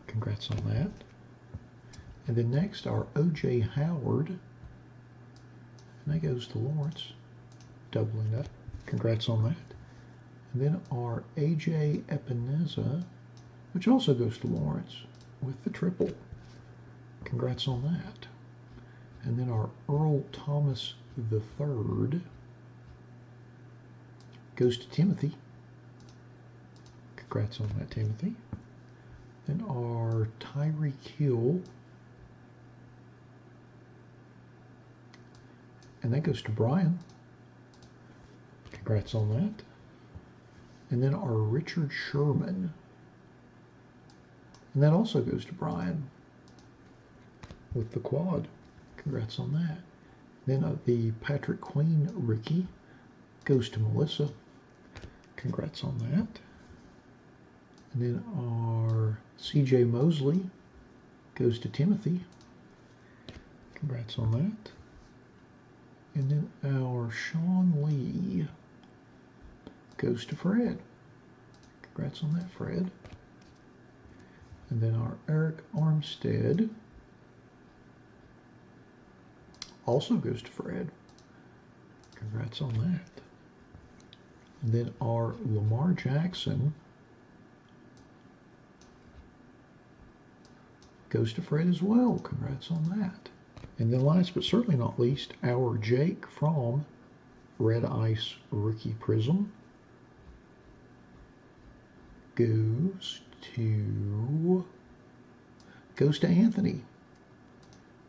Congrats on that. And then next, our O.J. Howard. And that goes to Lawrence, doubling up. Congrats on that. And then our A.J. Epineza, which also goes to Lawrence with the triple. Congrats on that. And then our Earl Thomas III goes to Timothy. Congrats on that, Timothy. Then our Tyreek Hill, and that goes to Brian. Congrats on that. And then our Richard Sherman, and that also goes to Brian with the quad. Congrats on that. Then the Patrick Queen rookie goes to Melissa. Congrats on that. And then our C.J. Mosley goes to Timothy. Congrats on that. And then our Sean Lee goes to Fred. Congrats on that, Fred. And then our Eric Armstead also goes to Fred. Congrats on that. And then our Lamar Jackson goes to Fred as well. Congrats on that. And then last but certainly not least, our Jake Fromm Red Ice Rookie Prism goes to Anthony.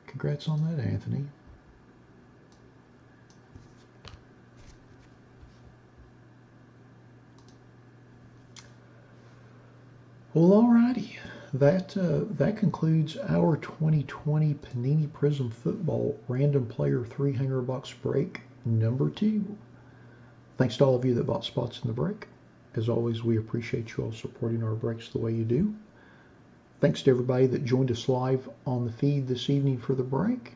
Congrats on that, Anthony. Well, alrighty. That concludes our 2020 Panini Prism Football Random Player 300 box break number 2. Thanks to all of you that bought spots in the break. As always, we appreciate you all supporting our breaks the way you do. Thanks to everybody that joined us live on the feed this evening for the break.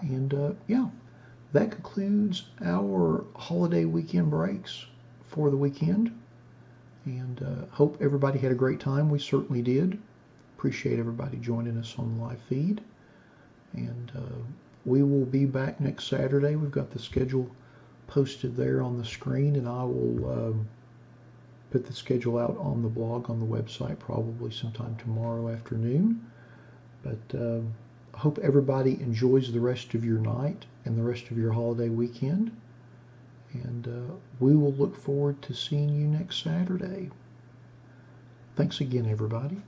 And yeah, that concludes our holiday weekend breaks for the weekend. And hope everybody had a great time. We certainly did. Appreciate everybody joining us on the live feed. And we will be back next Saturday. We've got the schedule posted there on the screen, and I will put the schedule out on the blog on the website probably sometime tomorrow afternoon. But I hope everybody enjoys the rest of your night and the rest of your holiday weekend. And we will look forward to seeing you next Saturday. Thanks again, everybody.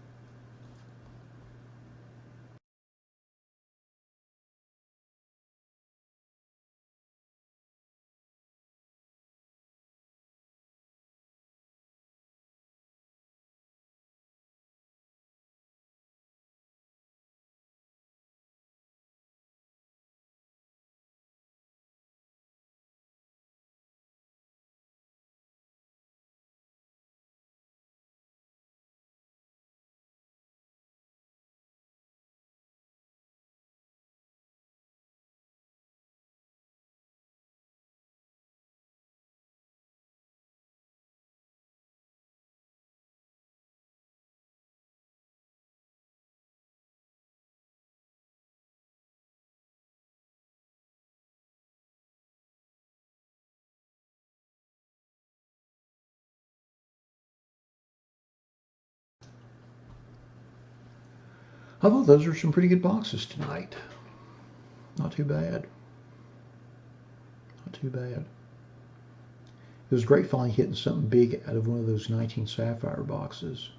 I thought those were some pretty good boxes tonight. Not too bad. Not too bad. It was great finally hitting something big out of one of those 19 Sapphire boxes.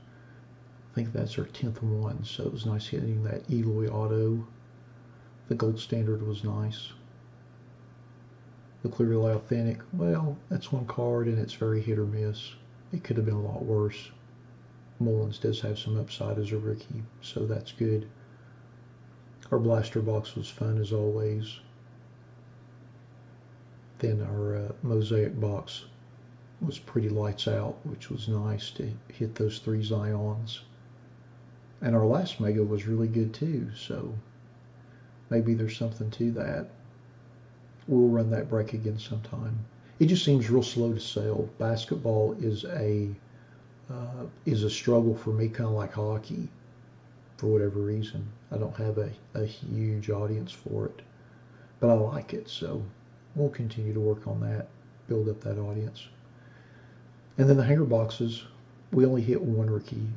I think that's our 10th one, so it was nice hitting that Eloy Auto. The Gold Standard was nice. The Clearly Authentic, well, that's one card and it's very hit or miss. It could have been a lot worse. Mullins does have some upside as a rookie, so that's good. Our blaster box was fun as always. Then our mosaic box was pretty lights out, which was nice to hit those 3 Zions. And our last Mega was really good too, so maybe there's something to that. We'll run that break again sometime. It just seems real slow to sell. Basketball is a struggle for me, kind of like hockey, for whatever reason. I don't have a huge audience for it, but I like it, so we'll continue to work on that, build up that audience. And then the hanger boxes, we only hit 1 rookie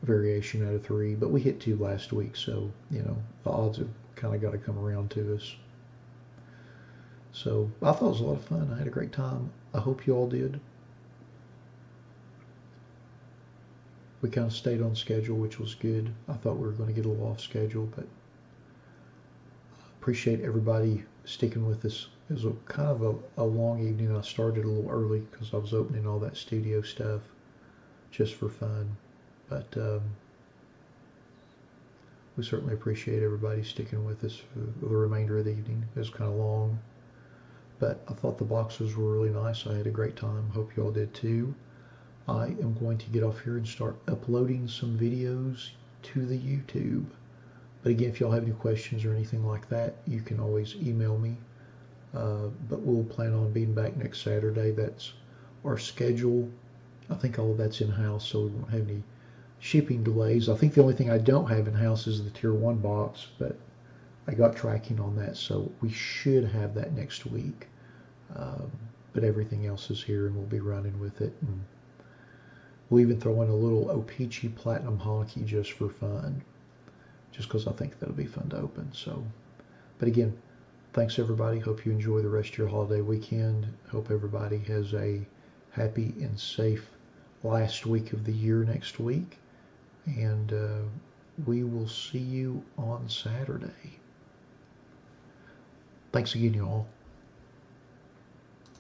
variation out of 3, but we hit 2 last week, so, you know, the odds have kind of got to come around to us. So I thought it was a lot of fun. I had a great time. I hope you all did. We kind of stayed on schedule, which was good. I thought we were going to get a little off schedule, but I appreciate everybody sticking with us. It was kind of a long evening. I started a little early because I was opening all that studio stuff just for fun. But we certainly appreciate everybody sticking with us for the remainder of the evening. It was kind of long, but I thought the boxes were really nice. I had a great time. Hope you all did too. I am going to get off here and start uploading some videos to the YouTube. But again, if y'all have any questions or anything like that, you can always email me. But we'll plan on being back next Saturday. That's our schedule. I think all of that's in-house, so we won't have any shipping delays. I think the only thing I don't have in-house is the Tier 1 box, but I got tracking on that, so we should have that next week. But everything else is here, and we'll be running with it. And we'll even throw in a little O-Pee-Chee Platinum Hockey just for fun, just because I think that'll be fun to open. So, but again, thanks everybody. Hope you enjoy the rest of your holiday weekend. Hope everybody has a happy and safe last week of the year next week. And we will see you on Saturday. Thanks again, y'all.